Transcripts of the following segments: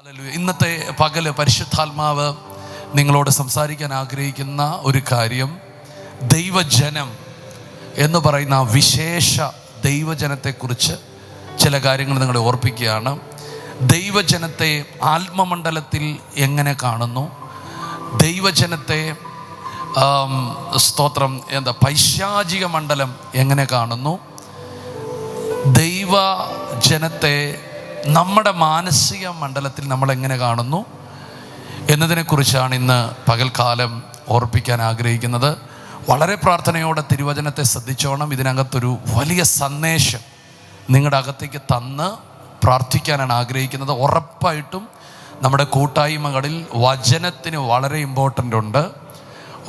ഇന്നത്തെ പകല് പരിശുദ്ധാത്മാവ് നിങ്ങളോട് സംസാരിക്കാൻ ആഗ്രഹിക്കുന്ന ഒരു കാര്യം, ദൈവജനം എന്ന് പറയുന്ന വിശേഷ ദൈവജനത്തെക്കുറിച്ച് ചില കാര്യങ്ങൾ നിങ്ങളെ ഓർപ്പിക്കുകയാണ്. ദൈവജനത്തെ ആത്മമണ്ഡലത്തിൽ എങ്ങനെ കാണുന്നു, ദൈവജനത്തെ പൈശാചിക മണ്ഡലം എങ്ങനെ കാണുന്നു, ദൈവജനത്തെ നമ്മുടെ മാനസിക മണ്ഡലത്തിൽ നമ്മൾ എങ്ങനെ കാണുന്നു എന്നതിനെക്കുറിച്ചാണ് ഇന്ന് പകൽക്കാലം ഓർപ്പിക്കാൻ ആഗ്രഹിക്കുന്നത്. വളരെ പ്രാർത്ഥനയോടെ തിരുവചനത്തെ ശ്രദ്ധിച്ചോണം. ഇതിനകത്തൊരു വലിയ സന്ദേശം നിങ്ങളുടെ അകത്തേക്ക് തന്ന് പ്രാർത്ഥിക്കാനാണ് ആഗ്രഹിക്കുന്നത്. ഉറപ്പായിട്ടും നമ്മുടെ കൂട്ടായ്മകളിൽ വചനത്തിന് വളരെ ഇമ്പോർട്ടൻ്റ് ഉണ്ട്,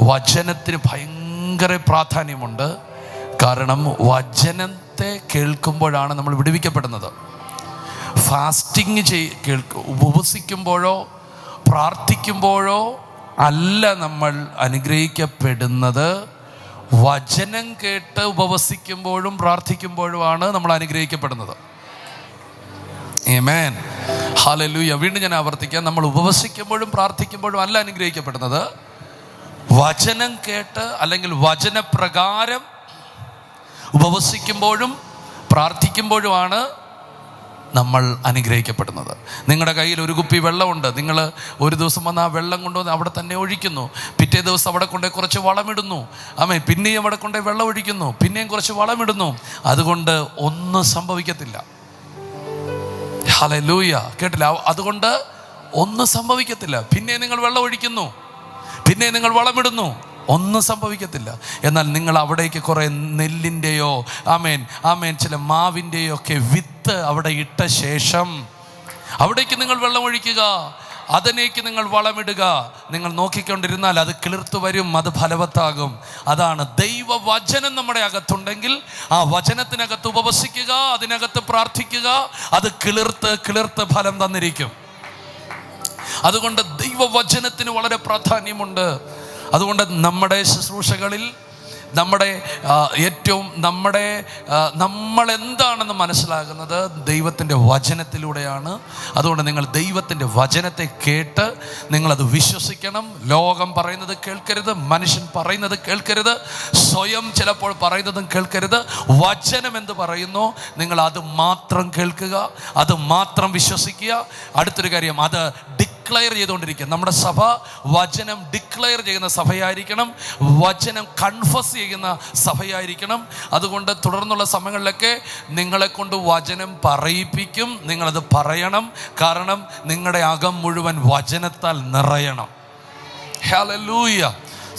വചനത്തിന് ഭയങ്കര പ്രാധാന്യമുണ്ട്. കാരണം വചനത്തെ കേൾക്കുമ്പോഴാണ് നമ്മൾ വിടുവിക്കപ്പെടുന്നത്. ഫാസ്റ്റിങ് ഉപവസിക്കുമ്പോഴോ പ്രാർത്ഥിക്കുമ്പോഴോ അല്ല നമ്മൾ അനുഗ്രഹിക്കപ്പെടുന്നത്. വചനം കേട്ട് ഉപവസിക്കുമ്പോഴും പ്രാർത്ഥിക്കുമ്പോഴുമാണ് നമ്മൾ അനുഗ്രഹിക്കപ്പെടുന്നത്. ആമേൻ, ഹല്ലേലൂയ. വീണ്ടും ഞാൻ ആവർത്തിക്കാം, നമ്മൾ ഉപവസിക്കുമ്പോഴും പ്രാർത്ഥിക്കുമ്പോഴും അല്ല അനുഗ്രഹിക്കപ്പെടുന്നത്. വചനം കേട്ട് അല്ലെങ്കിൽ വചനപ്രകാരം ഉപവസിക്കുമ്പോഴും പ്രാർത്ഥിക്കുമ്പോഴുമാണ് നമ്മൾ അനുഗ്രഹിക്കപ്പെടുന്നത്. നിങ്ങളുടെ കയ്യിൽ ഒരു കുപ്പി വെള്ളമുണ്ട്. നിങ്ങൾ ഒരു ദിവസം വന്ന് ആ വെള്ളം കൊണ്ടുവന്ന് അവിടെ തന്നെ ഒഴിക്കുന്നു. പിറ്റേ ദിവസം അവിടെ കൊണ്ടുപോയി കുറച്ച് വളമിടുന്നു. ആമേൻ. പിന്നെയും അവിടെ കൊണ്ടുപോയി വെള്ളം ഒഴിക്കുന്നു. പിന്നെയും കുറച്ച് വളമിടുന്നു. അതുകൊണ്ട് ഒന്നും സംഭവിക്കത്തില്ല. ഹല്ലേലൂയ. കേട്ടില്ല? അതുകൊണ്ട് ഒന്നും സംഭവിക്കത്തില്ല. പിന്നെ നിങ്ങൾ വെള്ളം ഒഴിക്കുന്നു, പിന്നെ നിങ്ങൾ വളമിടുന്നു, ഒന്നും സംഭവിക്കത്തില്ല. എന്നാൽ നിങ്ങൾ അവിടേക്ക് കുറേ നെല്ലിൻ്റെയോ ചില മാവിൻ്റെയോ ഒക്കെ വിത്ത് അവിടെ ഇട്ട ശേഷം അവിടേക്ക് നിങ്ങൾ വെള്ളം ഒഴിക്കുക, അതിനേക്ക് നിങ്ങൾ വളമിടുക. നിങ്ങൾ നോക്കിക്കൊണ്ടിരുന്നാൽ അത് കിളിർത്തു വരും, അത് ഫലവത്താകും. അതാണ് ദൈവവചനം നമ്മുടെ അകത്തുണ്ടെങ്കിൽ ആ വചനത്തിനകത്ത് ഉപവസിക്കുക, അതിനകത്ത് പ്രാർത്ഥിക്കുക, അത് കിളിർത്ത് ഫലം തന്നിരിക്കും. അതുകൊണ്ട് ദൈവവചനത്തിന് വളരെ പ്രാധാന്യമുണ്ട്. അതുകൊണ്ട് നമ്മുടെ ശുശ്രൂഷകളിൽ നമ്മൾ എന്താണെന്ന് മനസ്സിലാകുന്നത് ദൈവത്തിൻ്റെ വചനത്തിലൂടെയാണ്. അതുകൊണ്ട് നിങ്ങൾ ദൈവത്തിൻ്റെ വചനത്തെ കേട്ട് നിങ്ങളത് വിശ്വസിക്കണം. ലോകം പറയുന്നത് കേൾക്കരുത്, മനുഷ്യൻ പറയുന്നത് കേൾക്കരുത്, സ്വയം ചിലപ്പോൾ പറയുന്നതും കേൾക്കരുത്. വചനം എന്ത് പറയുന്നു നിങ്ങൾ അത് മാത്രം കേൾക്കുക, അത് മാത്രം വിശ്വസിക്കുക. അടുത്തൊരു കാര്യം, അത് ഡിക്ലെയർ ചെയ്തുകൊണ്ടിരിക്കുക. നമ്മുടെ സഭ വചനം ഡിക്ലെയർ ചെയ്യുന്ന സഭയായിരിക്കണം, വചനം കൺഫസ് ചെയ്യുന്ന സഭയായിരിക്കണം. അതുകൊണ്ട് തുടർന്നുള്ള സമയങ്ങളിലൊക്കെ നിങ്ങളെ കൊണ്ട് വചനം പറയിപ്പിക്കും. നിങ്ങളത് പറയണം. കാരണം നിങ്ങളുടെ അകം മുഴുവൻ വചനത്താൽ നിറയണം. ഹല്ലേലൂയ,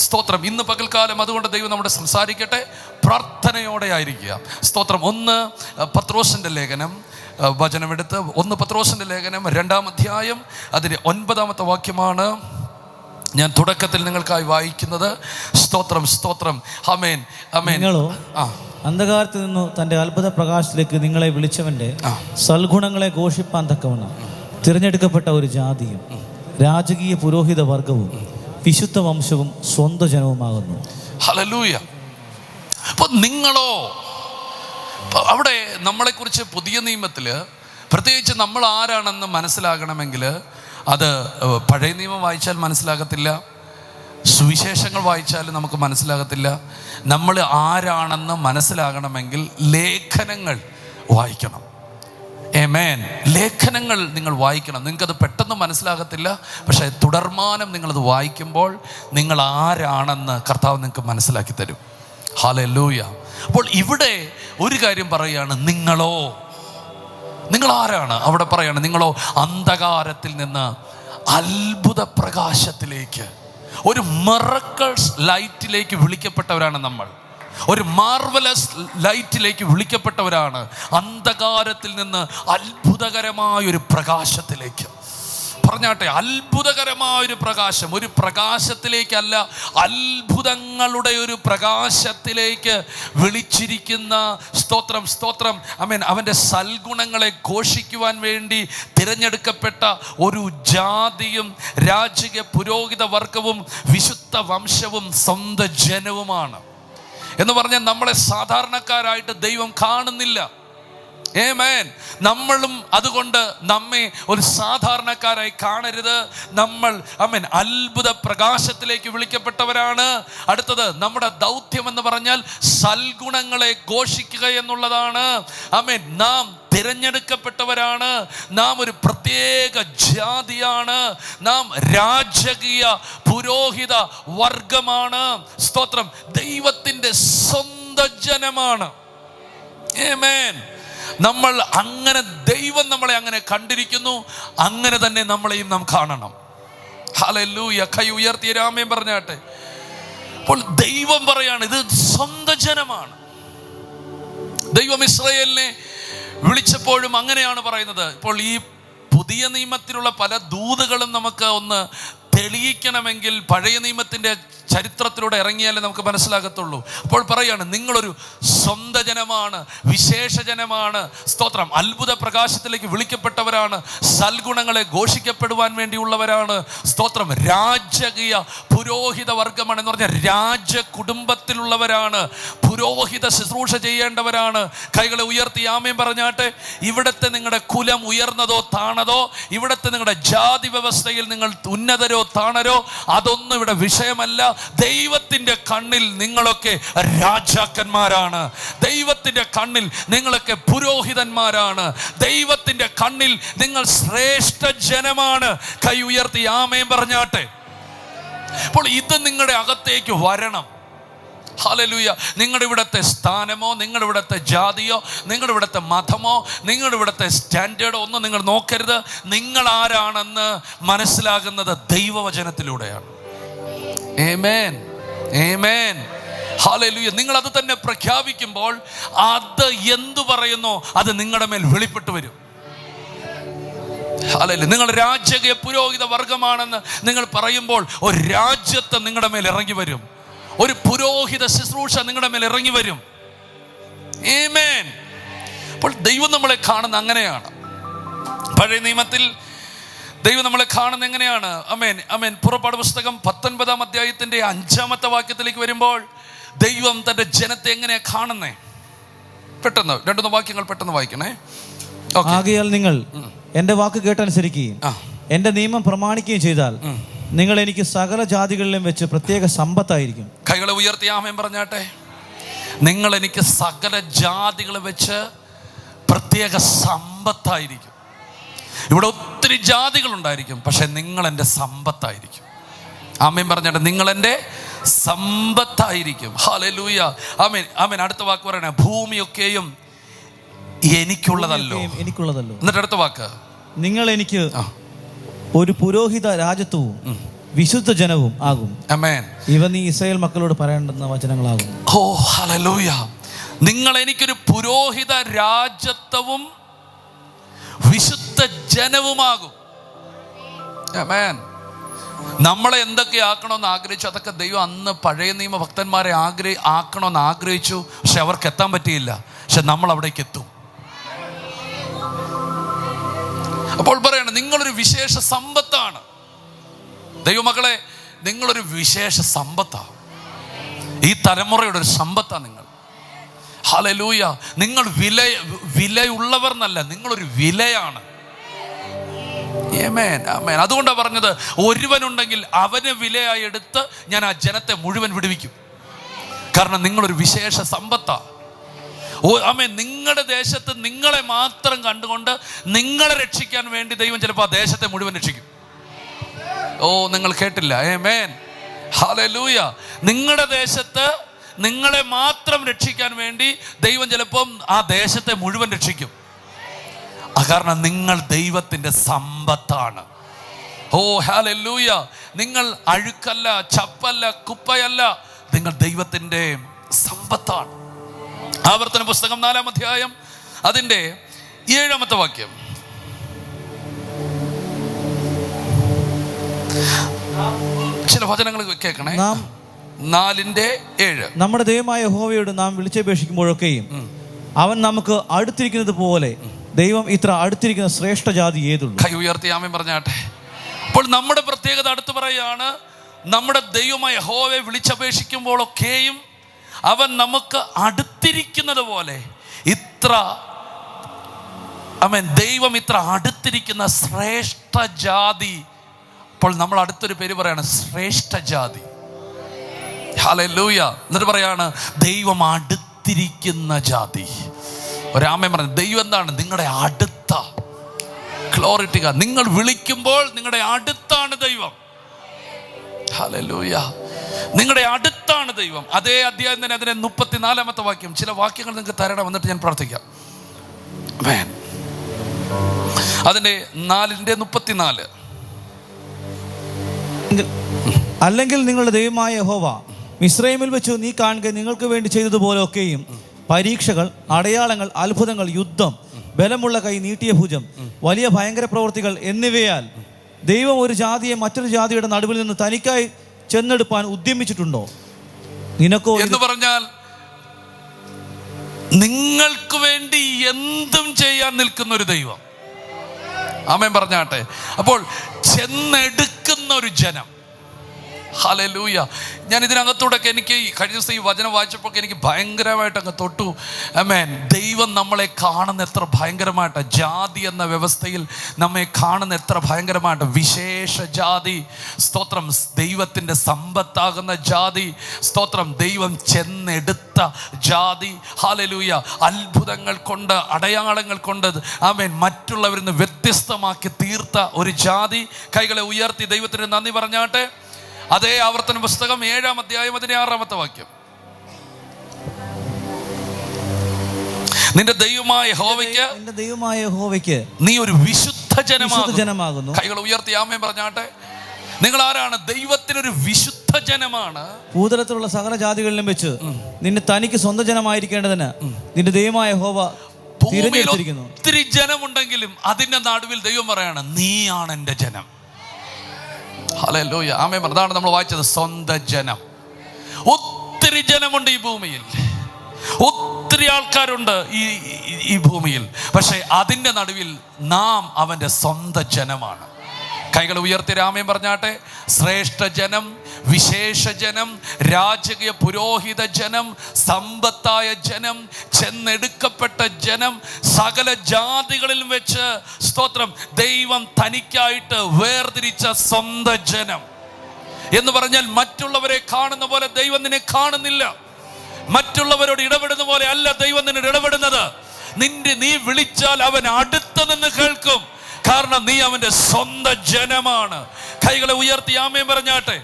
സ്തോത്രം. ഇന്ന് പകൽക്കാലം അതുകൊണ്ട് ദൈവം നമ്മുടെ സംസാരിക്കട്ടെ. പ്രാർത്ഥനയോടെ ആയിരിക്കുക. സ്തോത്രം. 1 പത്രോസിൻ്റെ ലേഖനം വചനമെടുത്ത് 1 പത്രോസിൻ്റെ ലേഖനം 2-ാം അധ്യായം അതിൻ്റെ 9-ാമത്തെ വാക്യമാണ് ഞാൻ തുടക്കത്തിൽ നിങ്ങൾക്കായി വായിക്കുന്നത്. സ്തോത്രം, സ്തോത്രം. ആമേൻ, ആമേൻ. നിങ്ങളോ അന്ധകാരത്തിൽ നിന്നു തൻ്റെ അത്ഭുത പ്രകാശത്തിലേക്ക് നിങ്ങളെ വിളിച്ചവൻ്റെ സൽഗുണങ്ങളെ ഘോഷിപ്പാൻ തക്കവണ്ണം തിരഞ്ഞെടുക്കപ്പെട്ട ഒരു ജാതിയും രാജകീയ പുരോഹിത വർഗവും വിശുദ്ധ വംശവും സ്വന്തം ജനവുമാകുന്നു. ഹല്ലേലൂയ. അപ്പോൾ നിങ്ങളോ, അവിടെ നമ്മളെക്കുറിച്ച് പുതിയ നിയമത്തിൽ പ്രത്യേകിച്ച് നമ്മൾ ആരാണെന്ന് മനസ്സിലാകണമെങ്കിൽ അത് പഴയ നിയമം വായിച്ചാൽ മനസ്സിലാകത്തില്ല, സുവിശേഷങ്ങൾ വായിച്ചാലും നമുക്ക് മനസ്സിലാകത്തില്ല. നമ്മൾ ആരാണെന്ന് മനസ്സിലാകണമെങ്കിൽ ലേഖനങ്ങൾ വായിക്കണം. ആമേൻ. ലേഖനങ്ങൾ നിങ്ങൾ വായിക്കണം. നിങ്ങൾക്കത് പെട്ടെന്ന് മനസ്സിലാകത്തില്ല, പക്ഷേ തുടർമാനം നിങ്ങളത് വായിക്കുമ്പോൾ നിങ്ങൾ ആരാണെന്ന് കർത്താവ് നിങ്ങൾക്ക് മനസ്സിലാക്കി തരും. ഹല്ലേലൂയ. അപ്പോൾ ഇവിടെ ഒരു കാര്യം പറയുകയാണ്, നിങ്ങൾ ആരാണ്? അവിടെ പറയാണ്, നിങ്ങളോ അന്ധകാരത്തിൽ നിന്ന് അത്ഭുത പ്രകാശത്തിലേക്ക്, ഒരു മിറക്കിൾസ് ലൈറ്റിലേക്ക് വിളിക്കപ്പെട്ടവരാണ് നമ്മൾ. ഒരു മാർവലസ് ലൈറ്റിലേക്ക് വിളിക്കപ്പെട്ടവരാണ്. അന്ധകാരത്തിൽ നിന്ന് അത്ഭുതകരമായൊരു പ്രകാശത്തിലേക്ക്. പറഞ്ഞാട്ടെ, അത്ഭുതകരമായൊരു പ്രകാശം. ഒരു പ്രകാശത്തിലേക്കല്ല, അത്ഭുതങ്ങളുടെ ഒരു പ്രകാശത്തിലേക്ക് വിളിച്ചിരിക്കുന്ന, സ്തോത്രം, സ്തോത്രം, ആമേൻ, അവൻ്റെ സൽഗുണങ്ങളെ ഘോഷിക്കുവാൻ വേണ്ടി തിരഞ്ഞെടുക്കപ്പെട്ട ഒരു ജാതിയും രാജകീയ പുരോഹിത വർഗവും വിശുദ്ധ വംശവും സ്വന്തം ജനവുമാണ്. എന്ന് പറഞ്ഞാൽ നമ്മളെ സാധാരണക്കാരായിട്ട് ദൈവം കാണുന്നില്ല. ആമേൻ. നമ്മളും അതുകൊണ്ട് നമ്മെ ഒരു സാധാരണക്കാരായി കാണരുത്. നമ്മൾ ആമേൻ അത്ഭുത പ്രകാശത്തിലേക്ക് വിളിക്കപ്പെട്ടവരാണ്. അടുത്തത്, നമ്മുടെ ദൗത്യം എന്ന് പറഞ്ഞാൽ സൽഗുണങ്ങളെ ഘോഷിക്കുക എന്നുള്ളതാണ്. ആമേൻ. നാം തിരഞ്ഞെടുക്കപ്പെട്ടവരാണ്. നാം ഒരു പ്രത്യേക ജാതിയാണ്. നാം രാജകീയ പുരോഹിത വർഗമാണ്. സ്തോത്രം. ദൈവത്തിൻ്റെ സ്വന്തം ജനമാണ്. ആമേൻ. നമ്മൾ അങ്ങനെ, ദൈവം നമ്മളെ അങ്ങനെ കണ്ടിരിക്കുന്നു. അങ്ങനെ തന്നെ നമ്മളെയും നാം കാണണം. ഹല്ലേലൂയ. കൈ ഉയർത്തിയ ആമേൻ പറഞ്ഞാട്ടെ. അപ്പോൾ ദൈവം പറയാണ്, ഇത് സ്വന്തം ജനമാണ്. ദൈവം ഇസ്രായേലിനെ വിളിച്ചപ്പോഴും അങ്ങനെയാണ് പറയുന്നത്. ഇപ്പോൾ ഈ പുതിയ നിയമത്തിലുള്ള പല ദൂതുകളും നമുക്ക് ഒന്ന് തെളിയിക്കണമെങ്കിൽ പഴയ നിയമത്തിൻ്റെ ചരിത്രത്തിലൂടെ ഇറങ്ങിയാലേ നമുക്ക് മനസ്സിലാകത്തുള്ളൂ. അപ്പോൾ പറയാണ്, നിങ്ങളൊരു സ്വന്തം ജനമാണ്, വിശേഷ ജനമാണ്. സ്തോത്രം. അത്ഭുത പ്രകാശത്തിലേക്ക് വിളിക്കപ്പെട്ടവരാണ്. സൽഗുണങ്ങളെ ഘോഷിക്കപ്പെടുവാൻ വേണ്ടിയുള്ളവരാണ്. സ്തോത്രം. രാജകീയ പുരോഹിത വർഗമാണ് എന്ന് പറഞ്ഞാൽ രാജ കുടുംബത്തിലുള്ളവരാണ്. പുരോഹിത ശുശ്രൂഷ ചെയ്യേണ്ടവരാണ്. കൈകളെ ഉയർത്തി ആമേൻ പറഞ്ഞാട്ടെ. ഇവിടുത്തെ നിങ്ങളുടെ കുലം ഉയർന്നതോ താണതോ, ഇവിടുത്തെ നിങ്ങളുടെ ജാതി വ്യവസ്ഥയിൽ നിങ്ങൾ ഉന്നതരോ താണരോ, അതൊന്നും ഇവിടെ വിഷയമല്ല. ദൈവത്തിന്റെ കണ്ണിൽ നിങ്ങളൊക്കെ രാജാക്കന്മാരാണ്. ദൈവത്തിന്റെ കണ്ണിൽ നിങ്ങളൊക്കെ പുരോഹിതന്മാരാണ്. ദൈവത്തിന്റെ കണ്ണിൽ നിങ്ങൾ ശ്രേഷ്ഠ ജനമാണ്. കൈ ഉയർത്തി ആമേൻ പറഞ്ഞാട്ടെ. അപ്പോൾ ഇത് നിങ്ങളുടെ അകത്തേക്ക് വരണം. ഹല്ലേലൂയ. നിങ്ങളുടെ ഇവിടുത്തെ സ്ഥാനമോ, നിങ്ങളുടെ ഇവിടുത്തെ ജാതിയോ, നിങ്ങളുടെ ഇവിടുത്തെ മതമോ, നിങ്ങളുടെ ഇവിടുത്തെ സ്റ്റാൻഡേർഡോ ഒന്നും നിങ്ങൾ നോക്കരുത്. നിങ്ങൾ ആരാണെന്ന് മനസ്സിലാകുന്നത് ദൈവവചനത്തിലൂടെയാണ്. ആമേൻ. ആമേൻ. ഹല്ലേലൂയ. നിങ്ങൾ അത് തന്നെ പ്രഖ്യാപിക്കുമ്പോൾ അത് എന്തു പറയുന്നോ അത് നിങ്ങളുടെ മേൽ വെളിപ്പെട്ട് വരും. ഹല്ലേലൂയ. നിങ്ങൾ രാജകീയ പുരോഹിത വർഗമാണെന്ന് നിങ്ങൾ പറയുമ്പോൾ ഒരു രാജ്യത്വം നിങ്ങളുടെ മേൽ ഇറങ്ങി വരും. ഒരു പുരോഹിത ശുശ്രൂഷ നിങ്ങളുടെ മേൽ ഇറങ്ങി വരും. ആമേൻ. അപ്പോൾ ദൈവം നമ്മളെ കാണുന്ന അങ്ങനെയാണ്. പഴയ നിയമത്തിൽ ദൈവം നമ്മളെ കാണുന്ന എങ്ങനെയാണ്? ആമേൻ. ആമേൻ. പുറപ്പാട് പുസ്തകം 19-ാം അധ്യായത്തിന്റെ 5-ാമത്തെ വാക്യത്തിലേക്ക് വരുമ്പോൾ ദൈവം തന്റെ ജനത്തെ എങ്ങനെയാ കാണുന്നേ? പെട്ടെന്ന് 2 വാക്യങ്ങൾ പെട്ടെന്ന് വായിക്കണേ. ആകയാൽ നിങ്ങൾ എന്റെ വാക്ക് കേട്ടനുസരിക്കുകയും എന്റെ നിയമം പ്രമാണിക്കുകയും ചെയ്താൽ നിങ്ങൾ എനിക്ക് സകല ജാതികളിലും വെച്ച് പ്രത്യേക സമ്പത്തായിരിക്കും. കൈകളെ ഉയർത്തി ആമേൻ പറഞ്ഞാട്ടെ. നിങ്ങൾ എനിക്ക് സകല ജാതികൾ വെച്ച് പ്രത്യേക സമ്പത്തായിരിക്കും. ഇവിടെ ഒത്തിരി ജാതികളുണ്ടായിരിക്കും, പക്ഷെ നിങ്ങൾ എൻ്റെ സമ്പത്തായിരിക്കും. ആമേൻ പറഞ്ഞാട്ടെ. നിങ്ങൾ എൻ്റെ സമ്പത്തായിരിക്കും. ഹല്ലേലൂയ. ആമേൻ. ആമേൻ. അടുത്ത വാക്ക് പറയണേ, ഭൂമിയൊക്കെയും എനിക്കുള്ളതല്ലോ. എന്നിട്ട് അടുത്ത വാക്ക്, നിങ്ങൾ എനിക്ക് ഒരു പുരോഹിത രാജത്വവും വിശുദ്ധ ജനവും ആകും. ആമേൻ. ഇവ നീ ഇസ്രായേൽ മക്കളോട് പറയേണ്ടുന്ന വചനങ്ങളാകും. ഓ ഹല്ലേലൂയ. നിങ്ങൾ എനിക്കൊരു പുരോഹിത രാജത്വവും വിശുദ്ധ ജനവുമാകും. ആമേൻ. നമ്മളെ എന്തൊക്കെ ആക്കണമെന്ന് ആഗ്രഹിച്ചു അതൊക്കെ ദൈവം അന്ന് പഴയ നിയമ ഭക്തന്മാരെ ആക്കണമെന്ന് ആഗ്രഹിച്ചു. പക്ഷെ അവർക്ക് എത്താൻ പറ്റിയില്ല. പക്ഷെ നമ്മൾ അവിടേക്ക് എത്തും. അപ്പോൾ പറയണം, നിങ്ങളൊരു വിശേഷ സമ്പത്താണ്. ദൈവമക്കളെ, നിങ്ങളൊരു വിശേഷ സമ്പത്താണ്. ഈ തലമുറയുടെ ഒരു സമ്പത്താണ് നിങ്ങൾ. ഹല്ലേലൂയ. നിങ്ങൾ വിലയുള്ളവർ എന്നല്ല, നിങ്ങളൊരു വിലയാണ്. ആമേൻ. ആമേൻ. അതുകൊണ്ടാണ് പറഞ്ഞത്, ഒരുവനുണ്ടെങ്കിൽ അവന് വിലയായി എടുത്ത് ഞാൻ ആ ജനത്തെ മുഴുവൻ വിടുവിക്കും. കാരണം നിങ്ങളൊരു വിശേഷ സമ്പത്താണ്. ആമേൻ. നിങ്ങളുടെ ദേശത്ത് നിങ്ങളെ മാത്രം കണ്ടുകൊണ്ട് നിങ്ങളെ രക്ഷിക്കാൻ വേണ്ടി ദൈവം ചിലപ്പോൾ ആ ദേശത്തെ മുഴുവൻ രക്ഷിക്കും. ഓ, നിങ്ങൾ കേട്ടില്ല. ആമേൻ. ഹല്ലേലൂയ. നിങ്ങളുടെ ദേശത്ത് നിങ്ങളെ മാത്രം രക്ഷിക്കാൻ വേണ്ടി ദൈവം ചിലപ്പം ആ ദേശത്തെ മുഴുവൻ രക്ഷിക്കും. കാരണം നിങ്ങൾ ദൈവത്തിന്റെ സമ്പത്താണ്. ഓ ഹല്ലേലൂയ. നിങ്ങൾ അഴുക്കല്ല, ചപ്പല്ല, കുപ്പയല്ല. നിങ്ങൾ ദൈവത്തിന്റെ സമ്പത്താണ്. ആവർത്തന പുസ്തകം 4-ാം അധ്യായം അതിന്റെ 7-ാമത്തെ വാക്യം. ചില വചനങ്ങൾ കേൾക്കണേ. 4:7. നമ്മുടെ ദൈവമായ യഹോവയോട് നാം വിളിച്ചപേക്ഷിക്കുമ്പോഴൊക്കെയും അവൻ നമുക്ക് അടുത്തിരിക്കുന്നത് പോലെ ദൈവം ഇത്ര അടുത്തിരിക്കുന്ന ശ്രേഷ്ഠ ജാതി ഏതുള്ളൂ. കൈ ഉയർത്തി ആമേൻ പറഞ്ഞാട്ടെ. അപ്പോൾ നമ്മുടെ പ്രത്യേകത അടുത്ത് പറയാണ്, നമ്മുടെ ദൈവമായ യഹോവയെ വിളിച്ചപേക്ഷിക്കുമ്പോഴൊക്കെയും അവൻ നമുക്ക് അടുത്തിരിക്കുന്നത് പോലെ ഇത്ര ആമേൻ. ദൈവം ഇത്ര അടുത്തിരിക്കുന്ന ശ്രേഷ്ഠ ജാതി. അപ്പോൾ നമ്മൾ അടുത്തൊരു പേര് പറയാണ് ശ്രേഷ്ഠ ജാതി. ഹല്ലേലൂയ. എന്നിട്ട് പറയാണ് ദൈവം അടുത്തിരിക്കുന്ന ജാതി. ഒരാമൻ പറഞ്ഞു, ദൈവം എന്താണ്? നിങ്ങളുടെ അടുത്ത. ഗ്ലോറി. നിങ്ങൾ വിളിക്കുമ്പോൾ നിങ്ങളുടെ അടുത്താണ് ദൈവം. ഹല്ലേലൂയ. നിങ്ങളുടെ അടുത്താണ് ദൈവം. അതേ അധ്യായം തന്നെ അതിന്റെ 34-ാമത്തെ വാക്യം. ചില വാക്യങ്ങൾ നിങ്ങൾക്ക് തരണം, എന്നിട്ട് ഞാൻ പ്രാർത്ഥിക്കാം. അതിന്റെ 4:34. അല്ലെങ്കിൽ നിങ്ങളുടെ ദൈവമായ യഹോവ മിസ്രയീമിൽ വെച്ച് നീ കാണുക നിങ്ങൾക്ക് വേണ്ടി ചെയ്തതുപോലെ ഒക്കെയും പരീക്ഷകൾ, അടയാളങ്ങൾ, അത്ഭുതങ്ങൾ, യുദ്ധം, ബലമുള്ള കൈ, നീട്ടിയ ഭുജം, വലിയ ഭയങ്കര പ്രവൃത്തികൾ എന്നിവയാൽ ദൈവം ഒരു ജാതിയെ മറ്റൊരു ജാതിയുടെ നടുവിൽ നിന്ന് തനിക്കായി ചെന്നെടുപ്പാൻ ഉദ്യമിച്ചിട്ടുണ്ടോ? നിനക്കോ എന്ന് പറഞ്ഞാൽ നിങ്ങൾക്ക് വേണ്ടി എന്തും ചെയ്യാൻ നിൽക്കുന്ന ഒരു ദൈവം. ആമേൻ പറഞ്ഞാട്ടെ. അപ്പോൾ ചെന്നെടുക്കുന്ന ഒരു ജനം. ഹല്ലേലൂയ. ഞാൻ ഇതിനകത്തൂടെയൊക്കെ എനിക്ക് കഴിഞ്ഞ ദിവസം ഈ വചനം വായിച്ചപ്പോൾ എനിക്ക് ഭയങ്കരമായിട്ട് അങ്ങ് തൊട്ടു. ആമേൻ. ദൈവം നമ്മളെ കാണുന്ന എത്ര ഭയങ്കരമായിട്ട്, ജാതി എന്ന വ്യവസ്ഥയിൽ നമ്മെ കാണുന്ന എത്ര ഭയങ്കരമായിട്ട്. വിശേഷ ജാതി, സ്തോത്രം. ദൈവത്തിൻ്റെ സമ്പത്താകുന്ന ജാതി, സ്തോത്രം. ദൈവം ചെന്നെടുത്ത ജാതി. ഹല്ലേലൂയ. അത്ഭുതങ്ങൾ കൊണ്ട്, അടയാളങ്ങൾ കൊണ്ട് ആമേൻ മറ്റുള്ളവരിൽ നിന്ന് വ്യത്യസ്തമാക്കി തീർത്ത ഒരു ജാതി. കൈകളെ ഉയർത്തി ദൈവത്തിന് നന്ദി പറഞ്ഞാട്ടെ. അതേ ആവർത്തന പുസ്തകം 7-ാം അധ്യായം അതിന്റെ 6-ാമത്തെ വാക്യം. നിന്റെ ദൈവമായ യഹോവയ്ക്ക് നീ ഒരു വിശുദ്ധ ജനമാകുന്നു. കൈകൾ ഉയർത്തി ആമേൻ പറഞ്ഞാട്ടെ. നിങ്ങൾ ആരാണ്? ദൈവത്തിനൊരു വിശുദ്ധ ജനമാണ്. ഭൂതലത്തിലുള്ള സകല ജാതികളിലും വെച്ച് നിന്നെ തനിക്ക് സ്വന്തം ജനമായിരിക്കേണ്ടതിന് നിന്റെ ദൈവമായ യഹോവ തിരഞ്ഞെടുത്തിരിക്കുന്നു. ഒത്തിരി ജനമുണ്ടെങ്കിലും അതിന്റെ നടുവിൽ ദൈവം പറയാണ്, നീയാണ് എൻ്റെ ജനം. ഹല്ലേലൂയ. ആമേൻ. അതാണ് നമ്മൾ വായിച്ചത്, സ്വന്തം ജനം. ഒത്തിരി ജനമുണ്ട് ഈ ഭൂമിയിൽ, ഒത്തിരി ആൾക്കാരുണ്ട് ഈ ഭൂമിയിൽ. പക്ഷെ അതിൻ്റെ നടുവിൽ നാം അവൻ്റെ സ്വന്തം ജനമാണ്. കൈകൾ ഉയർത്തി ആമേൻ പറഞ്ഞാട്ടെ. ശ്രേഷ്ഠ ജനം, വിശേഷ ജനം, രാജകീയ പുരോഹിത ജനം, സമ്പത്തായ ജനം, ചെന്നെടുക്കപ്പെട്ട ജനം, സകല ജാതികളിലും വെച്ച് സ്തോത്രം ദൈവം തനിക്കായിട്ട് വേർതിരിച്ച സ്വന്തം ജനം. എന്ന് പറഞ്ഞാൽ മറ്റുള്ളവരെ കാണുന്ന പോലെ ദൈവം നിന്നെ കാണുന്നില്ല. മറ്റുള്ളവരോട് ഇടപെടുന്ന പോലെ അല്ല ദൈവം നിന്നോട് ഇടപെടുന്നത്. നീ വിളിച്ചാൽ അവൻ അടുത്ത് നിന്ന് കേൾക്കും. കാരണം നീ അവന്റെ സ്വന്തം ജനമാണ്. കൈകളെ ഉയർത്തി ആമേൻ പറഞ്ഞാട്ടെ.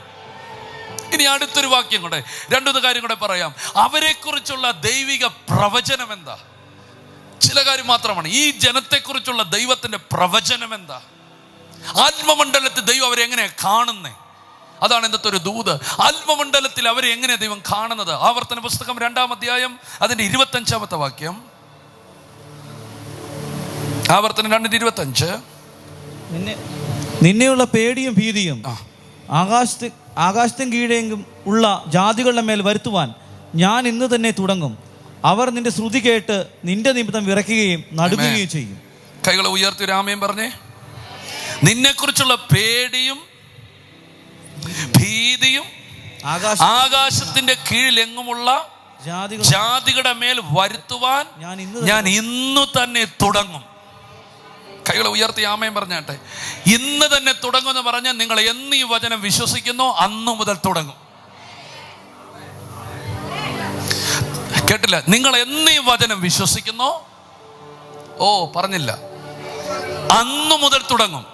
ഇനി അടുത്തൊരു വാക്യം കൂടെ, 2 കാര്യം കൂടെ പറയാം. അവരെ കുറിച്ചുള്ള ദൈവിക പ്രവചനം എന്താ? ചില കാര്യം മാത്രമാണ്. ഈ ജനത്തെക്കുറിച്ചുള്ള ദൈവത്തിന്റെ പ്രവചനം എന്താ? ആത്മമണ്ഡലത്തിൽ ദൈവം അവരെ എങ്ങനെയാ കാണുന്നേ? അതാണ് ഇന്നത്തെ ഒരു ദൂത്. ആത്മമണ്ഡലത്തിൽ അവരെ എങ്ങനെയാ ദൈവം കാണുന്നത്? ആവർത്തന പുസ്തകം 2-ാം അധ്യായം അതിന്റെ 25-ാമത്തെ വാക്യം. ആവർത്തനം 2:25. നിന്നെയുള്ള പേടിയും ഭീതിയും ആകാശത്തിന് കീഴെങ്കും ഉള്ള ജാതികളുടെ മേൽ വരുത്തുവാൻ ഞാൻ ഇന്ന് തന്നെ തുടങ്ങും. അവർ നിന്റെ ശ്രുതി കേട്ട് നിന്റെ നിമിത്തം വിറയ്ക്കുകയും നടുങ്ങുകയും ചെയ്യും. കൈകളെ ഉയർത്തി ആമേൻ പറഞ്ഞേ. നിന്നെക്കുറിച്ചുള്ള പേടിയും ഭീതിയും ആകാശത്തിന്റെ കീഴിലെങ്ങുമുള്ള ജാതികളുടെ മേൽ വരുത്തുവാൻ ഞാൻ ഇന്നു തന്നെ തുടങ്ങും. കൈകളെ ഉയർത്തി ആമേൻ പറഞ്ഞാട്ടെ. ഇന്ന് തന്നെ തുടങ്ങുമെന്ന് പറഞ്ഞാൽ നിങ്ങൾ എന്ന് ഈ വചനം വിശ്വസിക്കുന്നോ അന്നു മുതൽ തുടങ്ങും. കേട്ടില്ല? നിങ്ങൾ എന്ന് ഈ വചനം വിശ്വസിക്കുന്നോ, പറഞ്ഞില്ല, അന്നു മുതൽ തുടങ്ങും.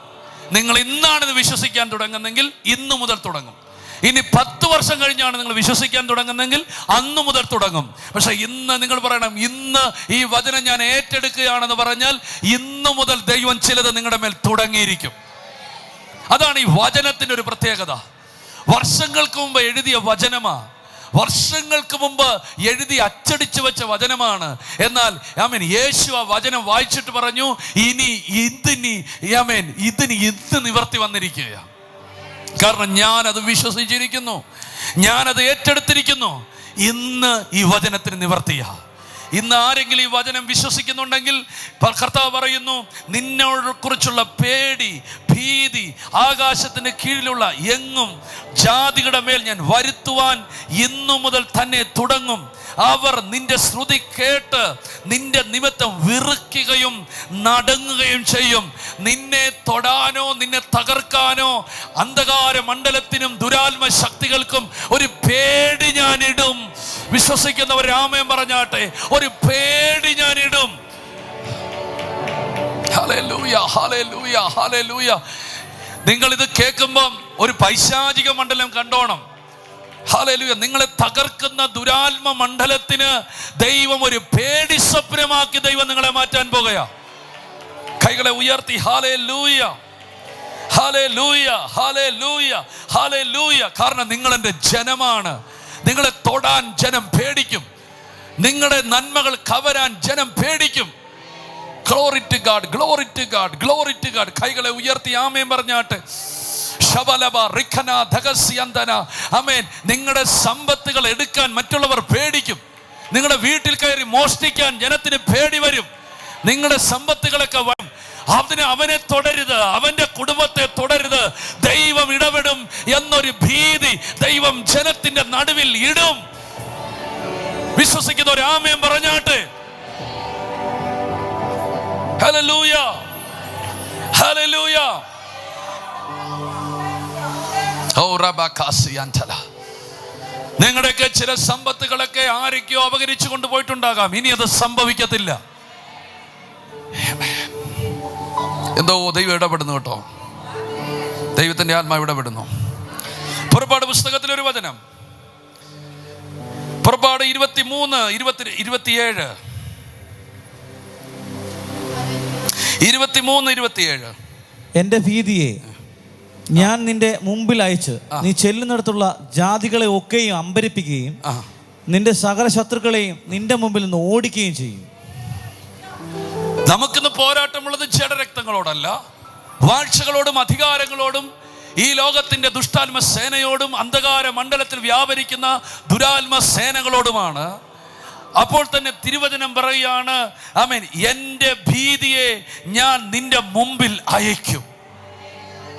നിങ്ങൾ ഇന്നാണ് ഇത് വിശ്വസിക്കാൻ തുടങ്ങുന്നെങ്കിൽ ഇന്നു മുതൽ തുടങ്ങും. ഇനി 10 വർഷം കഴിഞ്ഞാണ് നിങ്ങൾ വിശ്വസിക്കാൻ തുടങ്ങുന്നെങ്കിൽ അന്നു മുതൽ തുടങ്ങും. പക്ഷെ ഇന്ന് നിങ്ങൾ പറയണം, ഇന്ന് ഈ വചനം ഞാൻ ഏറ്റെടുക്കുകയാണെന്ന് പറഞ്ഞാൽ ഇന്നു മുതൽ ദൈവം ചിലത് നിങ്ങളുടെ മേൽ തുടങ്ങിയിരിക്കും. അതാണ് ഈ വചനത്തിൻ്റെ ഒരു പ്രത്യേകത. വർഷങ്ങൾക്ക് മുമ്പ് എഴുതിയ വചനമാ, വർഷങ്ങൾക്ക് മുമ്പ് എഴുതി അച്ചടിച്ചു വെച്ച വചനമാണ്. എന്നാൽ ആമേൻ യേശു ആ വചനം വായിച്ചിട്ട് പറഞ്ഞു, ഇതിന് ഇന്ന് നിവർത്തി വന്നിരിക്കുകയാണ്. കാരണം ഞാനത് വിശ്വസിച്ചിരിക്കുന്നു, ഞാനത് ഏറ്റെടുത്തിരിക്കുന്നു. ഇന്ന് ഈ വചനത്തിന് നിവർത്തിയ. ഇന്ന് ആരെങ്കിലും ഈ വചനം വിശ്വസിക്കുന്നുണ്ടെങ്കിൽ കർത്താവ് പറയുന്നു, നിന്നോട് കുറിച്ചുള്ള പേടി ഭീതി ആകാശത്തിന് കീഴിലുള്ള എങ്ങും ജാതികളുടെ മേൽ ഞാൻ വരുത്തുവാൻ ഇന്നു മുതൽ തന്നെ തുടങ്ങും. അവർ നിന്റെ ശ്രുതി കേട്ട് നിന്റെ നിമിത്തം വിറുക്കുകയും നടുങ്ങുകയും ചെയ്യും. നിന്നെ തൊടാനോ നിന്നെ തകർക്കാനോ അന്ധകാര മണ്ഡലത്തിനും ദുരാത്മ ശക്തികൾക്കും ഒരു പേടി ഞാനിടും. വിശ്വസിക്കുന്നവർ ആമേൻ പറഞ്ഞാട്ടെ. ഒരു പേടി ഞാനിടും. Hallelujah, hallelujah, hallelujah. നിങ്ങൾ ഇത് കേൾക്കുമ്പം ഒരു പൈശാചിക മണ്ഡലം കണ്ടോണം. ഹല്ലേലൂയ. നിങ്ങളെ തകർക്കുന്ന ദുരാത്മ മണ്ഡലത്തിന് ദൈവം ഒരു പേടി സ്വപ്നമാക്കി ദൈവം നിങ്ങളെ മാറ്റാൻ പോകുകയാ. കൈകളെ ഉയർത്തി ഹല്ലേലൂയ, ഹല്ലേലൂയ, ഹല്ലേലൂയ, ഹല്ലേലൂയ. കാരണം നിങ്ങൾ എൻ്റെ ജനമാണ്. നിങ്ങളെ തൊടാൻ ജനം പേടിക്കും. നിങ്ങളുടെ നന്മകൾ കവരാൻ ജനം പേടിക്കും. Glory to God, glory to God, glory to God. കൈകളെ ഉയർത്തി ആമേൻ പറഞ്ഞാട്ടെ. ആമേൻ. നിങ്ങളുടെ സമ്പത്തുകൾ എടുക്കാൻ മറ്റുള്ളവർ പേടിക്കും. നിങ്ങളുടെ വീട്ടിൽ കയറി മോഷ്ടിക്കാൻ ജനത്തിന് പേടി വരും. നിങ്ങളുടെ സമ്പത്തുകളൊക്കെ വരും. അവനെ തൊടരുത്, അവന്റെ കുടുംബത്തെ തൊടരുത്, ദൈവം ഇടപെടും എന്നൊരു ഭീതി ദൈവം ജനത്തിന്റെ നടുവിൽ ഇടും. വിശ്വസിക്കുന്ന ഒരു ആമേൻ പറഞ്ഞാട്ടെ. Hallelujah, hallelujah. നിങ്ങളുടെയൊക്കെ ചില സമ്പത്തുകളൊക്കെ ആരൊക്കെയോ അപകരിച്ചു കൊണ്ടുപോയിട്ടുണ്ടാകാം. ഇനി അത് സംഭവിക്കത്തില്ല. എന്തോ ദൈവം ഇടപെടുന്നു കേട്ടോ. ദൈവത്തിന്റെ ആത്മാവ് ഇടപെടുന്നു. പുറപ്പാട് പുസ്തകത്തിലൊരു വചനം, പുറപ്പാട് 23:27. എന്റെ ഭീതിയെ ഞാൻ നിന്റെ മുമ്പിൽ അയച്ച് നീ ചെല്ലുന്നിടത്തുള്ള ജാതികളെ ഒക്കെയും അമ്പരിപ്പിക്കുകയും നിന്റെ സകല ശത്രുക്കളെയും നിന്റെ മുമ്പിൽ നിന്ന് ഓടിക്കുകയും ചെയ്യും. നമുക്കിന്ന് പോരാട്ടമുള്ളത് ജഡരക്തങ്ങളോടല്ല, വാഴ്ചകളോടും അധികാരങ്ങളോടും ഈ ലോകത്തിന്റെ ദുഷ്ടാത്മ സേനയോടും അന്ധകാര മണ്ഡലത്തിൽ വ്യാപരിക്കുന്ന ദുരാത്മ സേനകളോടുമാണ്. അപ്പോൾ തന്നെ തിരുവചനം പറയുകയാണ്, ആമേൻ, എന്റെ ഭീതിയെ ഞാൻ നിന്റെ മുമ്പിൽ അയക്കും.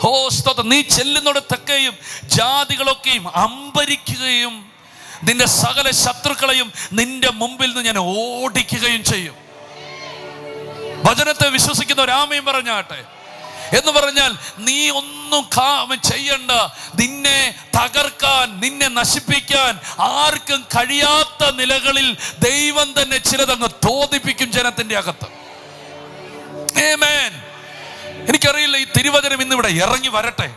ഓ സ്തോത്രം. നീ ചെല്ലുന്നിടത്തൊക്കെയും ജാതികളൊക്കെയും അമ്പരിക്കുകയും നിന്റെ സകല ശത്രുക്കളെയും നിന്റെ മുമ്പിൽ നിന്ന് ഞാൻ ഓടിക്കുകയും ചെയ്യും. വചനത്തെ വിശ്വസിക്കുന്ന ഒരു ആമേൻ പറഞ്ഞാട്ടെ. എന്ന് പറഞ്ഞാൽ നീ ഒന്നും ചെയ്യണ്ട. നിന്നെ തകർക്കാൻ, നിന്നെ നശിപ്പിക്കാൻ ആർക്കും കഴിയാത്ത നിലകളിൽ ദൈവം തന്നെ ചിലതങ്ങ് തോന്നിപ്പിക്കും ജനത്തിന്റെ അകത്ത്. ആമേൻ. എനിക്കറിയില്ല, ഈ തിരുവചനം ഇന്നിവിടെ ഇറങ്ങി വരട്ടെ.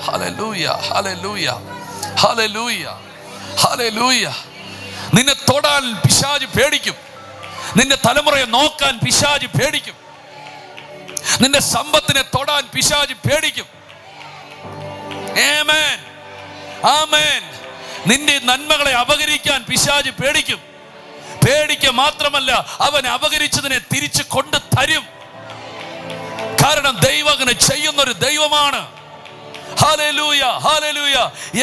Hallelujah, hallelujah, hallelujah, hallelujah. നിന്നെ തൊടാൻ പിശാച് പേടിക്കും. നിന്റെ തലമുറയെ നോക്കാൻ പിശാച് പേടിക്കും. നിന്റെ സമ്പത്തിനെ തൊടാൻ പിശാച് പേടിക്കും. ആമേൻ, ആമേൻ. നിന്റെ നന്മകളെ അപകരിക്കാൻ പിശാച് പേടിക്കും. പേടിക്കുക മാത്രമല്ല, അവൻ അപകരിച്ചതിനെ തിരിച്ചു കൊണ്ട് തരും. കാരണം ദൈവം അങ്ങനെ ചെയ്യുന്നൊരു ദൈവമാണ്. Hallelujah, hallelujah.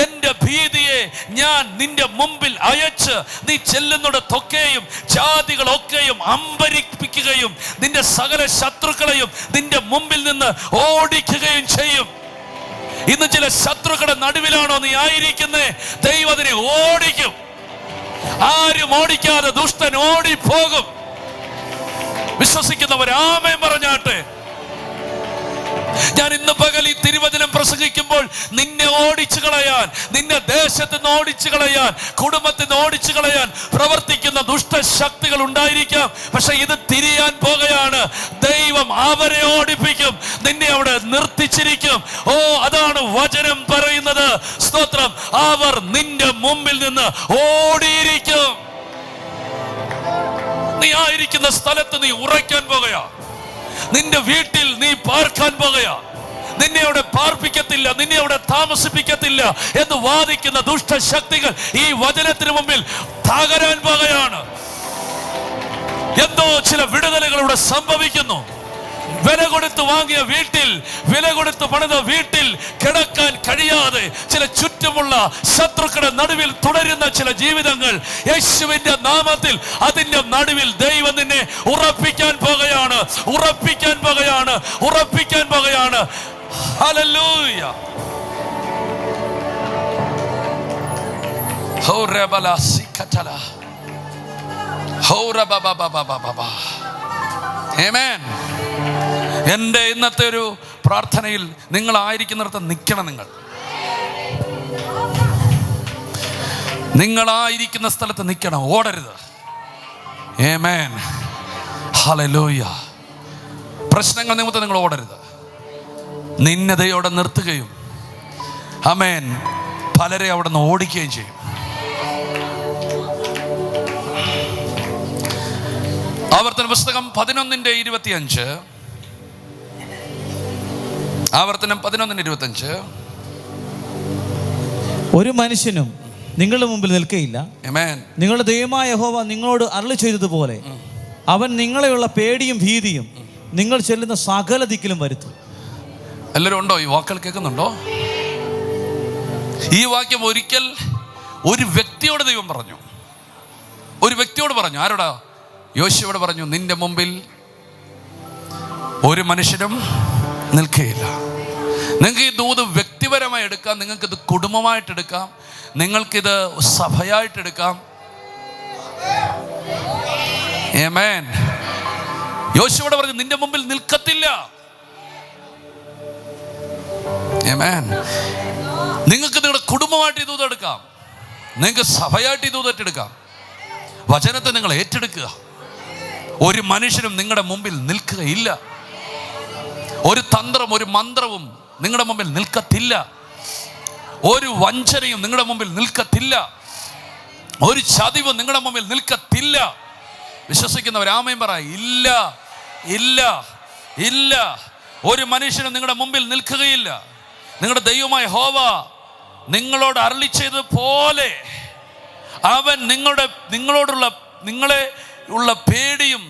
എന്റെ ഭീതിയെ ഞാൻ നിന്റെ മുമ്പിൽ അയച്ച് നീ ചെല്ലുന്നിടത്തൊക്കെയും ജാതികളൊക്കെയും അമ്പരിപ്പിക്കുകയും നിന്റെ സകല ശത്രുക്കളെയും നിന്റെ മുമ്പിൽ നിന്ന് ഓടിക്കുകയും ചെയ്യും. ഇന്ന് ചില ശത്രുക്കളുടെ നടുവിലാണോ നീ ആയിരിക്കുന്നേ? ദൈവം അതിനെ ഓടിക്കും. ആരും ഓടിക്കാതെ ദുഷ്ടൻ ഓടിപ്പോകും. വിശ്വസിക്കുന്നവർ ആമേൻ പറഞ്ഞാട്ടെ. ഞാൻ ഇന്ന് പകൽ ഈ തിരുവചനം പ്രസംഗിക്കുമ്പോൾ നിന്നെ ഓടിച്ചു കളയാൻ, നിന്നെ ദേശത്ത് നിന്ന് ഓടിച്ചു കളയാൻ, കുടുംബത്തിൽ നിന്ന് ഓടിച്ചു കളയാൻ പ്രവർത്തിക്കുന്ന ദുഷ്ടശക്തികൾ ഉണ്ടായിരിക്കാം. പക്ഷെ ഇത് തിരിയാൻ പോകുകയാണ്. ദൈവം അവരെ ഓടിപ്പിക്കും, നിന്നെ അവിടെ നിർത്തിച്ചിരിക്കും. ഓ, അതാണ് വചനം പറയുന്നത്. സ്തോത്രം. അവർ നിന്റെ മുമ്പിൽ നിന്ന് ഓടിയിരിക്കും. നീ ആയിരിക്കുന്ന സ്ഥലത്ത് നീ ഉറയ്ക്കാൻ പോകുകയാ. നിന്റെ വീട്ടിൽ നീ പാർക്കാൻ പോകുകയാ. നിന്നെ അവിടെ പാർപ്പിക്കത്തില്ല, നിന്നെ അവിടെ താമസിപ്പിക്കത്തില്ല എന്ന് വാദിക്കുന്ന ദുഷ്ടശക്തികൾ ഈ വചനത്തിന് മുമ്പിൽ തകരാൻ പോകുകയാണ്. എന്തോ ചില വിടുതലുകൾ ഇവിടെ സംഭവിക്കുന്നു. വില കൊടുത്ത് വാങ്ങിയ വീട്ടിൽ, വില കൊടുത്ത് പണിത വീട്ടിൽ കിടക്കാൻ കഴിയാതെ ചില ചുറ്റുമുള്ള ശത്രുക്കളുടെ നടുവിൽ തുടരുന്ന ചില ജീവിതങ്ങൾ യേശുവിന്റെ നാമത്തിൽ അതിന്റെ നടുവിൽ ദൈവം നിന്നെ ഉറപ്പിക്കാൻ പോകുകയാണ്, ഉറപ്പിക്കാൻ പോകുകയാണ്, ഉറപ്പിക്കാൻ പോകുകയാണ്. ഹല്ലേലൂയ. എൻ്റെ ഇന്നത്തെ ഒരു പ്രാർത്ഥനയിൽ നിങ്ങളായിരിക്കുന്നിടത്ത് നിൽക്കണം. നിങ്ങളായിരിക്കുന്ന സ്ഥലത്ത് നിൽക്കണം, ഓടരുത്. ആമേൻ. ഹല്ലേലൂയ. പ്രശ്നങ്ങൾ നിമിത്തം നിങ്ങൾ ഓടരുത്. നിന്നതയോടെ നിർത്തുകയും ആമേൻ പലരെ അവിടെ നിന്ന് ഓടിക്കുകയും ചെയ്യും. ആവർത്തന പുസ്തകം 11:25. ആവർത്തനം 11:25. ഒരു മനുഷ്യനും നിങ്ങളുടെ മുമ്പിൽ നിൽക്കയില്ല. നിങ്ങളുടെ ദൈവമായ യഹോവ നിങ്ങളോട് അരുളി ചെയ്തതുപോലെ അവൻ നിങ്ങളെയുള്ള പേടിയും ഭീതിയും നിങ്ങൾ ചെല്ലുന്ന സകല ദിക്കിലും വരുത്തും. എല്ലാവരും ഉണ്ടോ? ഈ വാക്കുകൾ കേൾക്കുന്നുണ്ടോ? ഈ വാക്യം ഒരിക്കൽ ഒരു വ്യക്തിയോട് ദൈവം പറഞ്ഞു. ഒരു വ്യക്തിയോട് പറഞ്ഞു. ആരോടാ? യോശുവയോട് പറഞ്ഞു, നിന്റെ മുമ്പിൽ ഒരു മനുഷ്യനും നിൽക്കുകയില്ല. നിങ്ങൾക്ക് ഈ ദൂത് വ്യക്തിപരമായി എടുക്കാം, നിങ്ങൾക്കിത് കുടുംബമായിട്ട് എടുക്കാം, നിങ്ങൾക്കിത് സഭയായിട്ട് എടുക്കാം. ആമേൻ. യോശുവയോട് പറഞ്ഞു, നിന്റെ മുമ്പിൽ നിൽക്കത്തില്ല. ആമേൻ. നിങ്ങൾക്ക് നിങ്ങളുടെ കുടുംബമായിട്ട് ഈ ദൂത് എടുക്കാം, നിങ്ങൾക്ക് സഭയായിട്ട് ഈ ദൂത് ഏറ്റെടുക്കാം. വചനത്തെ നിങ്ങൾ ഏറ്റെടുക്കുക. ഒരു മനുഷ്യനും നിങ്ങളുടെ മുമ്പിൽ നിൽക്കുകയില്ല. ഒരു തന്ത്രം, ഒരു മന്ത്രവും നിങ്ങളുടെ മുമ്പിൽ നിൽക്കത്തില്ല. ഒരു വഞ്ചനയും നിങ്ങളുടെ മുമ്പിൽ നിൽക്കത്തില്ല. ഒരു ചതിവും നിങ്ങളുടെ മുമ്പിൽ നിൽക്കത്തില്ല. വിശ്വസിക്കുന്നവർ ആമേൻ പറ. ഇല്ല, ഇല്ല, ഇല്ല. ഒരു മനുഷ്യനും നിങ്ങളുടെ മുമ്പിൽ നിൽക്കുകയില്ല. നിങ്ങളുടെ ദൈവമായ യഹോവ നിങ്ങളോട് അരുളി ചെയ്തതുപോലെ അവൻ നിങ്ങളെ ഉള്ള പേടിയും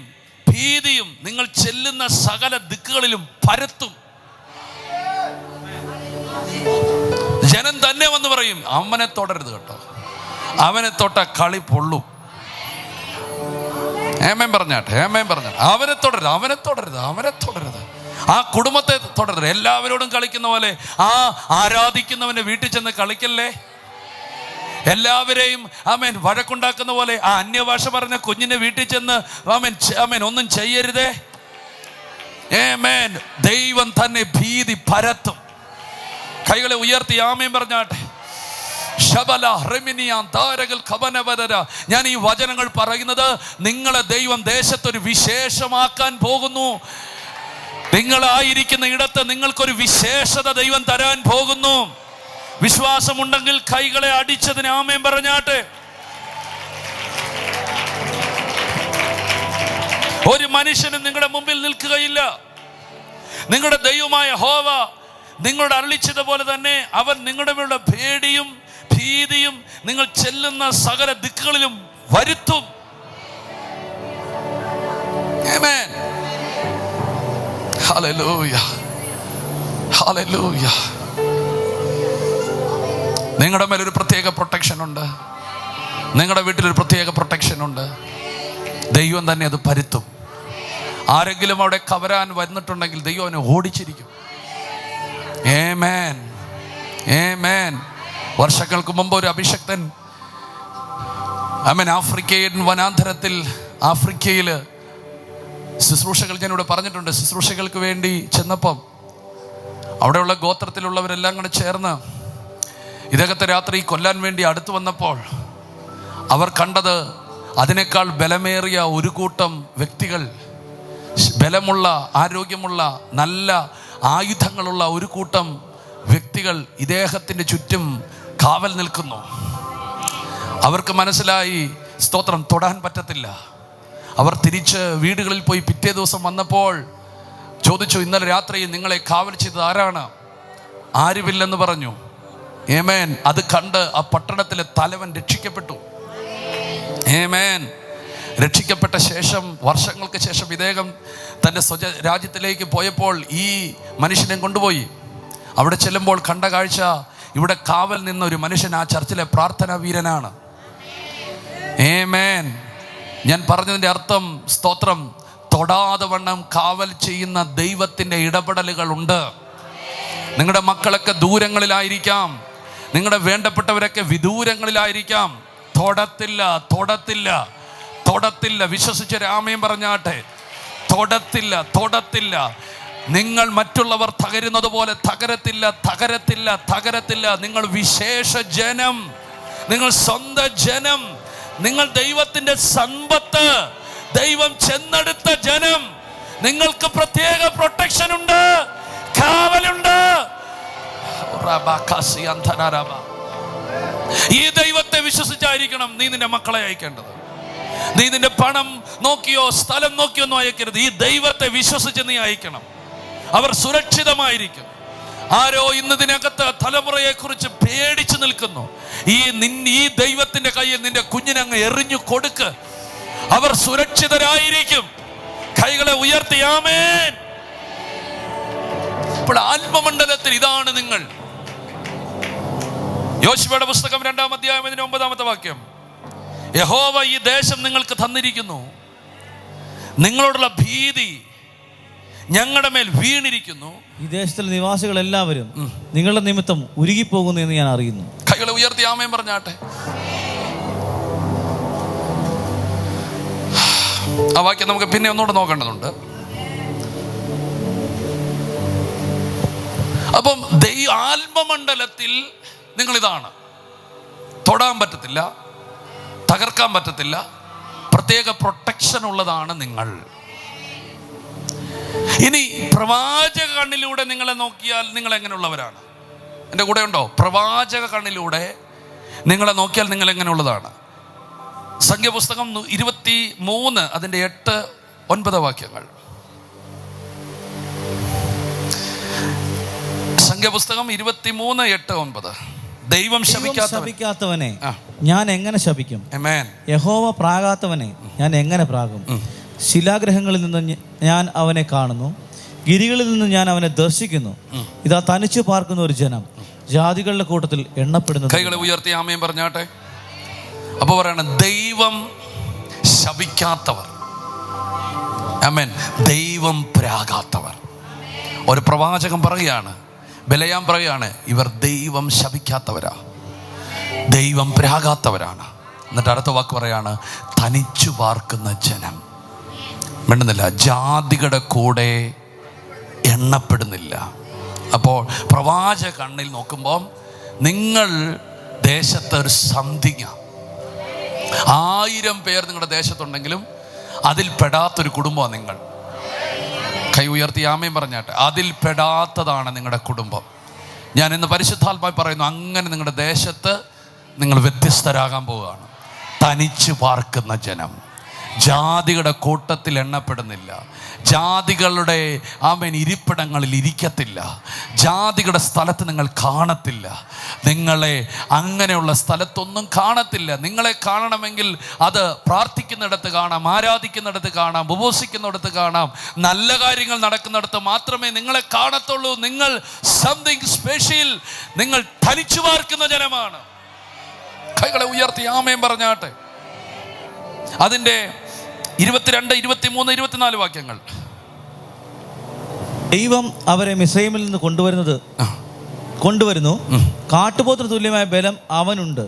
ഭീതിയും നിങ്ങൾ ചെല്ലുന്ന സകല ദിക്കുകളിലും പരത്തും. ജനം തന്നെ വന്ന് പറയും, അവനെ തൊടരുത് കേട്ടോ, അവനെ തൊട്ട കളി പൊള്ളും. ഏമേൻ പറഞ്ഞാട്ടെ, ഏമേൻ പറഞ്ഞാട്ടെ. അവനെ തൊടരുത്, അവനെ തൊടരുത്, അവനെ തൊടരുത്. ആ കുടുംബത്തെ തൊടരുത്. എല്ലാവരോടും കളിക്കുന്ന പോലെ ആ ആരാധിക്കുന്നവന്റെ വീട്ടിൽ ചെന്ന് കളിക്കല്ലേ. എല്ലാവരെയും ആമേൻ വഴക്കുണ്ടാക്കുന്ന പോലെ ആ അന്യഭാഷ പറഞ്ഞ കുഞ്ഞിന്റെ വീട്ടിൽ ചെന്ന് ആമേൻ ഒന്നും ചെയ്യരുതേ. ആമേൻ. ദൈവം തന്നെ ഭീതി പരത്തും. കൈകളെ ഉയർത്തി ആമേൻ പറഞ്ഞാട്ടെ. ഞാൻ ഈ വചനങ്ങൾ പറയുന്നത് നിങ്ങളെ ദൈവം ദേശത്തൊരു വിശേഷമാക്കാൻ പോകുന്നു. നിങ്ങളായിരിക്കുന്ന ഇടത്ത് നിങ്ങൾക്കൊരു വിശേഷത ദൈവം തരാൻ പോകുന്നു. വിശ്വാസമുണ്ടെങ്കിൽ കൈകളെ അടിച്ചതിന് ആമേൻ പറഞ്ഞാട്ടെ. ഒരു മനുഷ്യനും നിങ്ങളുടെ മുമ്പിൽ നിൽക്കുകയില്ല. നിങ്ങളുടെ ദൈവമായ യഹോവ നിങ്ങളോട് അരുളിച്ചതുപോലെ തന്നെ അവൻ നിങ്ങളുടെ മേലുള്ള പേടിയും ഭീതിയും നിങ്ങൾ ചെല്ലുന്ന സകല ദിക്കുകളിലും വരുത്തും. ആമേൻ. ഹല്ലേലൂയ, ഹല്ലേലൂയ. നിങ്ങളുടെ മേലൊരു പ്രത്യേക പ്രൊട്ടക്ഷൻ ഉണ്ട്. നിങ്ങളുടെ വീട്ടിലൊരു പ്രത്യേക പ്രൊട്ടക്ഷൻ ഉണ്ട്. ദൈവം തന്നെ അത് പരുത്തും. ആരെങ്കിലും അവിടെ കവരാൻ വന്നിട്ടുണ്ടെങ്കിൽ ദൈവം അവനെ ഓടിച്ചിരിക്കും. ആമേൻ, ആമേൻ. വർഷങ്ങൾക്ക് മുമ്പ് ഒരു അഭിഷക്തൻ ആമേൻ ആഫ്രിക്കൻ വനാന്തരത്തിൽ ആഫ്രിക്കയിൽ ശുശ്രൂഷകൾ ഞാനിവിടെ പറഞ്ഞിട്ടുണ്ട്. ശുശ്രൂഷകൾക്ക് വേണ്ടി ചെന്നപ്പം അവിടെയുള്ള ഗോത്രത്തിലുള്ളവരെല്ലാം കൂടെ ചേർന്ന് ഇദ്ദേഹത്തെ രാത്രി കൊല്ലാൻ വേണ്ടി അടുത്തു വന്നപ്പോൾ അവർ കണ്ടത് അതിനേക്കാൾ ബലമേറിയ ഒരു കൂട്ടം വ്യക്തികൾ, ബലമുള്ള ആരോഗ്യമുള്ള നല്ല ആയുധങ്ങളുള്ള ഒരു കൂട്ടം വ്യക്തികൾ ഇദ്ദേഹത്തിൻ്റെ ചുറ്റും കാവൽ നിൽക്കുന്നു. അവർക്ക് മനസ്സിലായി സ്തോത്രം തൊടാൻ പറ്റത്തില്ല. അവർ തിരിച്ച് വീടുകളിൽ പോയി പിറ്റേ ദിവസം വന്നപ്പോൾ ചോദിച്ചു, ഇന്നലെ രാത്രി നിങ്ങളെ കാവൽ ചെയ്തത് ആരാണ്? ആരുമില്ലെന്ന് പറഞ്ഞു. ആമേൻ. അത് കണ്ട് ആ പട്ടണത്തിലെ തലവൻ രക്ഷിക്കപ്പെട്ടു. ആമേൻ. രക്ഷിക്കപ്പെട്ട ശേഷം വർഷങ്ങൾക്ക് ശേഷം ഇദ്ദേഹം തൻ്റെ രാജ്യത്തിലേക്ക് പോയപ്പോൾ ഈ മനുഷ്യനെ കൊണ്ടുപോയി. അവിടെ ചെല്ലുമ്പോൾ കണ്ട കാഴ്ച, ഇവിടെ കാവൽ നിന്ന ഒരു മനുഷ്യൻ ആ ചർച്ചിലെ പ്രാർത്ഥനാ വീരനാണ്. ആമേൻ. ഞാൻ പറഞ്ഞതിൻ്റെ അർത്ഥം സ്തോത്രം തൊടാതെ വണ്ണം കാവൽ ചെയ്യുന്ന ദൈവത്തിൻ്റെ ഇടപെടലുകൾ ഉണ്ട്. നിങ്ങളുടെ മക്കളൊക്കെ ദൂരങ്ങളിലായിരിക്കാം, നിങ്ങളുടെ വേണ്ടപ്പെട്ടവരൊക്കെ വിദൂരങ്ങളിലായിരിക്കാം. തൊടത്തില്ല, തൊടത്തില്ല, തൊടത്തില്ല. വിശ്വസിച്ച് രാമയും പറഞ്ഞാട്ടെ. തൊടത്തില്ല, തൊടത്തില്ല. നിങ്ങൾ മറ്റുള്ളവർ തകരുന്നത് പോലെ തകരത്തില്ല, തകരത്തില്ല, തകരത്തില്ല. നിങ്ങൾ വിശേഷ ജനം, നിങ്ങൾ സ്വന്തം ജനം, നിങ്ങൾ ദൈവത്തിന്റെ സമ്പത്ത്, ദൈവം ചെന്നെടുത്ത ജനം. നിങ്ങൾക്ക് പ്രത്യേക പ്രൊട്ടക്ഷൻ ഉണ്ട്, കാവലുണ്ട്. ഈ ദൈവത്തെ വിശ്വസിച്ചായിരിക്കണം നീ നിന്റെ മക്കളെ അയക്കേണ്ടത്. നീ നിന്റെ പണം നോക്കിയോ സ്ഥലം നോക്കിയോ ഒന്നും അയക്കരുത്. ഈ ദൈവത്തെ വിശ്വസിച്ച് നീ അയക്കണം. അവർ സുരക്ഷിതമായിരിക്കും. ആരോ ഇന്നതിനകത്ത് തലമുറയെ കുറിച്ച് പേടിച്ചു നിൽക്കുന്നു. ഈ ദൈവത്തിന്റെ കയ്യിൽ നിന്റെ കുഞ്ഞിനങ്ങ് എറിഞ്ഞു കൊടുക്ക്. അവർ സുരക്ഷിതരായിരിക്കും. കൈകളെ ഉയർത്തി ആമേൻ. ഇപ്പോൾ ആത്മമണ്ഡലത്തിൽ ഇതാണ് നിങ്ങൾ. യോശുവയുടെ പുസ്തകം 2-ാം അധ്യായം 9-ാമത്തെ വാക്യം. യഹോവ ഈ ദേശം നിങ്ങൾക്ക് തന്നിരിക്കുന്നു. നിങ്ങളോടുള്ള ഭീതി ഞങ്ങളുടെ മേൽ വീണിരിക്കുന്നു. ഈ ദേശത്തിലെ നിവാസികൾ എല്ലാവരും നിങ്ങളുടെ നിമിത്തം ഉരുകിപ്പോകുന്നു എന്ന് ഞാൻ അറിയുന്നു. കൈകളെ ഉയർത്തി ആമേൻ പറഞ്ഞാട്ടെ. ആ വാക്യം നമുക്ക് പിന്നെ ഒന്നുകൂടെ നോക്കേണ്ടതുണ്ട്. അപ്പം ആത്മമണ്ഡലത്തിൽ നിങ്ങളിതാണ്. തൊടാൻ പറ്റത്തില്ല, തകർക്കാൻ പറ്റത്തില്ല, പ്രത്യേക പ്രൊട്ടക്ഷൻ ഉള്ളതാണ് നിങ്ങൾ. ഇനി പ്രവാചക കണ്ണിലൂടെ നിങ്ങളെ നോക്കിയാൽ നിങ്ങൾ എങ്ങനെയുള്ളവരാണ്? എൻ്റെ കൂടെ ഉണ്ടോ? പ്രവാചക കണ്ണിലൂടെ നിങ്ങളെ നോക്കിയാൽ നിങ്ങൾ എങ്ങനെയുള്ളതാണ്? സംഖ്യാപുസ്തകം 23 അതിൻ്റെ 8-9 വാക്യങ്ങൾ. സംഖ്യാപുസ്തകം 23, 8, 9. ദൈവം ശപിക്കാത്തവനെ ഞാൻ എങ്ങനെ ശപിക്കും? യഹോവ പ്രാകാത്തവനെ ഞാൻ എങ്ങനെ പ്രാകും? ശിലാഗ്രഹങ്ങളിൽ നിന്ന് ഞാൻ അവനെ കാണുന്നു, ഗിരികളിൽ നിന്ന് ഞാൻ അവനെ ദർശിക്കുന്നു. ഇതാ തനിച്ചു പാർക്കുന്ന ഒരു ജനം, ജാതികളുടെ കൂട്ടത്തിൽ എണ്ണപ്പെടുന്നു. കൈകളെ ഉയർത്തി ആമേൻ പറഞ്ഞാട്ടെ. അപ്പൊ പറയണം, ദൈവം ശപിക്കാത്തവർ, ആമേൻ, ദൈവം പ്രാകാത്തവർ. ഒരു പ്രവാചകൻ പറയുകയാണ്, ബലയാം പറയുകയാണ്, ഇവർ ദൈവം ശപിക്കാത്തവരാ, ദൈവം പ്രാകാത്തവരാണ്. എന്നിട്ട് അടുത്ത വാക്ക് പറയാണ്, തനിച്ചു പാർക്കുന്ന ജനം. വേണ്ടുന്നില്ല, ജാതികളുടെ കൂടെ എണ്ണപ്പെടുന്നില്ല. അപ്പോൾ പ്രവാചക കണ്ണിൽ നോക്കുമ്പോൾ നിങ്ങൾ ദേശത്ത് ഒരു സംതിങ്ങ. 1000 പേർ നിങ്ങളുടെ ദേശത്തുണ്ടെങ്കിലും അതിൽ പെടാത്തൊരു കുടുംബമാണ് നിങ്ങൾ. കൈ ഉയർത്തി ആമേൻ പറഞ്ഞാട്ടെ. അതിൽ പെടാത്തതാണ് നിങ്ങളുടെ കുടുംബം. ഞാൻ ഇന്ന് പരിശുദ്ധാത്മാവ് പറയുന്നു, അങ്ങനെ നിങ്ങളുടെ ദേശത്ത് നിങ്ങൾ വ്യത്യസ്തരാകാൻ പോവുകയാണ്. തനിച്ചു പാർക്കുന്ന ജനം, ജാതികളുടെ കൂട്ടത്തിൽ എണ്ണപ്പെടുന്നില്ല, ജാതികളുടെ ആമേൻ ഇരിപ്പിടങ്ങളിൽ ഇരിക്കത്തില്ല, ജാതികളുടെ സ്ഥലത്ത് നിങ്ങൾ കാണത്തില്ല, നിങ്ങളെ അങ്ങനെയുള്ള സ്ഥലത്തൊന്നും കാണത്തില്ല. നിങ്ങളെ കാണണമെങ്കിൽ അത് പ്രാർത്ഥിക്കുന്നിടത്ത് കാണാം, ആരാധിക്കുന്നിടത്ത് കാണാം, ഉപവസിക്കുന്നിടത്ത് കാണാം, നല്ല കാര്യങ്ങൾ നടക്കുന്നിടത്ത് മാത്രമേ നിങ്ങളെ കാണത്തുള്ളൂ. നിങ്ങൾ സംതിങ് സ്പെഷ്യൽ. നിങ്ങൾ തനിച്ചു പാർക്കുന്ന ജനമാണ്. കൈകളെ ഉയർത്തി ആമേൻ പറഞ്ഞാട്ടെ. അതിൻ്റെ 22, 23, 24 വാക്യങ്ങൾ. ദൈവം അവരെ മിസ്രയീമിൽ നിന്ന് കൊണ്ടുവരുന്നു. കാട്ടുപോത്തിന് തുല്യമായ ബലം അവനുണ്ട്.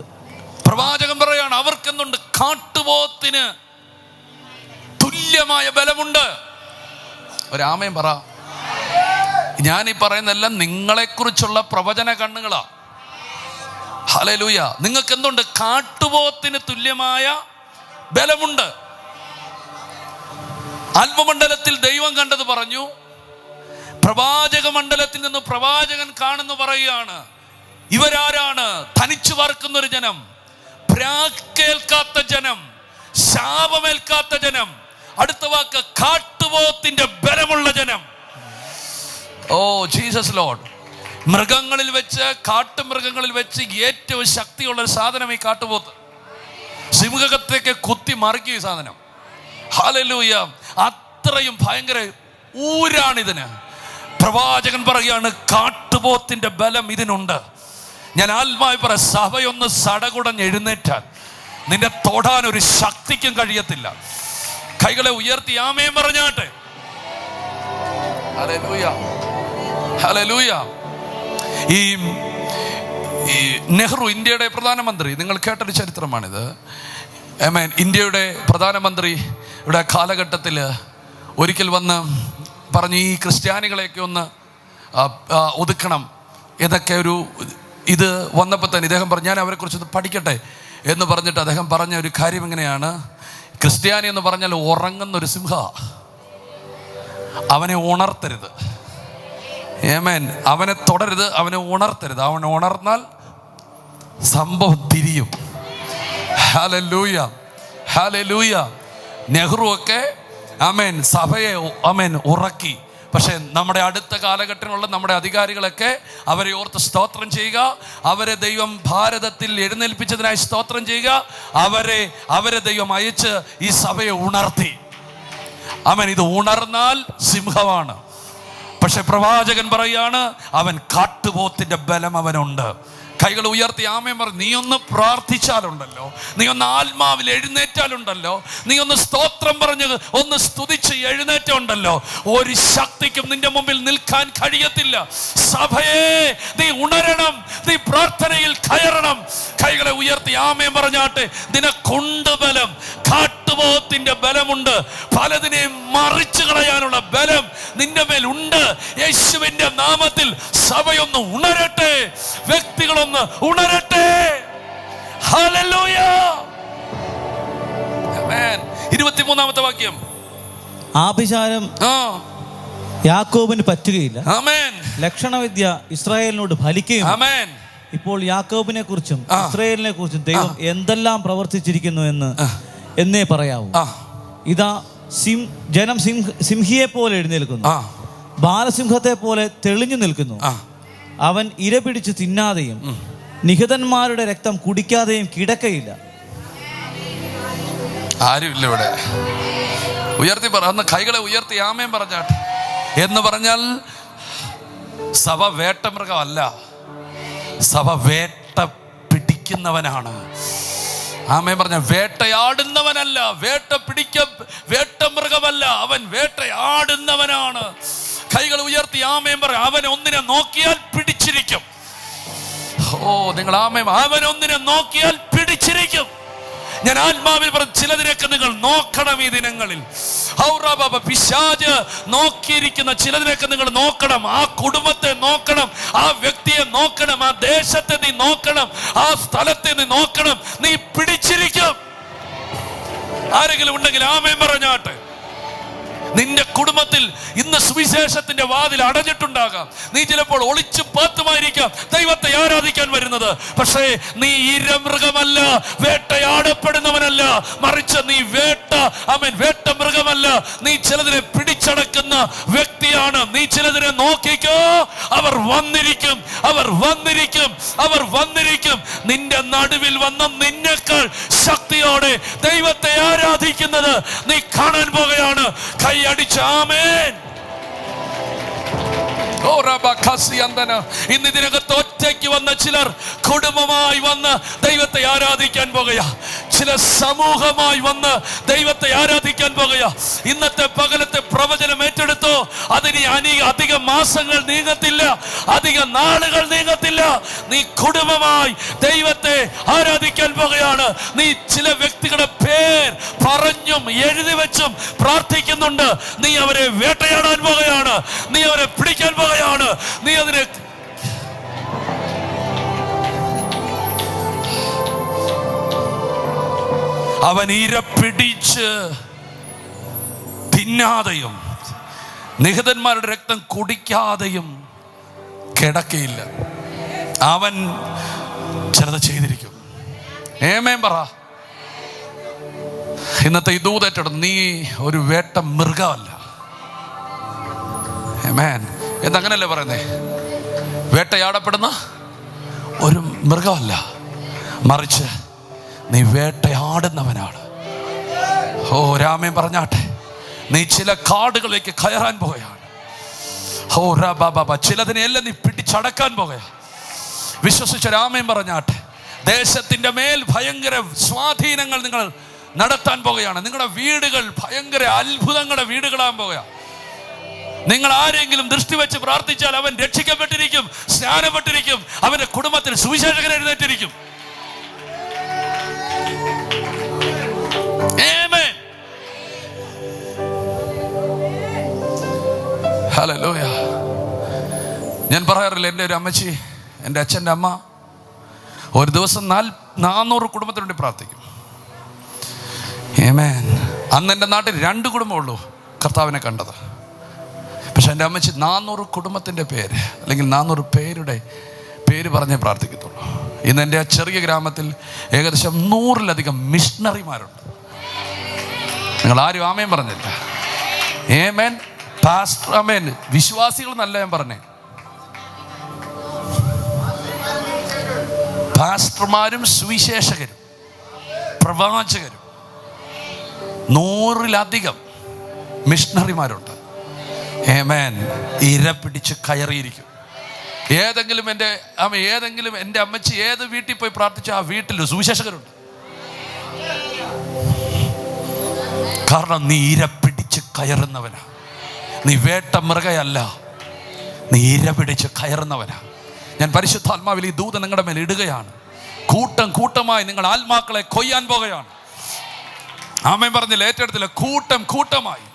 പ്രവാചകൻ പറയാണ്, അവർക്കെന്തുണ്ട്? കാട്ടുപോത്തിന് തുല്യമായ ബലമുണ്ട്. ഒരാമേൻ പറ. ഞാൻ ഈ പറയുന്നതെല്ലാം നിങ്ങളെക്കുറിച്ചുള്ള പ്രവചന കണ്ണുകളാ. ഹല്ലേലൂയ. നിങ്ങൾക്ക് എന്തുണ്ട്? കാട്ടുപോത്തിന് തുല്യമായ ബലമുണ്ട്. ആത്മമണ്ഡലത്തിൽ ദൈവം കണ്ടത് പറഞ്ഞു, പ്രവാചക മണ്ഡലത്തിൽ നിന്ന് പ്രവാചകൻ കാണുന്നു പറയുകയാണ്, ഇവരാരാണ്? തനിച്ചു പാർക്കുന്ന ഒരു ജനം, പ്രാക്കേൽക്കാത്ത ജനം, ശാപമേൽക്കാത്ത ജനം. അടുത്ത വാക്ക്, കാട്ടുപോത്തിന്റെ ബലമുള്ള ജനം. Oh Jesus Lord. മൃഗങ്ങളിൽ വെച്ച്, കാട്ടുമൃഗങ്ങളിൽ വെച്ച് ഏറ്റവും ശക്തിയുള്ള ഒരു സാധനം ഈ കാട്ടുപോത്ത്. സിംഹത്തേക്ക് കുത്തി മറിക്കും ഈ സാധനം. ഹല്ലേലൂയ. അത്രയും ഭയങ്കര ഊരാണിതിന്. പ്രവാചകൻ പറയുകയാണ്, കാട്ടുപോത്തിന്റെ ബലം ഇതിനുണ്ട്. ഞാൻ ആത്മാവ് പറ, സഭയൊന്ന് സടകുടഞ്ഞ് എഴുന്നേറ്റാൽ നിന്നെ തൊടാൻ ഒരു ശക്തിക്കും കഴിയത്തില്ല. കൈകളെ ഉയർത്തി ആമേൻ പറഞ്ഞാട്ടെ. Hallelujah, hallelujah. ഈ നെഹ്റു, ഇന്ത്യയുടെ പ്രധാനമന്ത്രി, നിങ്ങൾ കേട്ടൊരു ചരിത്രമാണിത്. ഇന്ത്യയുടെ പ്രധാനമന്ത്രിയുടെ കാലഘട്ടത്തിൽ ഒരിക്കൽ വന്ന് പറഞ്ഞു, ഈ ക്രിസ്ത്യാനികളെയൊക്കെ ഒന്ന് ഒതുക്കണം എന്നൊക്കെ ഇത് വന്നപ്പോൾ തന്നെ ഇദ്ദേഹം പറഞ്ഞു, ഞാൻ അവരെക്കുറിച്ചൊന്ന് പഠിക്കട്ടെ എന്ന് പറഞ്ഞിട്ട് അദ്ദേഹം പറഞ്ഞ ഒരു കാര്യം ഇങ്ങനെയാണ്: ക്രിസ്ത്യാനി എന്ന് പറഞ്ഞാൽ ഉറങ്ങുന്നൊരു സിംഹ, അവനെ ഉണർത്തരുത്. അവനെ തുടരുത്, അവനെ ഉണർത്തരുത്. അവൻ ഉണർന്നാൽ സംഭവം തിരിയും. Hallelujah, hallelujah. നെഹ്റു ഒക്കെ സഭയെ ഉറക്കി. പക്ഷെ നമ്മുടെ അടുത്ത കാലഘട്ടത്തിലുള്ള നമ്മുടെ അധികാരികളൊക്കെ അവരെ ഓർത്ത് സ്തോത്രം ചെയ്യുക, അവരെ ദൈവം ഭാരതത്തിൽ എഴുന്നേൽപ്പിച്ചതിനായി സ്തോത്രം ചെയ്യുക. അവരെ ദൈവം അയച്ച് ഈ സഭയെ ഉണർത്തി. ഇത് ഉണർന്നാൽ സിംഹമാണ്. പക്ഷെ പ്രവാചകൻ പറയാണ്, അവൻ കാട്ടുപോത്തിന്റെ ബലം അവനുണ്ട്. കൈകൾ ഉയർത്തി ആമേൻ പറഞ്ഞു. നീ ഒന്ന് പ്രാർത്ഥിച്ചാലുണ്ടല്ലോ, നീ ഒന്ന് ആത്മാവിൽ എഴുന്നേറ്റാലുണ്ടല്ലോ, നീ ഒന്ന് സ്തോത്രം പറഞ്ഞ് ഒന്ന് സ്തുതിച്ച് എഴുന്നേറ്റുണ്ടല്ലോ, ഒരു ശക്തിക്കും നിന്റെ മുമ്പിൽ നിൽക്കാൻ കഴിയത്തില്ല. സഭയെ നീ ഉണരണം, നീ പ്രാർത്ഥനയിൽ കയറണം. കൈകളെ ഉയർത്തി ആമേൻ പറഞ്ഞാട്ടെ. നിനക്കുണ്ട് ബലം, കാട്ടുപോത്തിന്റെ ബലമുണ്ട്. പലതിനെയും മറിച്ചു കളയാനുള്ള ബലം നിന്റെ മേൽ ഉണ്ട്. യേശുവിന്റെ നാമത്തിൽ സഭയൊന്ന് ഉണരട്ടെ, വ്യക്തികളൊന്ന് ഉണരട്ടെ. ഹല്ലേലൂയ. ആമേൻ. 23-ാമത്തെ വാക്യം. ആഭിചാരം യാക്കോബിന് പറ്റുകയില്ല. ആമേൻ. ലക്ഷണവിദ്യ ഇസ്രായേലിനോട് ഫലിക്കുകയും. ആമേൻ. ഇപ്പോൾ യാക്കോബിനെ കുറിച്ചും ഇസ്രായേലിനെ കുറിച്ചും ദൈവം എന്തെല്ലാം പ്രവർത്തിച്ചിരിക്കുന്നു എന്നേ പറയാവൂ. ഇതാ ജനം സിംഹിയെ പോലെ എഴുന്നേൽക്കുന്നു, ബാലസിംഹത്തെ പോലെ തെളിഞ്ഞു നിൽക്കുന്നു. അവൻ ഇര പിടിച്ച് തിന്നാതെയും നിഹതന്മാരുടെ രക്തം കുടിക്കാതെയും കിടക്കയില്ല. ആരുമില്ല ഇവിടെ. ഉയർത്തി പറ, കൈകളെ ഉയർത്തി ആമേൻ പറഞ്ഞാട്ടെ. എന്ന് പറഞ്ഞാൽ സഭ വേട്ടമൃഗമല്ല, സഭ വേട്ട പിടിക്കുന്നവനാണ്. ആമേൻ പറഞ്ഞ, വേട്ടയാടുന്നവനല്ല, വേട്ടമൃഗമല്ല, അവൻ വേട്ടയാടുന്നവനാണ്. കൈകൾ ഉയർത്തി ആമേൻ പറ. അവൻ ഒന്നിനെ നോക്കിയാൽ പിടിച്ചിരിക്കും. നിങ്ങൾ ആമേൻ. അവൻ ഒന്നിനെ നോക്കിയാൽ പിടിച്ചിരിക്കും. ഞാൻ ആത്മാവിൽ പറഞ്ഞു, ചിലതിനൊക്കെ നിങ്ങൾ നോക്കണം ഈ ദിനങ്ങളിൽ. പിശാച് നോക്കിയിരിക്കുന്ന ചിലതിനൊക്കെ നിങ്ങൾ നോക്കണം. ആ കുടുംബത്തെ നോക്കണം, ആ വ്യക്തിയെ നോക്കണം, ആ ദേശത്തെ നീ നോക്കണം, ആ സ്ഥലത്തെ നീ നോക്കണം. നീ പിടിച്ചിരിക്കും. ആരെങ്കിലും ഉണ്ടെങ്കിൽ ആമേൻ പറഞ്ഞാട്ടെ. നിന്റെ കുടുംബത്തിൽ ഇന്ന് സുവിശേഷത്തിന്റെ വാതിൽ അടഞ്ഞിട്ടുണ്ടാകാം. നീ ചിലപ്പോൾ ഒളിച്ചു പാത്തുമായിരിക്കാം ദൈവത്തെ ആരാധിക്കാൻ വരുന്നത്. പക്ഷേ നീ ഇരമൃഗമല്ല, വേട്ടയാടപ്പെടുന്നവനല്ല, മറിച്ച് നീ വേട്ടമൃഗമല്ല. നീ ചിലതിനെ പിടിച്ചടക്കുന്ന വ്യക്തിയാണ്. നീ ചിലതിനെ നോക്കിക്കോ, അവർ വന്നിരിക്കും, അവർ വന്നിരിക്കും, അവർ വന്നിരിക്കും. നിന്റെ നടുവിൽ വന്ന് നിന്നേക്കാൾ ശക്തിയോടെ ദൈവത്തെ ആരാധിക്കുന്നത് നീ കാണാൻ പോകുകയാണ്. കൈ അടിച്ച് ആമേൻ. ഇന്ന് ഇതിനകത്ത് ഒറ്റയ്ക്ക് വന്ന ചിലർ കുടുംബമായി വന്ന് ദൈവത്തെ ആരാധിക്കാൻ പോകുക, ചില സമൂഹമായി വന്ന് ദൈവത്തെ ആരാധിക്കാൻ പോകുക. ഇന്നത്തെ പകലത്തെ പ്രവചനം ഏറ്റെടുത്തോ. അതിന് അധിക മാസങ്ങൾ നീങ്ങത്തില്ല, അധിക നാളുകൾ നീങ്ങത്തില്ല. നീ കുടുംബമായി ദൈവത്തെ ആരാധിക്കാൻ പോകുകയാണ്. നീ ചില വ്യക്തികളുടെ പേർ പറഞ്ഞും എഴുതി വെച്ചും പ്രാർത്ഥിക്കുന്നുണ്ട്. നീ അവരെ വേട്ടയാടാൻ പോകുകയാണ്, നീ അവരെ പിടിക്കാൻ പോകുകയാണ്. നീ അതിനെ അവൻ ഇര പിടിച്ച് തിന്നാതെയും നിഹതന്മാരുടെ രക്തം കുടിക്കാതെയും കിടക്കയില്ല. അവൻ ചിലത് ചെയ്തിരിക്കും. ഏമേൻ പറ. ഇന്നത്തെ ഈ ദൂതേറ്റെടുത്ത് നീ ഒരു വേട്ട മൃഗമല്ല. ഏമേൻ. എന്നങ്ങനല്ലേ പറയുന്നേ? വേട്ടയാടപ്പെടുന്ന ഒരു മൃഗമല്ല, മറിച്ച് നീ വേട്ടയാടുന്നവനാണ്. രാമേൻ പറഞ്ഞാട്ടെ. നീ ചില കാടുകളിലേക്ക് കയറാൻ പോകുകയാണ്. ചിലതിനെല്ലാം നീ പിടിച്ചടക്കാൻ പോകുകയാണ്. വിശ്വസിച്ച രാമേൻ പറഞ്ഞാട്ടെ. ദേശത്തിന്റെ മേൽ ഭയങ്കര സ്വാധീനങ്ങൾ നിങ്ങൾ നടത്താൻ പോകുകയാണ്. നിങ്ങളുടെ വീടുകൾ ഭയങ്കര അത്ഭുതങ്ങളുടെ വീടുകളാകാൻ പോകുകയാണ്. നിങ്ങൾ ആരെങ്കിലും ദൃഷ്ടി വെച്ച് പ്രാർത്ഥിച്ചാൽ അവൻ രക്ഷിക്കപ്പെട്ടിരിക്കും, സ്നാനപ്പെട്ടിരിക്കും. അവന്റെ കുടുംബത്തിൽ സുവിശേഷകൻ എഴുന്നേറ്റിരിക്കും. ആമേൻ. ഹല്ലേലൂയ. ഞാൻ പറയാറില്ല, എൻ്റെ ഒരു അമ്മച്ചി, എൻ്റെ അച്ഛൻ്റെ അമ്മ ഒരു ദിവസം 400 കുടുംബത്തിന് വേണ്ടി പ്രാർത്ഥിക്കും. ആമേൻ. അന്ന് എൻ്റെ നാട്ടിൽ 2 കുടുംബമുള്ളൂ കർത്താവിനെ കണ്ടത്. പക്ഷെ എൻ്റെ അമ്മച്ചി 400 കുടുംബത്തിൻ്റെ പേര് അല്ലെങ്കിൽ 400 പേരുടെ പേര് പറഞ്ഞേ പ്രാർത്ഥിക്കത്തുള്ളൂ. ഇന്ന് എൻ്റെ ആ ചെറിയ ഗ്രാമത്തിൽ ഏകദേശം 100-ലധികം മിഷണറിമാരുണ്ട്. നിങ്ങൾ ആരും ആമേൻ പറഞ്ഞില്ല. ആമേൻ. പാസ്റ്റർ, ആമേൻ. വിശ്വാസികൾ എന്നല്ല ഞാൻ പറഞ്ഞേ, പാസ്റ്റർമാരും സുവിശേഷകരും പ്രവാചകരും 100-ലധികം മിഷണറിമാരുണ്ട്. ആമേൻ. ഇര പിടിച്ച് കയറിയിരിക്കും. ഏതെങ്കിലും എൻ്റെ അമ്മച്ചി ഏത് വീട്ടിൽ പോയി പ്രാർത്ഥിച്ച ആ വീട്ടിൽ സുവിശേഷകരുണ്ട്. കാരണം നീ ഇര പിടിച്ച് കയറുന്നവനാ. നീ വേട്ട മൃഗയല്ല, നീ ഇര പിടിച്ച് കയറുന്നവനാ. ഞാൻ പരിശുദ്ധാത്മാവിൽ ഈ ദൂതൻ നിങ്ങളുടെ മേൽ ഇടുകയാണ്. കൂട്ടം കൂട്ടമായി നിങ്ങൾ ആത്മാക്കളെ കൊയ്യാൻ പോകുകയാണ്. ആമേൻ പറഞ്ഞില്ല, ഏറ്റെടുത്തില്ല. കൂട്ടം കൂട്ടമായി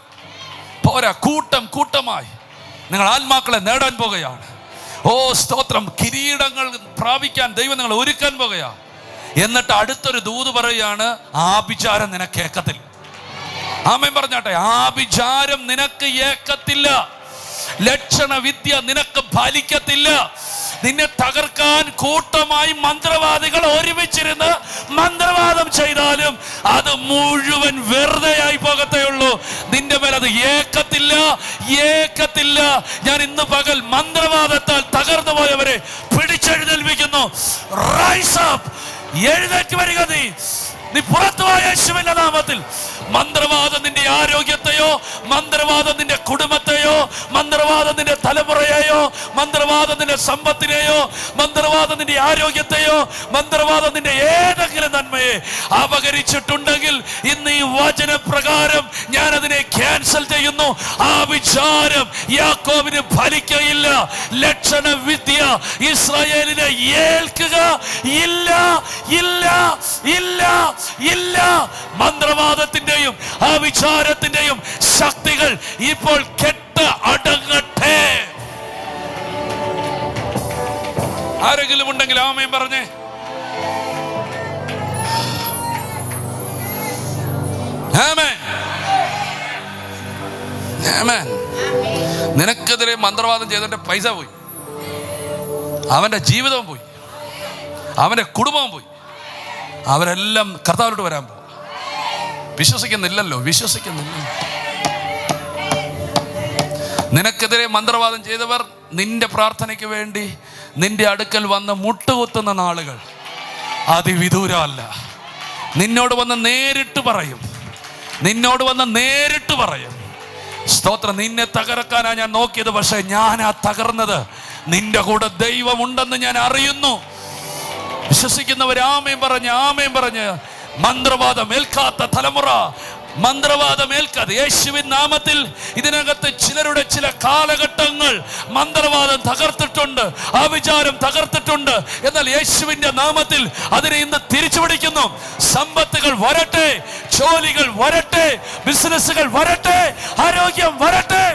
പോരാ, കൂട്ടം കൂട്ടമായി നിങ്ങൾ ആത്മാക്കളെ നേടാൻ പോകുകയാണ്. ഓ സ്തോത്രം. കിരീടങ്ങൾ പ്രാപിക്കാൻ ദൈവം നിങ്ങൾ ഒരുക്കാൻ പോകുകയാണ്. എന്നിട്ട് അടുത്തൊരു ദൂത് പറയുകയാണ്, ആഭിചാരം നിനക്ക് ഏക്കത്തില്ല. ആമേൻ പറഞ്ഞാട്ടെ. ആഭിചാരം നിനക്ക് ഏക്കത്തില്ല. ലക്ഷണ വിദ്യ നിനക്ക് ഫലിക്കത്തില്ല. നിന്നെ തകർക്കാൻ കൂട്ടമായി മന്ത്രവാദികൾ ഒരുമിച്ചിരുന്ന് മന്ത്രവാദം ചെയ്താലും അത് മുഴുവൻ വെറുതെയായി പോകത്തേ ഉള്ളൂ. നിന്റെ മേൽ അത് ഏക്കത്തില്ല, ഏക്കത്തില്ല. ഞാൻ ഇന്ന് പകൽ മന്ത്രവാദത്താൽ തകർന്നു പോയവരെ പിടിച്ചെഴുന്നേൽപ്പിക്കുന്നു. Rise up. എഴുന്നേറ്റ് വരിക. നീ പുറത്തു പോയ യേശുവിന്റെ നാമത്തിൽ. മന്ത്രവാദം നിന്റെ ആരോഗ്യത്തെയോ, മന്ത്രവാദം നിന്റെ കുടുംബത്തെയോ, മന്ത്രവാദം നിന്റെ തലമുറയെയോ, മന്ത്രവാദം നിന്റെ സമ്പത്തിനെയോ, മന്ത്രവാദം നിന്റെ ആരോഗ്യത്തെയോ, മന്ത്രവാദം നിന്റെ ഏതെങ്കിലും നന്മയെ അപകരിച്ചിട്ടുണ്ടെങ്കിൽ ഇന്ന് ഈ വചനപ്രകാരം ഞാൻ അതിനെ ക്യാൻസൽ ചെയ്യുന്നു. ആ വിചാരം യാക്കോബിന് ഫലിക്കയില്ല. ലക്ഷണ വിദ്യ ഇസ്രായേലിനെ ഏൽക്കുക ഇല്ല, ഇല്ല, ഇല്ല, ഇല്ല. മന്ത്രവാദത്തിന്റെയും ആ വിചാരത്തിന്റെയും ശക്തികൾ ഇപ്പോൾ കെട്ട് അടങ്ങട്ടെ. ആരെങ്കിലും ഉണ്ടെങ്കിൽ ആമേൻ പറഞ്ഞേ. ആമേൻ. ആമേൻ. നിനക്കെതിരെ മന്ത്രവാദം ചെയ്തവന്റെ പൈസ പോയി, അവന്റെ ജീവിതവും പോയി, അവന്റെ കുടുംബവും പോയി. അവരെല്ലാം കർത്താവിലോട്ട് വരാൻ പോകും. വിശ്വസിക്കുന്നില്ലല്ലോ. നിനക്കെതിരെ മന്ത്രവാദം ചെയ്തവർ നിന്റെ പ്രാർത്ഥനയ്ക്ക് വേണ്ടി നിന്റെ അടുക്കൽ വന്ന് മുട്ടുകുത്തുന്ന നാളുകൾ അതിവിദൂരമല്ല. നിന്നോട് വന്ന് നേരിട്ട് പറയും. സ്തോത്രം. നിന്നെ തകർക്കാനാ ഞാൻ നോക്കിയത്, പക്ഷെ ഞാനാ തകർന്നത്. നിന്റെ കൂടെ ദൈവമുണ്ടെന്ന് ഞാൻ അറിയുന്നു. വിശ്വസിക്കുന്നവർ ആമേൻ പറഞ്ഞ് മന്ത്രവാദം ഏൽക്കാത്ത തലമുറ, മന്ത്രവാദം ഏൽക്കാതെ യേശുവിൻ നാമത്തിൽ ഇതിനകത്ത് ചിലരുടെ ചില കാലഘട്ടങ്ങൾ മന്ത്രവാദം തകർത്തിട്ടുണ്ട്, ആവിചാരം തകർത്തിട്ടുണ്ട്. എന്നാൽ യേശുവിന്റെ നാമത്തിൽ അതിനെ ഇന്ന് തിരിച്ചു പിടിക്കുന്നു. സമ്പത്തുകൾ വരട്ടെ, ജോലികൾ വരട്ടെ, ബിസിനസ്സുകൾ വരട്ടെ, ആരോഗ്യം വരട്ടെ.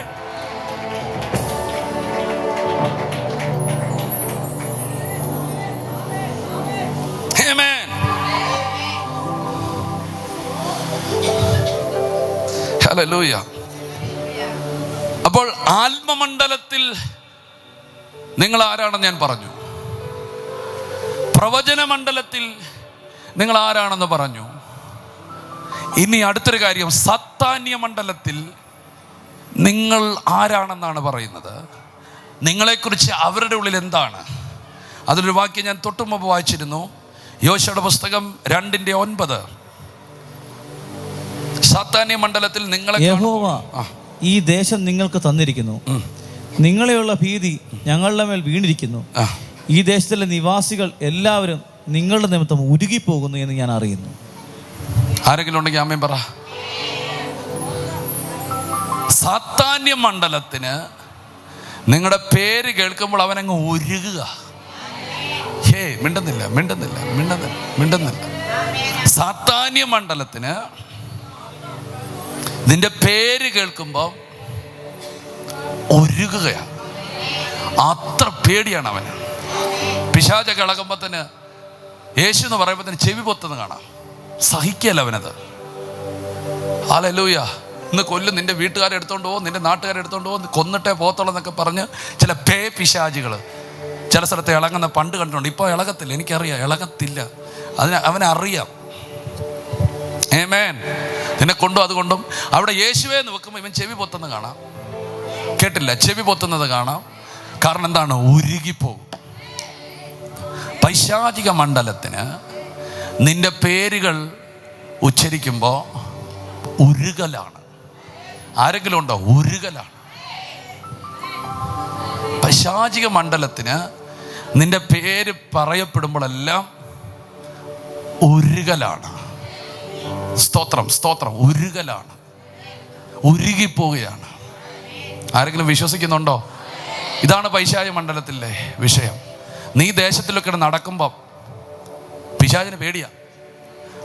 ഹല്ലേലൂയ. അപ്പോൾ ആത്മമണ്ഡലത്തിൽ നിങ്ങൾ ആരാണെന്ന് ഞാൻ പറഞ്ഞു. പ്രവചന മണ്ഡലത്തിൽ നിങ്ങൾ ആരാണെന്ന് പറഞ്ഞു. ഇനി അടുത്തൊരു കാര്യം, സത്താന്യ മണ്ഡലത്തിൽ നിങ്ങൾ ആരാണെന്നാണ് പറയുന്നത്. നിങ്ങളെക്കുറിച്ച് അവരുടെ ഉള്ളിൽ എന്താണ്? അതിലൊരു വാക്യം ഞാൻ തൊട്ടുമുമ്പ് വായിച്ചിരുന്നു. യോശുവയുടെ പുസ്തകം 2:9. സാത്താന്യ മണ്ഡലത്തിൽ നിങ്ങളെ യഹോവ ഈ ദേശം നിങ്ങൾക്ക് തന്നിരിക്കുന്നു, നിങ്ങളെയുള്ള ഭീതി ഞങ്ങളുടെ മേൽ വീണിരിക്കുന്നു. ഈ ദേശത്തിലെ നിവാസികൾ എല്ലാവരും നിങ്ങളുടെ നിമിത്തം ഉരുകിപ്പോകുന്നു എന്ന് ഞാൻ അറിയുന്നു. ആരെങ്കിലും ഉണ്ടെങ്കിൽ ആമേൻ പറ. സാത്താന്യ മണ്ഡലത്തിന് നിങ്ങളുടെ പേര് കേൾക്കുമ്പോൾ അവനങ്ങ് ഉരുകുക. മിണ്ടുന്നില്ല. സാത്താന്യ മണ്ഡലത്തിന് നിന്റെ പേര് കേൾക്കുമ്പോൾ ഒരുകുകയാണ്. അത്ര പേടിയാണ് അവന്. പിശാചൊക്കെ ഇളകുമ്പോൾ തന്നെ യേശു എന്ന് പറയുമ്പോൾ തന്നെ ചെവി പൊത്തുന്നത് കാണാം. സഹിക്കല്ല അവനത്. ഹല്ലേലൂയ. ഇന്ന് കൊല്ലും, നിന്റെ വീട്ടുകാരെ എടുത്തോണ്ട് പോകും, നിന്റെ നാട്ടുകാരെ എടുത്തോണ്ട് പോകും, കൊന്നിട്ടേ പോത്തോളം എന്നൊക്കെ പറഞ്ഞ് ചില പിശാചികൾ ചില സ്ഥലത്ത് ഇളകുന്ന പണ്ട് കണ്ടിട്ടുണ്ട്. ഇപ്പോൾ ഇളകത്തില്ല, എനിക്കറിയാം, ഇളകത്തില്ല. അവനറിയാം. ആമേൻ. നിന്നെ കൊണ്ടും അതുകൊണ്ടും അവിടെ യേശുവേ എന്ന് വെക്കുമ്പോൾ ഇവൻ ചെവി പൊത്തുന്നത് കാണാം. കേട്ടില്ല, ചെവി പൊത്തുന്നത് കാണാം. കാരണം എന്താണ്? ഉരുകിപ്പോകും. പൈശാചിക മണ്ഡലത്തിന് നിന്റെ പേരുകൾ ഉച്ചരിക്കുമ്പോൾ ഉരുകലാണ്. ആരെങ്കിലും ഉണ്ടോ? ഉരുകലാണ്. പൈശാചിക മണ്ഡലത്തിന് നിന്റെ പേര് പറയപ്പെടുമ്പോഴെല്ലാം ഉരുകലാണ്. സ്തോത്രം. ഉരുകലാണ്, ഉരുകിപ്പോവുകയാണ്. ആരെങ്കിലും വിശ്വസിക്കുന്നുണ്ടോ? ഇതാണ് പൈശാചിക മണ്ഡലത്തിലെ വിഷയം. നീ ദേശത്തിലൊക്കെ നടക്കുമ്പോൾ പിശാചിന് പേടിയാ.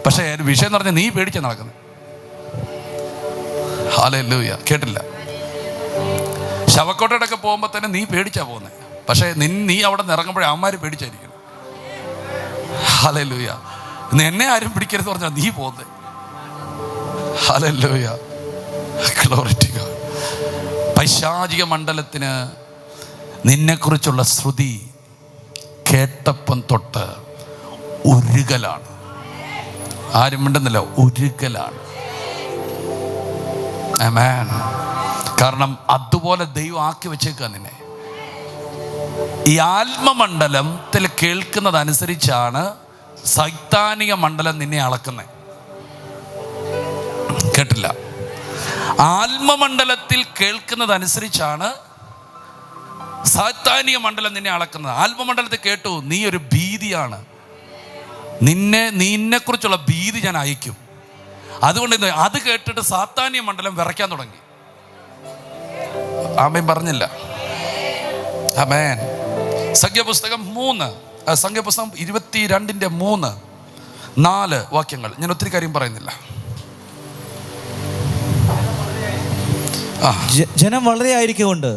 പക്ഷേ വിഷയം എന്ന് പറഞ്ഞാൽ നീ പേടിച്ചാ നടക്കുന്നത്. ഹല്ലേലൂയ. കേട്ടില്ല. ശവക്കോട്ടയോടൊക്കെ പോകുമ്പോൾ തന്നെ നീ പേടിച്ചാ പോകുന്നത്. പക്ഷേ നീ അവിടെ നിന്ന് ഇറങ്ങുമ്പോഴേ അമ്മമാര് പേടിച്ചായിരിക്കും. ഹല്ലേലൂയ. എന്നെ ആരും പിടിക്കരുത് പറഞ്ഞാൽ നീ പോകുന്നത്. ഹല്ലേലൂയ. Glory to God. പൈശാചിക മണ്ഡലത്തിന് നിന്നെക്കുറിച്ചുള്ള ശ്രുതി കേട്ടപ്പം തൊട്ട് ഉരുകലാണ്. ആരും മിണ്ടുന്നില്ല, ഉരുകലാണ്. ആമേൻ. കാരണം അതുപോലെ ദൈവം ആക്കി വെച്ചേക്കുക നിന്നെ. ഈ ആത്മമണ്ഡലത്തിൽ കേൾക്കുന്നതനുസരിച്ചാണ് സൈത്താനിക മണ്ഡലം നിന്നെ അളക്കുന്നത്. കേട്ടില്ല. ആത്മമണ്ഡലത്തിൽ കേൾക്കുന്നതനുസരിച്ചാണ് സാത്താനിക മണ്ഡലം നിന്നെ അളക്കുന്നത്. ആത്മമണ്ഡലത്തിൽ കേട്ടു നീ ഒരു ഭീതിയാണ്, നിന്നെക്കുറിച്ചുള്ള ഭീതി ഞാൻ അയക്കും. അതുകൊണ്ട് അത് കേട്ടിട്ട് സാത്താനിക മണ്ഡലം വിറയ്ക്കാൻ തുടങ്ങി. ആമേൻ പറഞ്ഞില്ല. ആമേൻ. സംഖ്യാപുസ്തകം 22:3-4 വാക്യങ്ങൾ. ഞാൻ ഒത്തിരി കാര്യം പറയുന്നില്ല. ജനം വളരെ ആയിരിക്കൊണ്ട്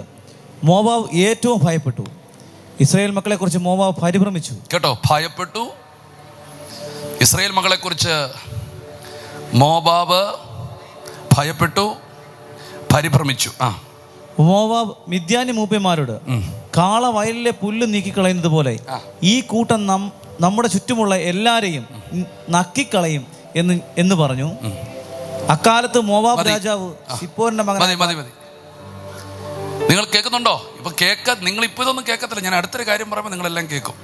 മോവാബ് ഏറ്റവും ഭയപ്പെട്ടു. ഇസ്രായേൽ മക്കളെ കുറിച്ച് മോവാബ് പരിഭ്രമിച്ചു. കേട്ടോ, ഭയപ്പെട്ടു. ഇസ്രായേൽ മക്കളെ കുറിച്ച് മോവാബ് ഭയപ്പെട്ടു, പരിഭ്രമിച്ചു. മോവാബ് മിദ്യാനി മൂപ്പന്മാരോട് കാള വയലിലെ പുല്ല് നീക്കിക്കളയുന്നത് പോലെ ഈ കൂട്ടം നമ്മുടെ ചുറ്റുമുള്ള എല്ലാരെയും നക്കിക്കളയും എന്ന് പറഞ്ഞു. അക്കാലത്ത് മോവാബ് രാജാവ് സിപ്പോരിന്റെ മകൻ. മതി. നിങ്ങൾ കേൾക്കുന്നുണ്ടോ? നിങ്ങൾ ഇപ്പൊ ഇതൊന്നും കേൾക്കത്തില്ല. ഞാൻ അടുത്തൊരു കാര്യം പറയുമ്പോൾ നിങ്ങളെല്ലാം കേൾക്കും.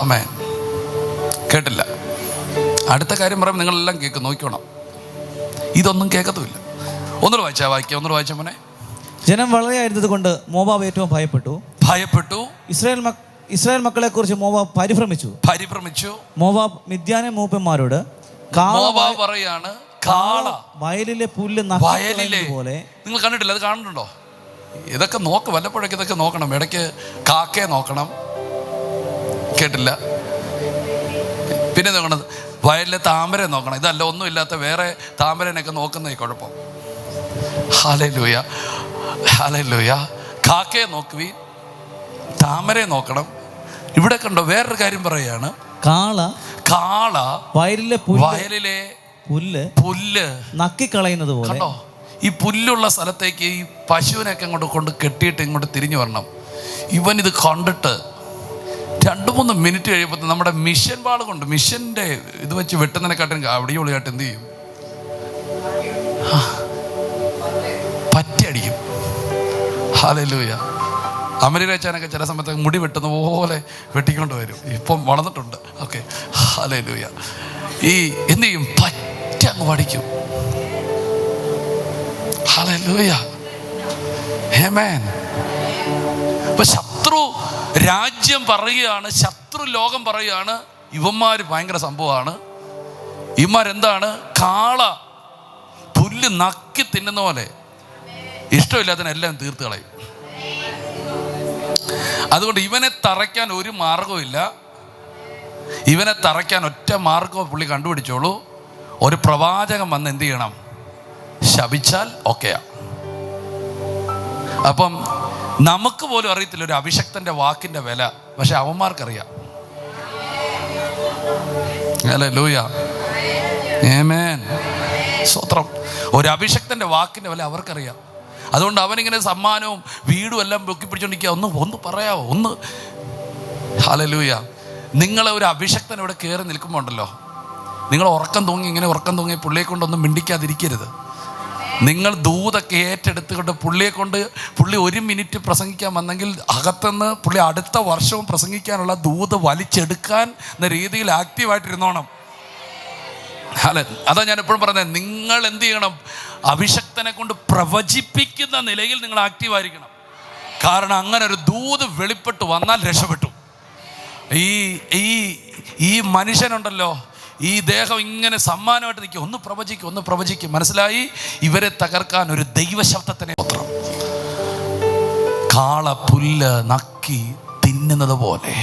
ആമേൻ. കേട്ടില്ല. അടുത്ത കാര്യം പറയുമ്പോൾ നിങ്ങളെല്ലാം കേൾക്കും. നോക്കിക്കോണം. ഇതൊന്നും കേൾക്കത്തുമില്ല. ഒന്നുകൂടെ വായിച്ച മോനെ. ജനം വളരെ ആയിരുന്നത് കൊണ്ട് മോവാബ് ഏറ്റവും ഭയപ്പെട്ടു. ഇസ്രായേൽ മക്കളെ കുറിച്ച് മോവാബ് പരിഭ്രമിച്ചു. മോവാബ് മിദ്യാനി മൂപ്പന്മാരോട് പറയാണ് കാള വയലിലെ പുല്ല് പോലെ. നിങ്ങൾ കണ്ടിട്ടില്ല? അത് കാണുന്നുണ്ടോ? ഇതൊക്കെ വല്ലപ്പോഴൊക്കെ ഇതൊക്കെ നോക്കണം. ഇടയ്ക്ക് കാക്കയെ നോക്കണം. കേട്ടില്ല. പിന്നെ നോക്കണത് വയലിലെ താമരയെ നോക്കണം. ഇതല്ല, ഒന്നുമില്ലാത്ത വേറെ താമരനൊക്കെ നോക്കുന്ന ഈ കുഴപ്പം. ഹല്ലേലൂയ. കാക്കയെ നോക്കുവീൻ, താമരയെ നോക്കണം. ഇവിടെ കണ്ടോ വേറൊരു കാര്യം പറയാണ്. കാള വയലിലെ പുല്ല് നക്കിക്കളയുന്നത് പോലെ. ഈ പുല്ലുള്ള സ്ഥലത്തേക്ക് ഈ പശുവിനൊക്കെ കൊണ്ട് കെട്ടിയിട്ട് ഇങ്ങോട്ട് തിരിഞ്ഞു വരണം. ഇവൻ ഇത് കണ്ടിട്ട് 2-3 മിനിറ്റ് കഴിയുമ്പോൾ നമ്മുടെ മിഷൻ വാൾ കൊണ്ട് മിഷന്റെ ഇത് വെച്ച് വെട്ടുന്നതിനെക്കാട്ടും അടിപൊളിയായിട്ട് എന്ത് ചെയ്യും? പറ്റിയടിക്കും. ഹല്ലേലൂയ. അമരിരച്ചാനൊക്കെ ചില സമയത്ത് മുടി വെട്ടുന്ന പോലെ വെട്ടിക്കൊണ്ട് വരും. ഇപ്പം വളർന്നിട്ടുണ്ട്. ഓക്കെ. ഹല്ലേലൂയ. ഈ എന്ത് ചെയ്യും? അങ്ങ് പഠിക്കും. ഹല്ലേലൂയ. ആമേൻ. അപ്പൊ ശത്രു രാജ്യം പറയുകയാണ്, ശത്രു ലോകം പറയുകയാണ്, ഇവന്മാര് ഭയങ്കര സംഭവമാണ്. ഇവന്മാരെന്താണ്? കാള പുല്ല് നക്കി തിന്നുന്ന പോലെ ഇഷ്ടമില്ലാത്തതിനെല്ലാം തീർത്ത് കളയും. അതുകൊണ്ട് ഇവനെ തറയ്ക്കാൻ ഒരു മാർഗവും ഇല്ല. ഇവനെ തറയ്ക്കാൻ ഒറ്റ മാർഗവും പുള്ളി കണ്ടുപിടിച്ചോളൂ. ഒരു പ്രവാചകൻ വന്ന് എന്ത് ചെയ്യണം? ശപിച്ചാൽ ഓക്കെയാ. അപ്പം നമുക്ക് പോലും അറിയത്തില്ല ഒരു അഭിഷക്തന്റെ വാക്കിന്റെ വില, പക്ഷെ അവന്മാർക്കറിയാം. ഹല്ലേലൂയ, ആമേൻ, സ്തോത്രം. ഒരു അഭിഷക്തന്റെ വാക്കിന്റെ വില അവർക്കറിയാം. അതുകൊണ്ട് അവനിങ്ങനെ സമ്മാനവും വീടും എല്ലാം പൊക്കി പിടിച്ചോണ്ടിരിക്കുക. ഒന്ന് പറയാവോ? ഒന്ന്. ഹല്ലേലൂയ. നിങ്ങളെ ഒരു അഭിഷക്തൻ ഇവിടെ കയറി നിൽക്കുമ്പോൾ ഉണ്ടല്ലോ, നിങ്ങൾ ഇങ്ങനെ ഉറക്കം തൂങ്ങി പുള്ളിയെ കൊണ്ടൊന്നും മിണ്ടിക്കാതിരിക്കരുത്. നിങ്ങൾ ദൂതൊക്കെ ഏറ്റെടുത്തുകൊണ്ട് പുള്ളി 1 മിനിറ്റ് പ്രസംഗിക്കാൻ വന്നെങ്കിൽ അകത്തുനിന്ന് പുള്ളി അടുത്ത വർഷവും പ്രസംഗിക്കാനുള്ള ദൂത് വലിച്ചെടുക്കാൻ എന്ന രീതിയിൽ ആക്റ്റീവായിട്ടിരുന്നോണം. അല്ലെ? അതാ ഞാൻ എപ്പോഴും പറയുന്നത്, നിങ്ങൾ എന്ത് ചെയ്യണം? അഭിഷക്തനെ കൊണ്ട് പ്രവചിപ്പിക്കുന്ന നിലയിൽ നിങ്ങൾ ആക്റ്റീവായിരിക്കണം. കാരണം അങ്ങനെ ഒരു ദൂത് വെളിപ്പെട്ട് വന്നാൽ രക്ഷപ്പെട്ടു. ഈ മനുഷ്യനുണ്ടല്ലോ, ഈ ദേഹം ഇങ്ങനെ സമ്മാനമായിട്ട് നിൽക്കും. ഒന്ന് പ്രവചിക്കും. മനസ്സിലായി? ഇവരെ തകർക്കാൻ ഒരു ദൈവശബ്ദത്തിനെ മാത്രം. കാള പുല്ല് നക്കി തിന്നുന്നത് പോലെ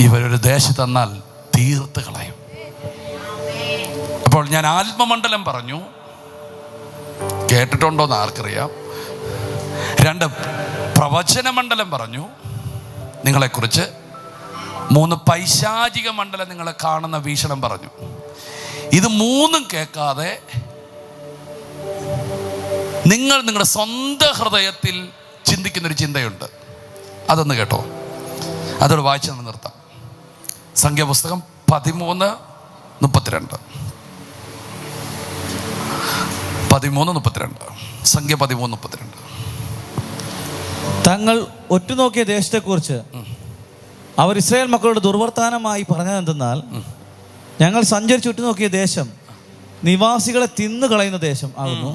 ഇവരൊരു ദേശത്ത് തന്നാൽ തീർത്ത് കളയും. അപ്പോൾ ഞാൻ ആത്മമണ്ഡലം പറഞ്ഞു, കേട്ടിട്ടുണ്ടോന്ന് ആർക്കറിയാം. 2 പ്രവചന മണ്ഡലം പറഞ്ഞു നിങ്ങളെക്കുറിച്ച്. 3 പൈശാചിക മണ്ഡലം നിങ്ങളെ കാണുന്ന വീക്ഷണം പറഞ്ഞു. ഇത് 3ഉം കേൾക്കാതെ നിങ്ങളുടെ സ്വന്തം ഹൃദയത്തിൽ ചിന്തിക്കുന്നൊരു ചിന്തയുണ്ട്. അതൊന്ന് കേട്ടോ. അതോട് വായിച്ച് നമ്മൾ നിർത്താം. സംഖ്യാപുസ്തകം 13:32. സംഖ്യ 13:32. തങ്ങൾ ഒറ്റുനോക്കിയ ദേശത്തെക്കുറിച്ച് അവർ ഇസ്രായേൽ മക്കളുടെ ദുർവർത്താനമായി പറഞ്ഞതെന്തെന്നാൽ, ഞങ്ങൾ സഞ്ചരിച്ച് ഉറ്റുനോക്കിയ ദേശം നിവാസികളെ തിന്നു കളയുന്ന ദേശം ആകുന്നു.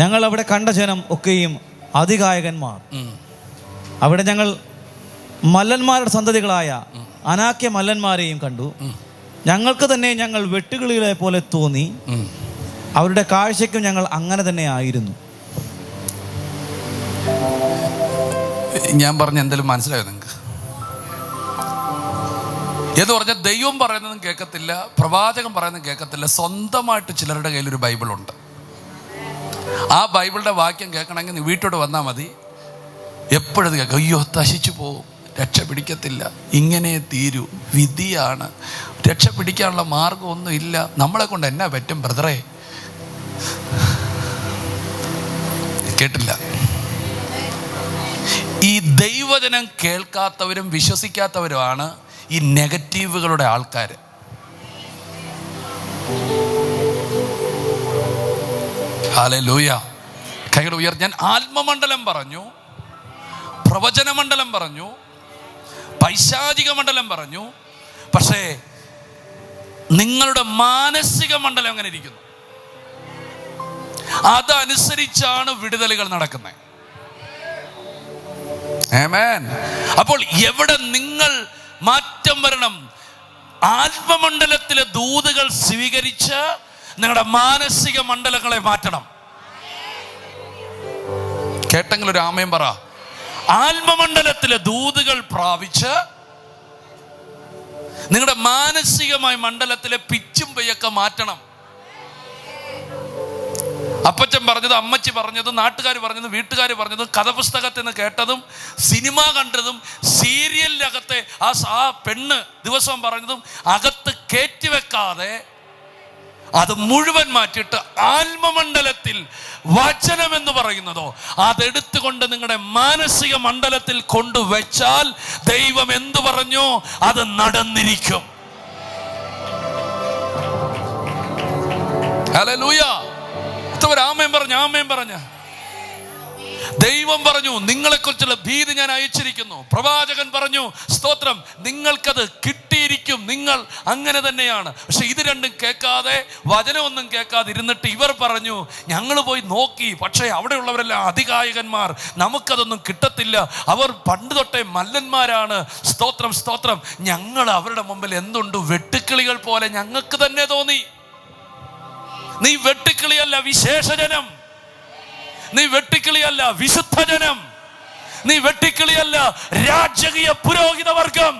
ഞങ്ങൾ അവിടെ കണ്ട ജനം ഒക്കെയും അതികായകന്മാർ. അവിടെ ഞങ്ങൾ മല്ലന്മാരുടെ സന്തതികളായ അനാക്യ മല്ലന്മാരെയും കണ്ടു. ഞങ്ങൾക്ക് തന്നെ ഞങ്ങൾ വെട്ടുകിളികളെ പോലെ തോന്നി. അവരുടെ കാഴ്ചയ്ക്കും ഞങ്ങൾ അങ്ങനെ തന്നെ ആയിരുന്നു. ഞാൻ പറഞ്ഞ എന്തെങ്കിലും മനസ്സിലായോ നിങ്ങൾക്ക്? എന്ന് പറഞ്ഞാൽ ദൈവം പറയുന്നതും കേൾക്കത്തില്ല, പ്രവാചകൻ പറയുന്നതും കേൾക്കത്തില്ല. സ്വന്തമായിട്ട് ചിലരുടെ കയ്യിലൊരു ബൈബിളുണ്ട്. ആ ബൈബിളിൻ്റെ വാക്യം കേൾക്കണമെങ്കിൽ നീ വീട്ടോട് വന്നാൽ മതി. എപ്പോഴും കേൾക്കും, അയ്യോ നശിച്ചു പോകും, രക്ഷ പിടിക്കത്തില്ല, ഇങ്ങനെ തീരൂ, വിധിയാണ്, രക്ഷ പിടിക്കാനുള്ള മാർഗമൊന്നും ഇല്ല, നമ്മളെ കൊണ്ട് എന്നാ പറ്റും ബ്രദറേ. കേട്ടില്ല? ഈ ദൈവജനം കേൾക്കാത്തവരും വിശ്വസിക്കാത്തവരുമാണ് ഈ നെഗറ്റീവുകളുടെ ആൾക്കാർ. ഹല്ലേലൂയ. കൈകൾ ഉയർത്തി. ഞാൻ ആത്മമണ്ഡലം പറഞ്ഞു, പ്രവചന മണ്ഡലം പറഞ്ഞു, പൈശാചിക മണ്ഡലം പറഞ്ഞു. പക്ഷേ നിങ്ങളുടെ മാനസിക മണ്ഡലം എങ്ങനെ ഇരിക്കുന്നു? അതനുസരിച്ചാണ് വിടുതലുകൾ നടക്കുന്നത്. ആമേൻ. അപ്പോൾ എവിടെ നിങ്ങൾ മാറ്റം വരണം? ആത്മമണ്ഡലത്തിലെ ദൂതുകൾ സ്വീകരിച്ച് നിങ്ങളുടെ മാനസിക മണ്ഡലങ്ങളെ മാറ്റണം. കേട്ടെങ്കിൽ ഒരു ആമേൻ പറ. ആത്മമണ്ഡലത്തിലെ ദൂതുകൾ പ്രാപിച്ച് നിങ്ങളുടെ മാനസികമായ മണ്ഡലത്തിലെ പിച്ചും പെയ്യൊക്കെ മാറ്റണം. അപ്പച്ചൻ പറഞ്ഞത്, അമ്മച്ചി പറഞ്ഞതും, നാട്ടുകാർ പറഞ്ഞതും, വീട്ടുകാർ പറഞ്ഞതും, കഥപുസ്തകത്തിൽ നിന്ന് കേട്ടതും, സിനിമ കണ്ടതും, സീരിയലിനകത്തെ ആ പെണ്ണ് ദിവസവും പറഞ്ഞതും അകത്ത് കയറ്റിവെക്കാതെ അത് മുഴുവൻ മാറ്റിയിട്ട് ആത്മമണ്ഡലത്തിൽ വചനം എന്ന് പറയുന്നതോ അതെടുത്തുകൊണ്ട് നിങ്ങളുടെ മാനസിക മണ്ഡലത്തിൽ കൊണ്ടുവച്ചാൽ ദൈവം എന്തു പറഞ്ഞോ അത് നടന്നിരിക്കും. ഹല്ലേലൂയ. ആമേൻ പറഞ്ഞ, ആമേൻ പറഞ്ഞ. ദൈവം പറഞ്ഞു നിങ്ങളെക്കുറിച്ചുള്ള ഭീതി ഞാൻ അയച്ചിരിക്കുന്നു. പ്രവാചകൻ പറഞ്ഞു സ്തോത്രം, നിങ്ങൾക്കത് കിട്ടിയിരിക്കും, നിങ്ങൾ അങ്ങനെ തന്നെയാണ്. പക്ഷെ ഇത് രണ്ടും കേൾക്കാതെ, വചനമൊന്നും കേൾക്കാതെ ഇരുന്നിട്ട് ഇവർ പറഞ്ഞു ഞങ്ങൾ പോയി നോക്കി, പക്ഷേ അവിടെയുള്ളവരെല്ലാം അതികായകന്മാർ, നമുക്കതൊന്നും കിട്ടത്തില്ല, അവർ പണ്ട് തൊട്ടേ മല്ലന്മാരാണ്. സ്തോത്രം സ്തോത്രം. ഞങ്ങൾ അവരുടെ മുമ്പിൽ എന്തുണ്ട്, വെട്ടുക്കിളികൾ പോലെ ഞങ്ങൾക്ക് തന്നെ തോന്നി. നീ വെട്ടുക്കിളിയല്ല വിശേഷജനം, നീ വെട്ടുക്കിളിയല്ല വിശുദ്ധജനം, നീ വെട്ടിക്കിളിയല്ല, രാജകീയ പുരോഹിത വർഗം.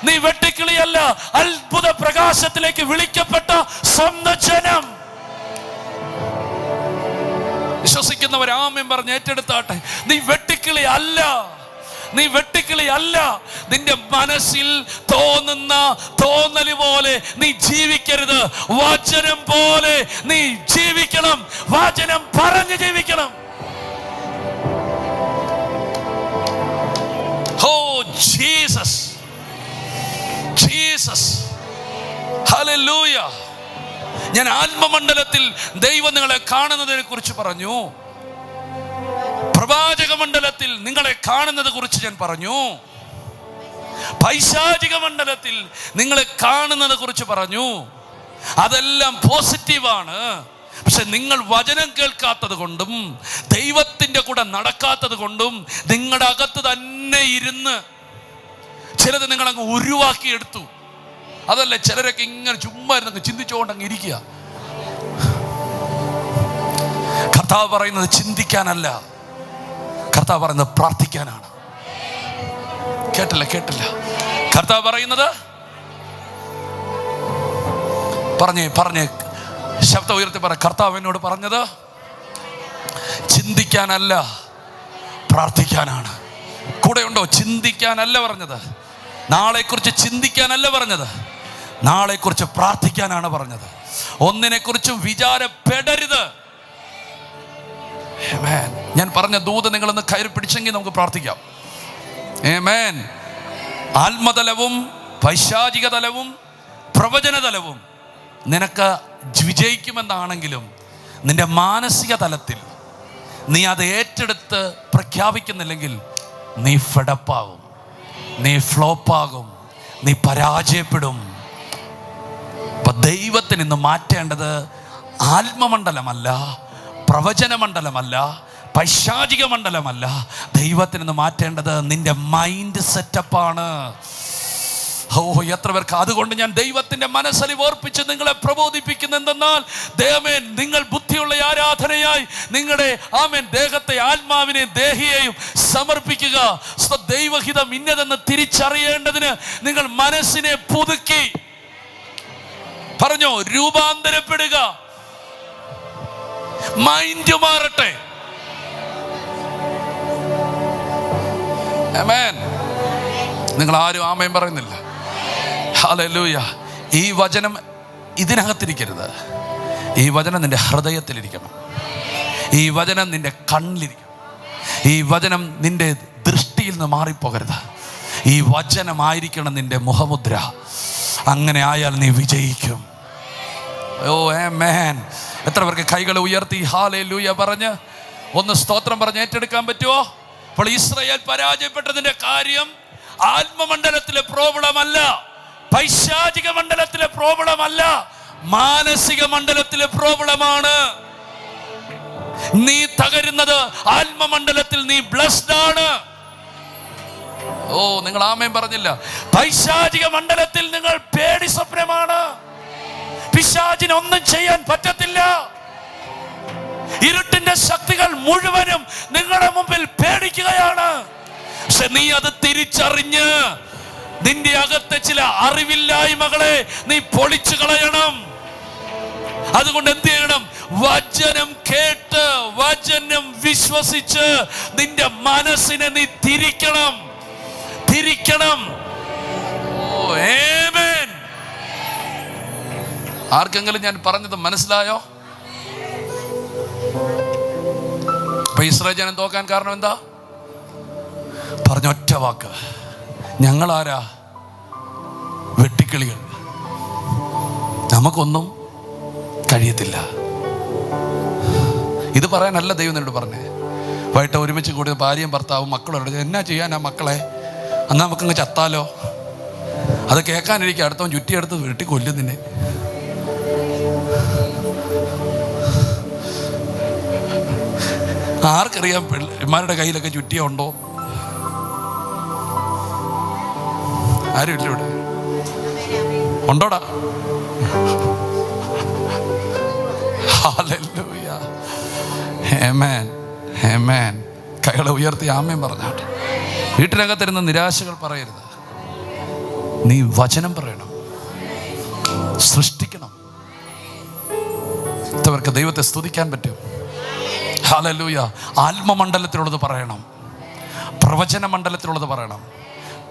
നീ വെട്ടിക്കിളിയല്ല, അത്ഭുത പ്രകാശത്തിലേക്ക് വിളിക്കപ്പെട്ട സ്വന്തം ജനം. വിശ്വസിക്കുന്നവർ ആമേൻ പറഞ്ഞ് ഏറ്റെടുത്താട്ടെ. നീ വെട്ടിക്കിളി അല്ല, നീ വെട്ടിക്കിളി അല്ല. നിന്റെ മനസ്സിൽ തോന്നുന്ന തോന്നല് പോലെ നീ ജീവിക്കരുത്. വചനം പോലെ നീ ജീവിക്കണം. വചനം പറഞ്ഞ് ജീവിക്കണം. Oh Jesus, Jesus, hallelujah. ഞാൻ ആത്മമണ്ഡലത്തിൽ ദൈവം നിങ്ങളെ കാണുന്നതിനെ കുറിച്ച് പറഞ്ഞു. പ്രവാചക മണ്ഡലത്തിൽ നിങ്ങളെ കാണുന്നതിനെ കുറിച്ച് ഞാൻ പറഞ്ഞു. പൈശാചിക മണ്ഡലത്തിൽ നിങ്ങളെ കാണുന്നതിനെ കുറിച്ച് പറഞ്ഞു. അതെല്ലാം പോസിറ്റീവാണ്. പക്ഷെ നിങ്ങൾ വചനം കേൾക്കാത്തത് കൊണ്ടും ദൈവത്തിന്റെ കൂടെ നടക്കാത്തത് കൊണ്ടും നിങ്ങളുടെ അകത്ത് തന്നെ ഇരുന്ന് ചിലത് നിങ്ങൾ അങ്ങ് ഉരുവാക്കിയെടുത്തു. അതല്ലേ ചിലരൊക്കെ ഇങ്ങനെ ചുമ്മാ ഇരുന്ന് ചിന്തിച്ചുകൊണ്ട് അങ്ങ് ഇരിക്കുക. കർത്താവ് പറയുന്നത് ചിന്തിക്കാനല്ല, കർത്താവ് പറയുന്നത് പ്രാർത്ഥിക്കാനാണ്. കേട്ടില്ല. കർത്താവ് പറയുന്നത് പറഞ്ഞേ ശബ്ദം ഉയർത്തി പറ. കർത്താവ് എന്നോട് പറഞ്ഞത് ചിന്തിക്കാനല്ല, പ്രാർത്ഥിക്കാനാണ്. കൂടെ ഉണ്ടോ? ചിന്തിക്കാനല്ല പറഞ്ഞത്, നാളെക്കുറിച്ച് ചിന്തിക്കാനല്ല പറഞ്ഞത്, നാളെക്കുറിച്ച് പ്രാർത്ഥിക്കാനാണ് പറഞ്ഞത്. ഒന്നിനെക്കുറിച്ചും വിചാരപ്പെടരുത്. ആമേൻ. ഞാൻ പറഞ്ഞ ദൂത് നിങ്ങളൊന്ന് കയറി പിടിച്ചെങ്കിൽ നമുക്ക് പ്രാർത്ഥിക്കാം. ആമേൻ. ആത്മതലവും പൈശാചിക തലവും പ്രവചന തലവും നിനക്ക് വിജയിക്കുമെന്നാണെങ്കിലും നിന്റെ മാനസിക തലത്തിൽ നീ അത് ഏറ്റെടുത്ത് പ്രഖ്യാപിക്കുന്നില്ലെങ്കിൽ നീ ഫെഡപ്പാകും, നീ ഫ്ലോപ്പാകും, നീ പരാജയപ്പെടും. അപ്പൊ ദൈവത്തിന് ഇന്ന് മാറ്റേണ്ടത് ആത്മമണ്ഡലമല്ല, പ്രവചന മണ്ഡലമല്ല, പൈശാചിക മണ്ഡലമല്ല. ദൈവത്തിന് ഇന്ന് മാറ്റേണ്ടത് നിന്റെ മൈൻഡ് സെറ്റപ്പാണ്. ഓ, എത്ര പേർക്ക്! അതുകൊണ്ട് ഞാൻ ദൈവത്തിന്റെ മനസ്സലി ഓർപ്പിച്ച് നിങ്ങളെ പ്രബോധിപ്പിക്കുന്ന എന്തെന്നാൽ, ദൈവമേൻ, നിങ്ങൾ ബുദ്ധിയുള്ള ആരാധനയായി നിങ്ങളുടെ ദേഹത്തെ ആത്മാവിനെ ദേഹിയെയും സമർപ്പിക്കുക. ദൈവഹിതം ഇന്നതെന്ന് തിരിച്ചറിയേണ്ടതിന് നിങ്ങൾ മനസ്സിനെ പുതുക്കി പറഞ്ഞോ രൂപാന്തരപ്പെടുക. മൈൻഡ് മാറട്ടെ. ആമേൻ. നിങ്ങൾ ആരും ആമേൻ പറയുന്നില്ല. ഹല്ലേലൂയ. ഈ വചനം ഇതിനകത്തിരിക്കരുത്. ഈ വചനം നിന്റെ ഹൃദയത്തിലിരിക്കണം. ഈ വചനം നിന്റെ കണ്ണിലിരിക്കണം. ഈ വചനം നിന്റെ ദൃഷ്ടിയിൽ നിന്ന് മാറിപ്പോകരുത്. ഈ വചനമായിരിക്കണം നിന്റെ മുഖമുദ്ര. അങ്ങനെ ആയാൽ നീ വിജയിക്കും. ഓ ആമേൻ. എത്ര പേർക്ക് കൈകൾ ഉയർത്തി ഹല്ലേലൂയ പറഞ്ഞ് ഒന്ന് സ്തോത്രം പറഞ്ഞ് ഏറ്റെടുക്കാൻ പറ്റുമോ? അപ്പോൾ ഇസ്രായേൽ പരാജയപ്പെട്ടതിന്റെ കാര്യം ആത്മമണ്ഡലത്തിലെ പ്രോബ്ലം അല്ല, പൈശാചിക മണ്ഡലത്തിലെ പ്രോബ്ലം അല്ല, മാനസിക മണ്ഡലത്തിലെ പ്രോബ്ലമാണ്. നീ തകരുന്നത് ആത്മമണ്ഡലത്തിൽ. നീ ബ്ലെസ്ഡ് ആണ്. ഓ, നിങ്ങൾ ആമേൻ പറഞ്ഞില്ല. പൈശാചിക മണ്ഡലത്തിൽ നിങ്ങൾ പേടി സ്വപ്നമാണ്. പിശാചിന് ഒന്നും ചെയ്യാൻ പറ്റത്തില്ല. ഇരുട്ടിന്റെ ശക്തികൾ മുഴുവനും നിങ്ങളുടെ മുമ്പിൽ പേടിക്കുകയാണ്. പക്ഷെ നീ അത് തിരിച്ചറിഞ്ഞ് നിന്റെ അകത്തെ ചില അറിവില്ലായ്മകളെ നീ പൊളിച്ചു കളയണം. അതുകൊണ്ട് എന്ത് ചെയ്യണം? വചനം കേട്ട്, വചനം വിശ്വസിച്ച് നിന്റെ മനസ്സിനെ നീ തിരിക്കണം. ഓ ആമേൻ. ആർക്കെങ്കിലും ഞാൻ പറഞ്ഞത് മനസ്സിലായോ? അപ്പൊ ഇസ്രായേൽ ജനം തോക്കാൻ കാരണം എന്താ? പറഞ്ഞ ഒറ്റ വാക്ക്, ഞങ്ങളാരാ? വെട്ടിക്കിളികൾ. നമുക്കൊന്നും കഴിയത്തില്ല. ഇത് പറയാനല്ല ദൈവം എന്നോട് പറഞ്ഞേ. വൈകിട്ട് ഒരുമിച്ച് കൂടി ഭാര്യയും ഭർത്താവും മക്കളോട് എന്നാ ചെയ്യാനാ മക്കളെ, എന്നാൽ നമുക്കങ്ങ് ചത്താലോ? അത് കേൾക്കാനിരിക്കും അടുത്തവൻ ചുറ്റിയെടുത്ത് വെട്ടി കൊല്ലും നിന്നെ. ആർക്കറിയാം പിള്ളേരുടെ കയ്യിലൊക്കെ ചുറ്റിയ ഉണ്ടോ? ആരും ഇല്ല ഇവിടെ. ഉണ്ടോടാ? ഹല്ലേലൂയ. ആമേൻ. ആമേൻ. കൈകളെ ഉയർത്തി ആമേൻ പറഞ്ഞാട്ടെ. വീട്ടിനകത്തിരുന്ന നിരാശകൾ പറയരുത്. നീ വചനം പറയണം, സൃഷ്ടിക്കണം. ഇത്തവർക്ക് ദൈവത്തെ സ്തുതിക്കാൻ പറ്റും. ഹല്ലേലൂയ. ആത്മമണ്ഡലത്തിലുള്ളത് പറയണം, പ്രവചന മണ്ഡലത്തിലുള്ളത് പറയണം,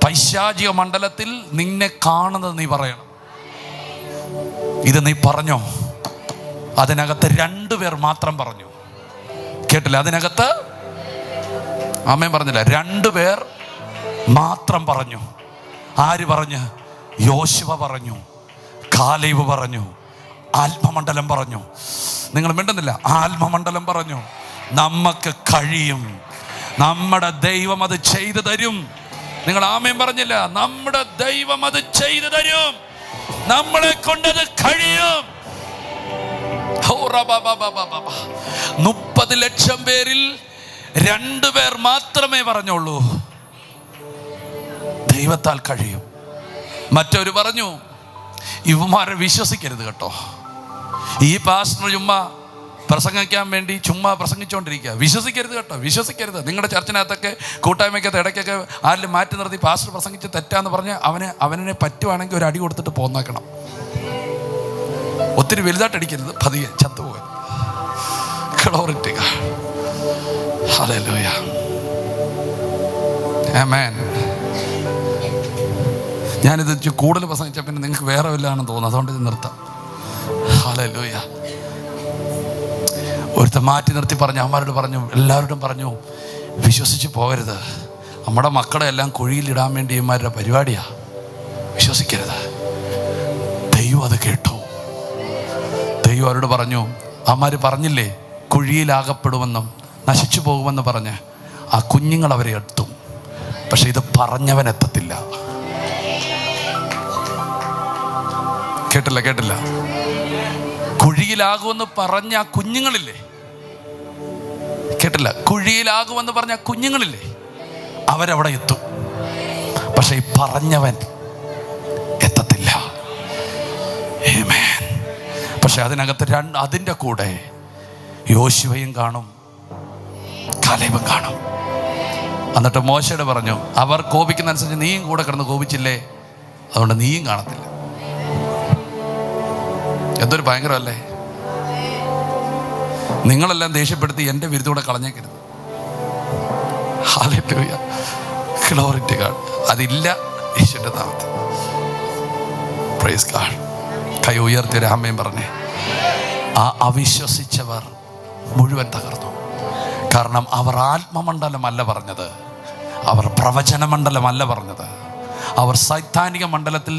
പൈശാചിക മണ്ഡലത്തിൽ നിന്നെ കാണുന്നത് നീ പറയണം. ഇത് നീ പറഞ്ഞോ? അതിനകത്ത് 2 പേർ മാത്രം പറഞ്ഞു. കേട്ടില്ല? അതിനകത്ത് ആമേൻ പറഞ്ഞില്ല. 2 പേർ മാത്രം പറഞ്ഞു. ആര് പറഞ്ഞു? യോശുവ പറഞ്ഞു, കാലേബ് പറഞ്ഞു, ആത്മമണ്ഡലം പറഞ്ഞു. നിങ്ങൾ മിണ്ടുന്നില്ല. ആത്മമണ്ഡലം പറഞ്ഞു. നമുക്ക് കഴിയും, നമ്മുടെ ദൈവം അത് ചെയ്തു തരും. നിങ്ങൾ ആമേൻ പറഞ്ഞില്ല. നമ്മുടെ ദൈവം അത് ചെയ്തു തരും, നമ്മളെ കൊണ്ടത് കഴിയും. 30 ലക്ഷം പേരിൽ 2 പേർ മാത്രമേ പറഞ്ഞുള്ളൂ ദൈവത്താൽ കഴിയും. മറ്റൊരു പറഞ്ഞു, ഇവന്മാരെ വിശ്വസിക്കരുത് കേട്ടോ, ഈ പാസ്റ്റർ ചുമ്മാ പ്രസംഗിക്കാൻ വേണ്ടി ചുമ്മാ പ്രസംഗിച്ചുകൊണ്ടിരിക്കുക, വിശ്വസിക്കരുത് കേട്ടോ, വിശ്വസിക്കരുത്. നിങ്ങളുടെ ചർച്ചിനകത്തൊക്കെ കൂട്ടായ്മയ്ക്കകത്ത് ഇടയ്ക്കൊക്കെ ആരിലും മാറ്റി നിർത്തി പാസ്റ്റർ പ്രസംഗിച്ച് തെറ്റാന്ന് പറഞ്ഞ് അവനെ പറ്റുവാണെങ്കിൽ ഒരു അടി കൊടുത്തിട്ട് പോന്നേക്കണം. ഒത്തിരി വലുതായിട്ട് അടിക്കരുത്, പതിയെ ചത്തുപോകാൻ. ഹല്ലേലൂയ. ആമേൻ. ഞാനിത് കൂടുതൽ പ്രസംഗിച്ചാൽ പിന്നെ നിങ്ങൾക്ക് വേറെ വല്ലതാണെന്ന് തോന്നുന്നു, അതുകൊണ്ട് ഇത് നിർത്താം. ഹല്ലേലൂയ. ഒരുത്ത മാറ്റി നിർത്തി പറഞ്ഞു, അവന്മാരോട് പറഞ്ഞു, എല്ലാവരോടും പറഞ്ഞു, വിശ്വസിച്ച് പോകരുത്. നമ്മുടെ മക്കളെ എല്ലാം കുഴിയിലിടാൻ വേണ്ടി ഇവന്മാരുടെ പരിപാടിയാ, വിശ്വസിക്കരുത്. ദൈവം അത് കേട്ടു. ദൈവം അവരോട് പറഞ്ഞു, അവന്മാർ പറഞ്ഞില്ലേ കുഴിയിലാകപ്പെടുമെന്നും നശിച്ചു പോകുമെന്ന് പറഞ്ഞ് ആ കുഞ്ഞുങ്ങൾ അവരെ എത്തും, പക്ഷെ ഇത് പറഞ്ഞവനെത്തത്തില്ല. കേട്ടില്ല? കുഴിയിലാകുമെന്ന് പറഞ്ഞ ആ കുഞ്ഞുങ്ങളില്ലേ? കേട്ടില്ല? കുഴിയിലാകുമെന്ന് പറഞ്ഞ ആ കുഞ്ഞുങ്ങളില്ലേ? അവരവിടെ എത്തും, പക്ഷെ ഈ പറഞ്ഞവൻ എത്തത്തില്ല. ആമേൻ. പക്ഷെ അതിനകത്ത് അതിൻ്റെ കൂടെ യോശുവയും കാണും, കാലേബും കാണും. എന്നിട്ട് മോശയോട് പറഞ്ഞു, അവർ കോപിക്കുന്നതനുസരിച്ച് നീയും കൂടെ കിടന്ന് കോപിച്ചില്ലേ, അതുകൊണ്ട് നീയും കാണത്തില്ല. എന്തൊരു ഭയങ്കരമല്ലേ? നിങ്ങളെല്ലാം ദേഷ്യപ്പെടുത്തി എൻ്റെ വിരുദ്ധൂടെ കളഞ്ഞേക്കരുത്. ഹല്ലേലൂയ. Glory to God. അതില്ല യേശുവിൻ്റെ നാമത്തിൽ. Praise God. കൈ ഉയർത്തി ഒരു ആമേൻ പറഞ്ഞേ. ആ അവിശ്വസിച്ചവർ മുഴുവൻ തകർന്നു. കാരണം അവർ ആത്മമണ്ഡലമല്ല പറഞ്ഞത്, അവർ പ്രവചന മണ്ഡലമല്ല പറഞ്ഞത്, അവർ സൈദ്ധാനിക മണ്ഡലത്തിൽ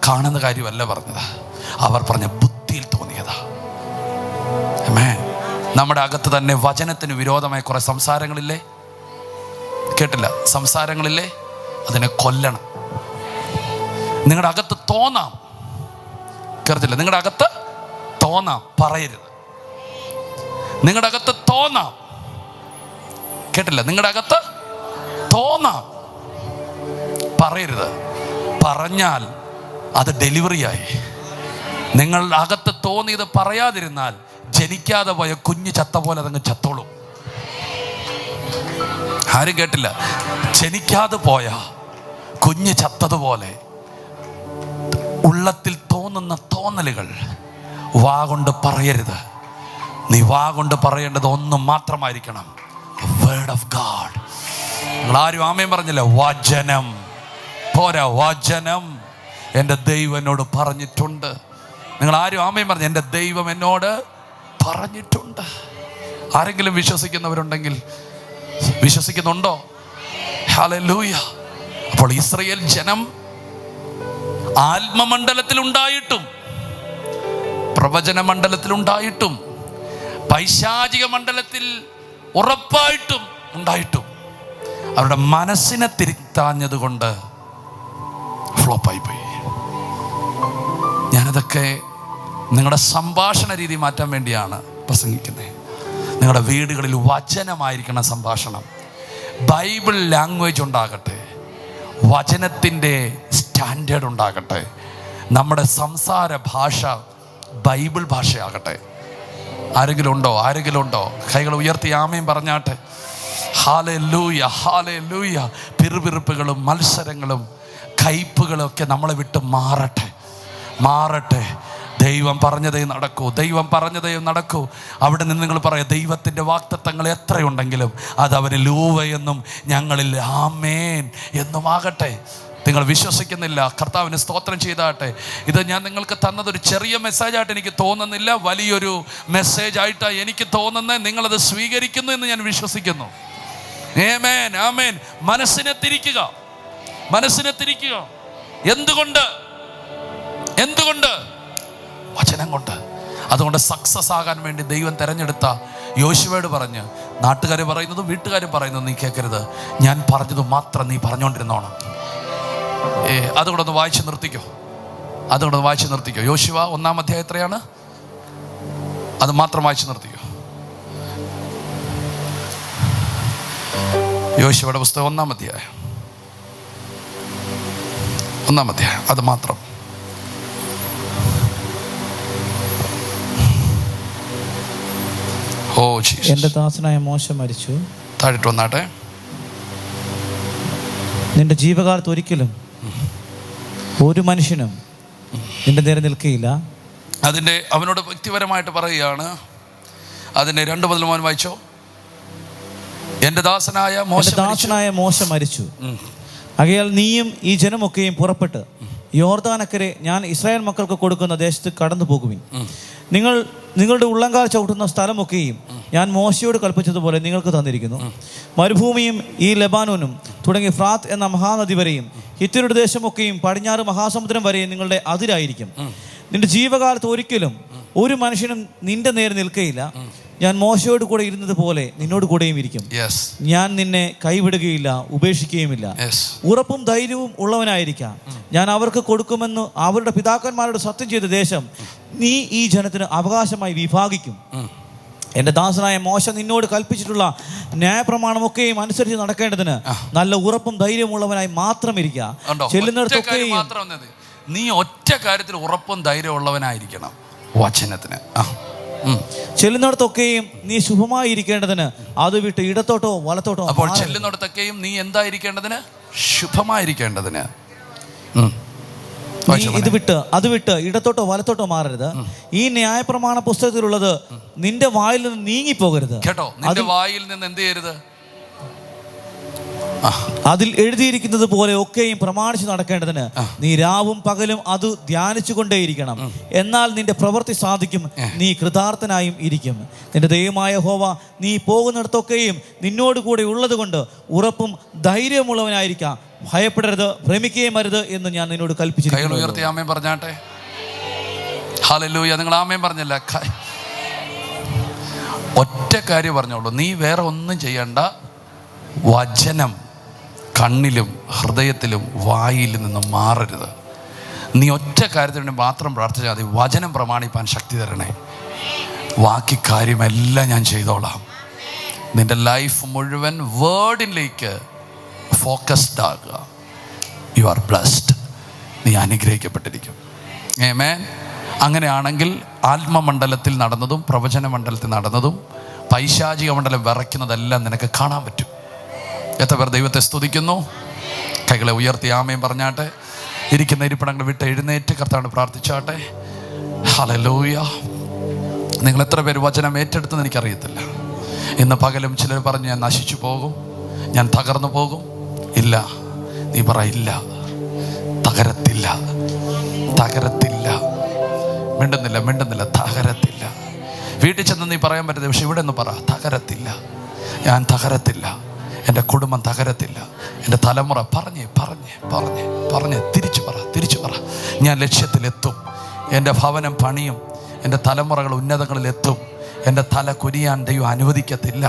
കാണുന്ന കാര്യമല്ല പറഞ്ഞത്, അവർ പറഞ്ഞ ബുദ്ധിയിൽ തോന്നിയതാ. ആമേൻ. നമ്മുടെ അകത്ത് തന്നെ വചനത്തിന് വിരോധമായ കുറെ സംസാരങ്ങളില്ലേ? കേട്ടില്ല? സംസാരങ്ങളില്ലേ? അതിനെ കൊല്ലണം. നിങ്ങളുടെ അകത്ത് തോന്നാം, കേട്ടില്ല? നിങ്ങളുടെ അകത്ത് തോന്നാം, പറയരുത്. നിങ്ങളുടെ അകത്ത് തോന്നാം, കേട്ടില്ല? നിങ്ങളുടെ അകത്ത് തോന്നാം, പറയരുത്. പറഞ്ഞാൽ അത് ഡെലിവറിയായി. നിങ്ങളുടെ അകത്ത് തോന്നിയത് പറയാതിരുന്നാൽ ജനിക്കാതെ പോയ കുഞ്ഞ് ചത്ത പോലെ അതങ്ങ് ചത്തോളും. ആരും കേട്ടില്ല? ജനിക്കാതെ പോയ കുഞ്ഞ് ചത്തതുപോലെ ഉള്ളത്തിൽ തോന്നുന്ന തോന്നലുകൾ വാ കൊണ്ട് പറയരുത്. നീ വാ കൊണ്ട് പറയേണ്ടത് ഒന്നും മാത്രമായിരിക്കണം, വേർഡ് ഓഫ് ഗാഡ്. നിങ്ങൾ ആരും ആമേൻ പറഞ്ഞില്ല? വചനം പോരാ, വചനം. എൻ്റെ ദൈവം എന്നോട് പറഞ്ഞിട്ടുണ്ട്. നിങ്ങൾ ആരും ആമേൻ പറഞ്ഞു? എൻ്റെ ദൈവം എന്നോട് പറഞ്ഞിട്ടുണ്ട്. ആരെങ്കിലും വിശ്വസിക്കുന്നവരുണ്ടെങ്കിൽ, വിശ്വസിക്കുന്നുണ്ടോ? ഹല്ലേലൂയ. അപ്പോൾ ഇസ്രായേൽ ജനം ആത്മമണ്ഡലത്തിലുണ്ടായിട്ടും പ്രവചന മണ്ഡലത്തിലുണ്ടായിട്ടും പൈശാചിക മണ്ഡലത്തിൽ ഉറപ്പായിട്ടും ഉണ്ടായിട്ടും അവരുടെ മനസ്സിനെ തിരിത്താഞ്ഞത് കൊണ്ട് ഫ്ലോപ്പായി പോയി. ഞാനതൊക്കെ നിങ്ങളുടെ സംഭാഷണ രീതി മാറ്റാൻ വേണ്ടിയാണ് പ്രസംഗിക്കുന്നത്. നിങ്ങളുടെ വീടുകളിൽ വചനമായിരിക്കണം സംഭാഷണം. ബൈബിൾ ലാംഗ്വേജ് ഉണ്ടാകട്ടെ, വചനത്തിൻ്റെ സ്റ്റാൻഡേർഡ് ഉണ്ടാകട്ടെ. നമ്മുടെ സംസാര ഭാഷ ബൈബിൾ ഭാഷയാകട്ടെ. ആരെങ്കിലും ഉണ്ടോ? കൈകൾ ഉയർത്തി ആമേൻ പറഞ്ഞാട്ടെ. Hallelujah, hallelujah. പിറുപിറുപ്പുകളും മത്സരങ്ങളും കയ്പുകളും ഒക്കെ നമ്മളെ വിട്ട് മാറട്ടെ. ദൈവം പറഞ്ഞതേ നടക്കൂ, ദൈവം പറഞ്ഞതേ നടക്കൂ. അവിടെ നിന്ന് നിങ്ങൾ പറയാം, ദൈവത്തിൻ്റെ വാഗ്ദത്തങ്ങൾ എത്രയുണ്ടെങ്കിലും അത് അവന് ലൂവയെന്നും ഞങ്ങളിൽ ആമേൻ എന്നുമാകട്ടെ. നിങ്ങൾ വിശ്വസിക്കുന്നില്ല, കർത്താവിന് സ്തോത്രം ചെയ്താട്ടെ. ഇത് ഞാൻ നിങ്ങൾക്ക് തന്നതൊരു ചെറിയ മെസ്സേജായിട്ട് എനിക്ക് തോന്നുന്നില്ല, വലിയൊരു മെസ്സേജായിട്ടാണ് എനിക്ക് തോന്നുന്നത്. നിങ്ങളത് സ്വീകരിക്കുന്നു എന്ന് ഞാൻ വിശ്വസിക്കുന്നു. ആമേൻ, ആമേൻ. മനസ്സിനെ തിരിക്കുക. എന്തുകൊണ്ട്? വചനം കൊണ്ട്. അതുകൊണ്ട് സക്സസ് ആകാൻ വേണ്ടി ദൈവം തിരഞ്ഞെടുത്ത യോശുവയോട് പറഞ്ഞ്, നാട്ടുകാർ പറയുന്നതും വീട്ടുകാർ പറയുന്നതും നീ കേൾക്കരുത്, ഞാൻ പറഞ്ഞത് മാത്രം നീ പറഞ്ഞുകൊണ്ടിരുന്നോണം. അതുകൊണ്ടൊന്ന് വായിച്ച് നിർത്തിക്കോ. യോശുവ 1-ാം അധ്യായം എത്രയാണ്? അത് മാത്രം വായിച്ച് നിർത്തിക്കോ. യോശുവയുടെ പുസ്തകം 1-ാം അധ്യായം അത് മാത്രം. എന്റെ ദാസനായ മോശ മരിച്ചു. താഴെട്ട് വന്നാട്ടെ. നിന്റെ ജീവകാലത്ത് ഒരിക്കലും ഒരു മനുഷ്യനും നിന്റെ നേരെ നിൽക്കുകയില്ല. അതിൻ്റെ അവനോട് വ്യക്തിപരമായിട്ട് പറയുകയാണ്. അതിൻ്റെ 2 മുതൽ മോൻ വായിച്ചോ. എന്റെ ദാസനായ മോശ മരിച്ചു. ആകയാൽ നീയും ഈ ജനമൊക്കെയും പുറപ്പെട്ട് യോർദാനക്കരെ ഞാൻ ഇസ്രായേൽ മക്കൾക്ക് കൊടുക്കുന്ന ദേശത്ത് കടന്നു പോകുവിൻ. നിങ്ങളുടെ ഉള്ളങ്കാൽ ചവിട്ടുന്ന സ്ഥലമൊക്കെയും ഞാൻ മോശയോട് കൽപ്പിച്ചതുപോലെ നിങ്ങൾക്ക് തന്നിരിക്കുന്നു. മരുഭൂമിയും ഈ ലെബാനോനും തുടങ്ങി ഫ്രാത്ത് എന്ന മഹാനദി വരെയും ഹിത്യരുടെ ദേശമൊക്കെയും പടിഞ്ഞാറ് മഹാസമുദ്രം വരെയും നിങ്ങളുടെ അതിരായിരിക്കും. നിന്റെ ജീവകാലത്ത് ഒരിക്കലും ഒരു മനുഷ്യനും നിന്റെ നേരെ നിൽക്കുകയില്ല. ഞാൻ മോശയോട് കൂടെ ഇരുന്നത് പോലെ നിന്നോട് കൂടെയും ഇരിക്കും. ഞാൻ നിന്നെ കൈവിടുകയില്ല, ഉപേക്ഷിക്കുകയുമില്ല. ഉറപ്പും ധൈര്യവും ഉള്ളവനായിരിക്കാം. ഞാൻ അവർക്ക് കൊടുക്കുമെന്ന് അവരുടെ പിതാക്കന്മാരോട് സത്യം ചെയ്ത ദേശം നീ ഈ ജനത്തിന് അവകാശമായി വിഭാഗിക്കും. എന്റെ ദാസനായ മോശ നിന്നോട് കൽപ്പിച്ചിട്ടുള്ള ന്യായപ്രമാണമൊക്കെയും അനുസരിച്ച് നടക്കേണ്ടതിന് നല്ല ഉറപ്പും ധൈര്യവും ഉള്ളവനായി മാത്രം ഇരിക്കുക. ചെല്ലുന്നിടത്തൊക്കെയും നീ ഒറ്റ കാര്യത്തിൽ ഉറപ്പും ധൈര്യം ഉള്ളവനായിരിക്കണം. വചനത്തിന് ചെല്ലുന്നിടത്തൊക്കെയും നീ ശുഭമായിരിക്കേണ്ടതിന് അത് വിട്ട് ഇടത്തോട്ടോ വലത്തോട്ടോ. അപ്പോൾ ചെല്ലുന്നിടത്തൊക്കെയും നീ എന്തായിരിക്കേണ്ടതിന്? ശുഭമായിരിക്കേണ്ടതിന്. അത് വിട്ട് ഇടത്തോട്ടോ വലത്തോട്ടോ മാറരുത്. ഈ ന്യായപ്രമാണ പുസ്തകത്തിലുള്ളത് നിന്റെ വായിൽ നിന്ന് നീങ്ങിപ്പോകരുത്. കേട്ടോ, നിന്റെ വായിൽ നിന്ന് എന്ത് ചെയ്യരുത്? അതിൽ എഴുതിയിരിക്കുന്നത് പോലെ ഒക്കെയും പ്രമാണിച്ച് നടക്കേണ്ടതിന് നീ രാവും പകലും അത് ധ്യാനിച്ചു കൊണ്ടേയിരിക്കണം. എന്നാൽ നിന്റെ പ്രവൃത്തി സാധിക്കും, നീ കൃതാർത്ഥനായും ഇരിക്കും. നിന്റെ ദൈവമായ യഹോവ നീ പോകുന്നിടത്തൊക്കെയും നിന്നോട് കൂടെ ഉള്ളത് കൊണ്ട് ഉറപ്പും ധൈര്യമുള്ളവനായിരിക്കാം. ഭയപ്പെടരുത്, ഭ്രമിക്കുകയും അരുത് എന്ന് ഞാൻ നിന്നോട് കൽപ്പിച്ചിരിക്കുന്നു. ഉയർത്തി ആമേൻ പറഞ്ഞാട്ടെ. ഹല്ലേലൂയ. നിങ്ങൾ ആമേൻ പറഞ്ഞല്ല. ഒറ്റ കാര്യം പറഞ്ഞോളൂ, നീ വേറെ ഒന്നും ചെയ്യണ്ട. വചനം കണ്ണിലും ഹൃദയത്തിലും വായിൽ നിന്നും മാറരുത്. നീ ഒറ്റ കാര്യത്തിന് വേണ്ടി മാത്രം പ്രാർത്ഥിച്ചാൽ മതി. വചനം പ്രമാണിപ്പാൻ ശക്തി തരണേ. ബാക്കി കാര്യമെല്ലാം ഞാൻ ചെയ്തോളാം. നിന്റെ ലൈഫ് മുഴുവൻ വേർഡിലേക്ക് ഫോക്കസ്ഡ് ആകുക. You are blessed. നീ അനുഗ്രഹിക്കപ്പെട്ടിരിക്കും. ആമേൻ. അങ്ങനെയാണെങ്കിൽ ആത്മമണ്ഡലത്തിൽ നടന്നതും പ്രവചന മണ്ഡലത്തിൽ നടന്നതും പൈശാചിക മണ്ഡലം വിറയ്ക്കുന്നതെല്ലാം നിനക്ക് കാണാൻ പറ്റും. എത്ര പേർ ദൈവത്തെ സ്തുതിക്കുന്നു? കൈകളെ ഉയർത്തി ആമേൻ പറഞ്ഞാട്ടെ. ഇരിക്കുന്ന ഇരിപ്പിടങ്ങൾ വിട്ട് എഴുന്നേറ്റ് കർത്താവിനെ പ്രാർത്ഥിച്ചാട്ടെ. ഹല്ലേലൂയ. നിങ്ങൾ എത്ര പേര് വചനം ഏറ്റെടുത്തെന്ന് എനിക്കറിയത്തില്ല. ഇന്ന് പകലും ചിലർ പറഞ്ഞു ഞാൻ നശിച്ചു പോകും, ഞാൻ തകർന്നു പോകും. ഇല്ല, നീ പറ ഇല്ല, തകരത്തില്ല. മിണ്ടുന്നില്ല. തകരത്തില്ല. വീട്ടിൽ ചെന്ന് നീ പറയാൻ പറ്റത്തില്ല, പക്ഷെ ഇവിടെ നിന്ന് പറ, തകരത്തില്ല, ഞാൻ തകരത്തില്ല, എൻ്റെ കുടുംബം തകരത്തില്ല, എൻ്റെ തലമുറ പറഞ്ഞ് തിരിച്ചു പറ, ഞാൻ ലക്ഷ്യത്തിലെത്തും, എൻ്റെ ഭവനം പണിയും, എൻ്റെ തലമുറകൾ ഉന്നതങ്ങളിലെത്തും, എൻ്റെ തല കുനിയാൻ ദൈവം അനുവദിക്കത്തില്ല.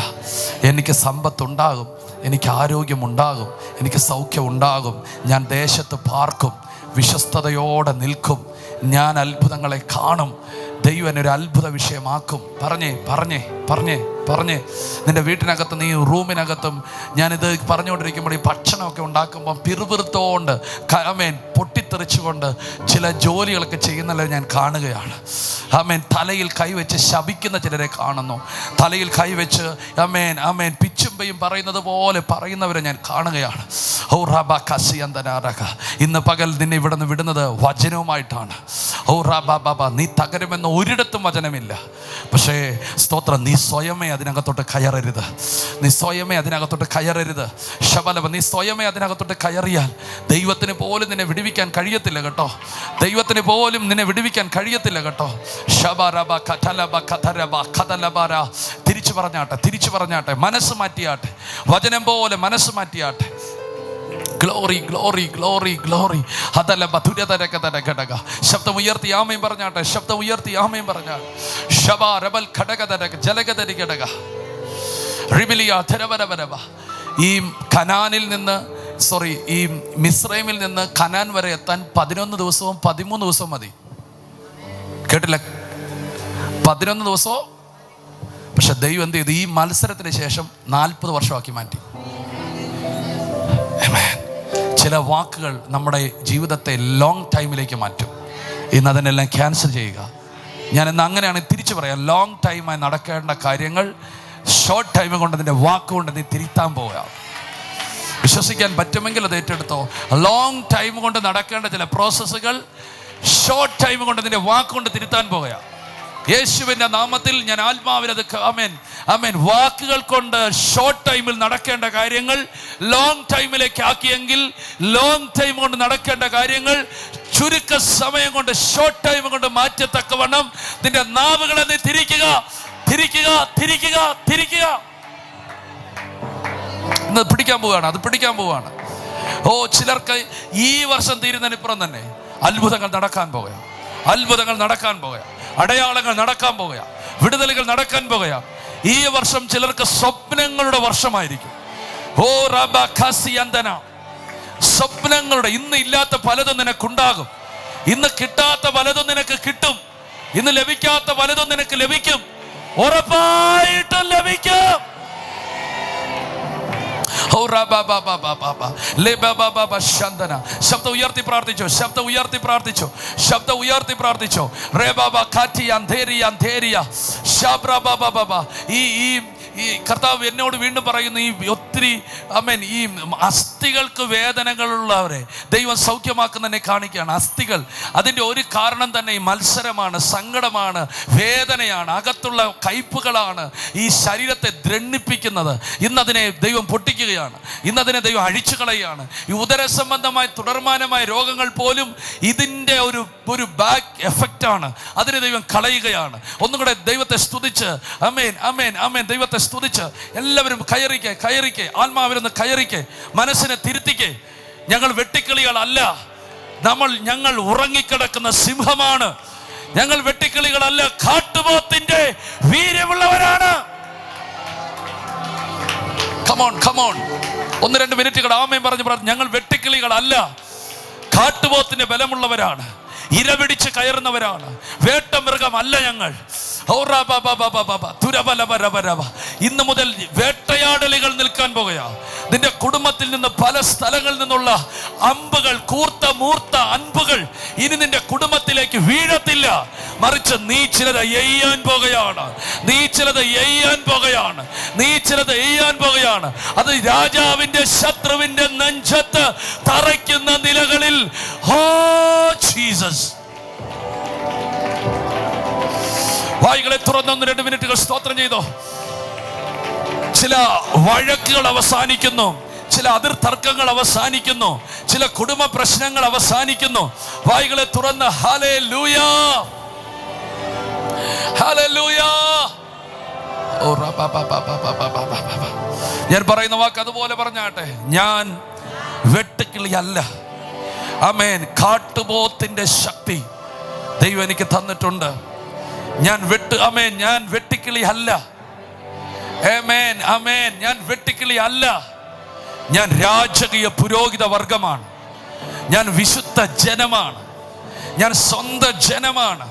എനിക്ക് സമ്പത്തുണ്ടാകും, എനിക്ക് ആരോഗ്യമുണ്ടാകും, എനിക്ക് സൗഖ്യമുണ്ടാകും, ഞാൻ ദേശത്ത് പാർക്കും, വിശ്വസ്തയോടെ നിൽക്കും, ഞാൻ അത്ഭുതങ്ങളെ കാണും. ദൈവം എന്നെ ഒരു അത്ഭുത വിഷയമാക്കും. പറഞ്ഞേ നിൻ്റെ വീട്ടിനകത്ത്, നീ റൂമിനകത്തും ഞാനിത് പറഞ്ഞുകൊണ്ടിരിക്കുമ്പോൾ ഈ ഭക്ഷണമൊക്കെ ഉണ്ടാക്കുമ്പോൾ പിറുപിറുത്തോണ്ട് പൊട്ടിത്തെറിച്ചുകൊണ്ട് ചില ജോലികളൊക്കെ ചെയ്യുന്നത് ഞാൻ കാണുകയാണ്. തലയിൽ കൈവച്ച് ശപിക്കുന്ന ചിലരെ കാണുന്നു. തലയിൽ കൈവച്ച് പിച്ചുമ്പയും പറയുന്നത് പോലെ പറയുന്നവരെ ഞാൻ കാണുകയാണ്. ഓ റബ കസിയന്തനാരക, ഇന്ന് പകൽ നിന്നെ ഇവിടെ നിന്ന് വിടുന്നത് വചനവുമായിട്ടാണ്. ഓ റബ ബാബ, നീ തകരുമെന്ന് ഒരിടത്തും വചനമില്ല. പക്ഷേ സ്തോത്രം, നീ സ്വയമേ അതിനകത്തോട്ട് കയറരുത്. നീ സ്വയമേ അതിനകത്തോട്ട് കയറരുത്. ശബലബ, നീ സ്വയമേ അതിനകത്തോട്ട് കയറിയാൽ ദൈവത്തിന് പോലും നിന്നെ വിടുവിക്കാൻ കഴിയത്തില്ല കേട്ടോ. ദൈവത്തിന് പോലും നിന്നെ വിടുവിക്കാൻ കഴിയത്തില്ല കേട്ടോ. ശബരബ കഥലബ കഥരബ കഥലബര. തിരിച്ചു പറഞ്ഞാട്ടെ, മനസ്സ് മാറ്റിയാട്ടെ, വചനം പോലെ മനസ്സ് മാറ്റിയാട്ടെ. Glory glory glory glory. ശബ്ദം ഉയർത്തി ആമേൻ പറഞ്ഞാട്ടെ. ശബ്ദം ഉയർത്തി ആമേൻ പറഞ്ഞാൽ ഈ കനാനിൽ നിന്ന് ഈ മിസ്രൈമിൽ നിന്ന് കനാൻ വരെ എത്താൻ 11 ദിവസവും 13 ദിവസവും മതി. കേട്ടില്ല? 11 ദിവസവും. പക്ഷെ ദൈവം എന്ത് ചെയ്തു? ഈ മത്സരത്തിന് ശേഷം 40 വർഷമാക്കി മാറ്റി. ചില വാക്കുകൾ നമ്മുടെ ജീവിതത്തെ ലോങ് ടൈമിലേക്ക് മാറ്റും. ഇന്ന് അതിനെല്ലാം ക്യാൻസൽ ചെയ്യുക. ഞാൻ ഇന്ന് അങ്ങനെയാണ് തിരിച്ചു പറയാം. ലോങ് ടൈമായി നടക്കേണ്ട കാര്യങ്ങൾ ഷോർട്ട് ടൈം കൊണ്ട് നിന്റെ വാക്കുകൊണ്ട് നീ തിരുത്താൻ പോവുക. വിശ്വസിക്കാൻ പറ്റുമെങ്കിൽ അത് ഏറ്റെടുത്തോ. ലോങ് ടൈം കൊണ്ട് നടക്കേണ്ട ചില പ്രോസസ്സുകൾ ഷോർട്ട് ടൈം കൊണ്ട് നിന്റെ വാക്കുകൊണ്ട് തിരുത്താൻ പോവുക. യേശുവിൻ്റെ നാമത്തിൽ ഞാൻ ആത്മാവിനത് വാക്കുകൾ കൊണ്ട് ഷോർട്ട് ടൈമിൽ നടക്കേണ്ട കാര്യങ്ങൾ ലോങ് ടൈമിലേക്ക് ആക്കിയെങ്കിൽ, ലോങ് ടൈം കൊണ്ട് നടക്കേണ്ട കാര്യങ്ങൾ ചുരുക്ക സമയം കൊണ്ട് ഷോർട്ട് ടൈം കൊണ്ട് മാറ്റത്തക്കവണ്ണം നിന്റെ നാവുകളെ നീ തിരിക്കുക. ഇന്ന് അത് പിടിക്കാൻ പോവുകയാണ്. ഓ, ചിലർക്ക് ഈ വർഷം തീരുന്നതിനിപ്പുറം തന്നെ അത്ഭുതങ്ങൾ നടക്കാൻ പോകുക, അടയാളങ്ങൾ നടക്കാൻ പോകുക, വിടുതലുകൾ നടക്കാൻ പോകുക. ഈ വർഷം ചിലർക്ക് സ്വപ്നങ്ങളുടെ വർഷമായിരിക്കും. ഓ റബ ഖസിയന്തന, സ്വപ്നങ്ങളുടെ, ഇന്ന് ഇല്ലാത്ത പലതും നിനക്കുണ്ടാകും. ഇന്ന് കിട്ടാത്ത പലതും നിനക്ക് കിട്ടും. ഇന്ന് ലഭിക്കാത്ത പലതും നിനക്ക് ലഭിക്കും. ഉറപ്പായിട്ടും ലഭിക്കും. ശബ്ദം ഉയർത്തി പ്രാർത്ഥിച്ചു. ഈ കർത്താവ് എന്നോട് വീണ്ടും പറയുന്നു, ഈ ഒത്തിരി ഈ അസ്ഥികൾക്ക് വേദനകളുള്ളവരെ ദൈവം സൗഖ്യമാക്കുന്നതിനെ കാണിക്കുകയാണ്. അസ്ഥികൾ, അതിൻ്റെ ഒരു കാരണം തന്നെ ഈ മത്സരമാണ്, സങ്കടമാണ്, വേദനയാണ്, അകത്തുള്ള കയ്പുകളാണ് ഈ ശരീരത്തെ ദ്രണ്ണിപ്പിക്കുന്നത്. ഇന്നതിനെ ദൈവം പൊട്ടിക്കുകയാണ്, ഇന്നതിനെ ദൈവം അഴിച്ചു കളയുകയാണ്. ഈ ഉദര സംബന്ധമായ തുടർമാനമായ രോഗങ്ങൾ പോലും ഇതിൻ്റെ ഒരു ബാക്ക് എഫക്റ്റാണ്. അതിനെ ദൈവം കളയുകയാണ്. ഒന്നും കൂടെ ദൈവത്തെ സ്തുതിച്ച് ദൈവത്തെ സ്തുതിച്ച് എല്ലാവരും കയറിക്കെ ആത്മാവിലൊന്ന് കയറിക്കെ, മനസ്സിനെ തിരുത്തിക്കെ. ഞങ്ങൾ വെട്ടിക്കിളികളല്ല, ഞങ്ങൾ ഉറങ്ങിക്കിടക്കുന്ന സിംഹമാണ്. ഞങ്ങൾ വെട്ടിക്കിളികളല്ല, കാട്ടുപോത്തിന്റെ വീര്യമുള്ളവരാണ്. കമോൺ 1-2 മിനിറ്റുകൾ ആമേൻ പറഞ്ഞു. ഞങ്ങൾ വെട്ടിക്കിളികളല്ല, കാട്ടുപോത്തിന്റെ ബലമുള്ളവരാണ്, ഇരപിടിച്ച് കയറുന്നവരാണ്, വേട്ടമൃഗമല്ല ഞങ്ങൾ. ഇന്ന് മുതൽ വേട്ടയാടലുകൾ നിൽക്കാൻ പോകുക. നിന്റെ കുടുംബത്തിൽ നിന്ന് പല സ്ഥലങ്ങളിൽ നിന്നുള്ള അമ്പുകൾ, കൂർത്ത അമ്പുകൾ ഇനി നിന്റെ കുടുംബത്തിലേക്ക് വീഴത്തില്ല. മറിച്ച് നീ ചിലത് എയ്യാൻ പോകുകയാണ്. അത് രാജാവിന്റെ ശത്രുവിന്റെ നെഞ്ചത്ത് തറയ്ക്കുന്ന നിലകളിൽ. ഓ ജീസസ്, വായികളെ തുറന്ന് 1-2 മിനിറ്റുകൾ സ്തോത്രം ചെയ്തോ. ചില വഴക്കുകൾ അവസാനിക്കുന്നു, ചില അതിർത്തർക്കങ്ങൾ അവസാനിക്കുന്നു, ചില കുടുംബ പ്രശ്നങ്ങൾ അവസാനിക്കുന്നു. വായികളെ തുറന്ന് ഹല്ലേലൂയാ, ഹല്ലേലൂയാ. ഞാൻ പറയുന്ന വാക്ക് അതുപോലെ പറഞ്ഞാട്ടെ. ഞാൻ വെട്ടുക്കിളിയല്ല. ആമേൻ. കാട്ടുപോത്തിന്റെ ശക്തി ദൈവം എനിക്ക് തന്നിട്ടുണ്ട്. ഞാൻ വെട്ടിക്കിളി അല്ല. ഞാൻ വെട്ടിക്കിളി അല്ല. ഞാൻ രാജകീയ പുരോഹിത വർഗമാണ്. ഞാൻ വിശുദ്ധ ജനമാണ്. ഞാൻ സ്വന്തം ജനമാണ്.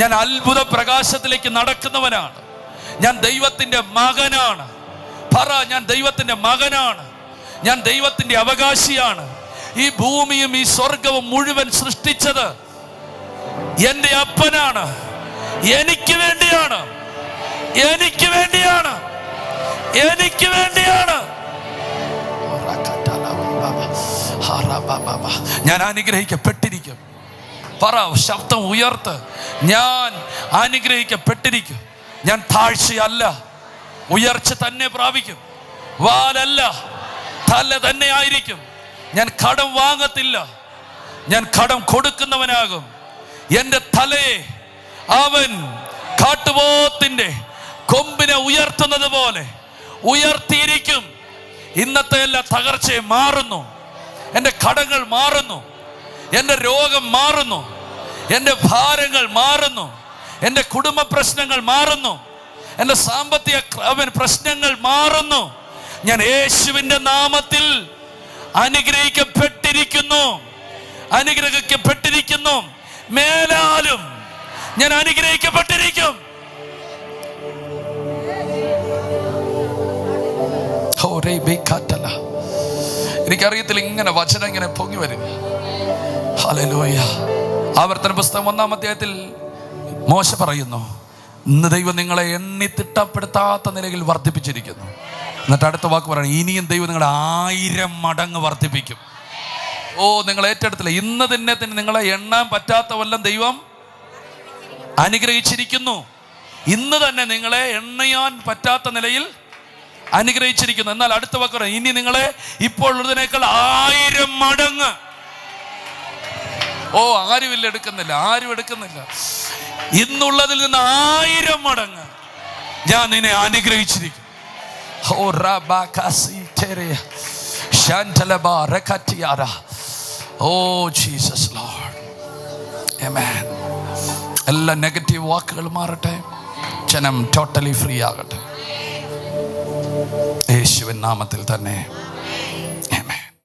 ഞാൻ അത്ഭുത പ്രകാശത്തിലേക്ക് നടക്കുന്നവനാണ്. ഞാൻ ദൈവത്തിൻ്റെ മകനാണ്. പറ, ഞാൻ ദൈവത്തിൻ്റെ മകനാണ്. ഞാൻ ദൈവത്തിൻ്റെ അവകാശിയാണ്. ഈ ഭൂമിയും ഈ സ്വർഗവും മുഴുവൻ സൃഷ്ടിച്ചത് എൻ്റെ അപ്പനാണ്. എനിക്ക് വേണ്ടിയാണ്, എനിക്ക് വേണ്ടിയാണ്, എനിക്ക് വേണ്ടിയാണ്. ഞാൻ അനുഗ്രഹിക്കപ്പെട്ടിരിക്കും. പറ, ശബ്ദം ഉയർത്ത്. ഞാൻ അനുഗ്രഹിക്കപ്പെട്ടിരിക്കും. ഞാൻ താഴ്ചയല്ല, ഉയർച്ച തന്നെ പ്രാപിക്കും. വാലല്ല, തല തന്നെ ആയിരിക്കും. ഞാൻ കടം വാങ്ങത്തില്ല, ഞാൻ കടം കൊടുക്കുന്നവനാകും. എൻ്റെ തലയെ അവൻ കാട്ടുപോത്തിന്റെ കൊമ്പിനെ ഉയർത്തുന്നത് പോലെ ഉയർത്തിയിരിക്കും. ഇന്നത്തെ എല്ലാ തകർച്ചയും മാറുന്നു. എൻ്റെ കടങ്ങൾ മാറുന്നു, എൻ്റെ രോഗം മാറുന്നു, എൻ്റെ ഭാരങ്ങൾ മാറുന്നു, എൻ്റെ കുടുംബ പ്രശ്നങ്ങൾ മാറുന്നു, എൻ്റെ സാമ്പത്തിക പ്രശ്നങ്ങൾ മാറുന്നു. ഞാൻ യേശുവിൻ്റെ നാമത്തിൽ അനുഗ്രഹിക്കപ്പെട്ടിരിക്കുന്നു, അനുഗ്രഹിക്കപ്പെട്ടിരിക്കുന്നു. മേലാലും ഞാൻ അനുഗ്രഹിക്കപ്പെട്ടിരിക്കും. എനിക്കറിയത്തില്ല, ഇങ്ങനെ വചനം ഇങ്ങനെ പൊങ്ങി വരും. ഹല്ലേലൂയ. ആവർത്തന പുസ്തകം 1-ാം അധ്യായത്തിൽ മോശ പറയുന്നു, ഇന്ന് ദൈവം നിങ്ങളെ എണ്ണി തിട്ടപ്പെടുത്താത്ത നിലയിൽ വർദ്ധിപ്പിച്ചിരിക്കുന്നു. എന്നിട്ട് അടുത്ത വാക്ക് പറയണം, ഇനിയും ദൈവം നിങ്ങളെ 1000 മടങ്ങ് വർദ്ധിപ്പിക്കും. ഓ, നിങ്ങൾ ഏറ്റെടുത്തില്ല. ഇന്ന് തന്നെ നിങ്ങളെ എണ്ണാൻ പറ്റാത്ത വല്ലം ദൈവം അനുഗ്രഹിച്ചിരിക്കുന്നു. ഇന്ന് തന്നെ നിങ്ങളെ എണ്ണയാൻ പറ്റാത്ത നിലയിൽ അനുഗ്രഹിച്ചിരിക്കുന്നു. എന്നാൽ അടുത്ത വാക്ക് പറയാം, ഇനി നിങ്ങളെ ഇപ്പോൾ ഉള്ളതിനേക്കാൾ 1000 മടങ്ങ്. ഓ, ആരും എടുക്കുന്നില്ല, ആരും എടുക്കുന്നില്ല. ഇന്നുള്ളതിൽ നിന്ന് 1000 മടങ്ങ് ഞാൻ നിന്നെ അനുഗ്രഹിച്ചിരിക്കും. Jesus Lord. ആമേൻ. എല്ലാ നെഗറ്റീവ് വാക്കുകൾ മാറട്ടെ. ജനം ടോട്ടലി ഫ്രീ ആകട്ടെ. യേശുവിൻ നാമത്തിൽ തന്നെ.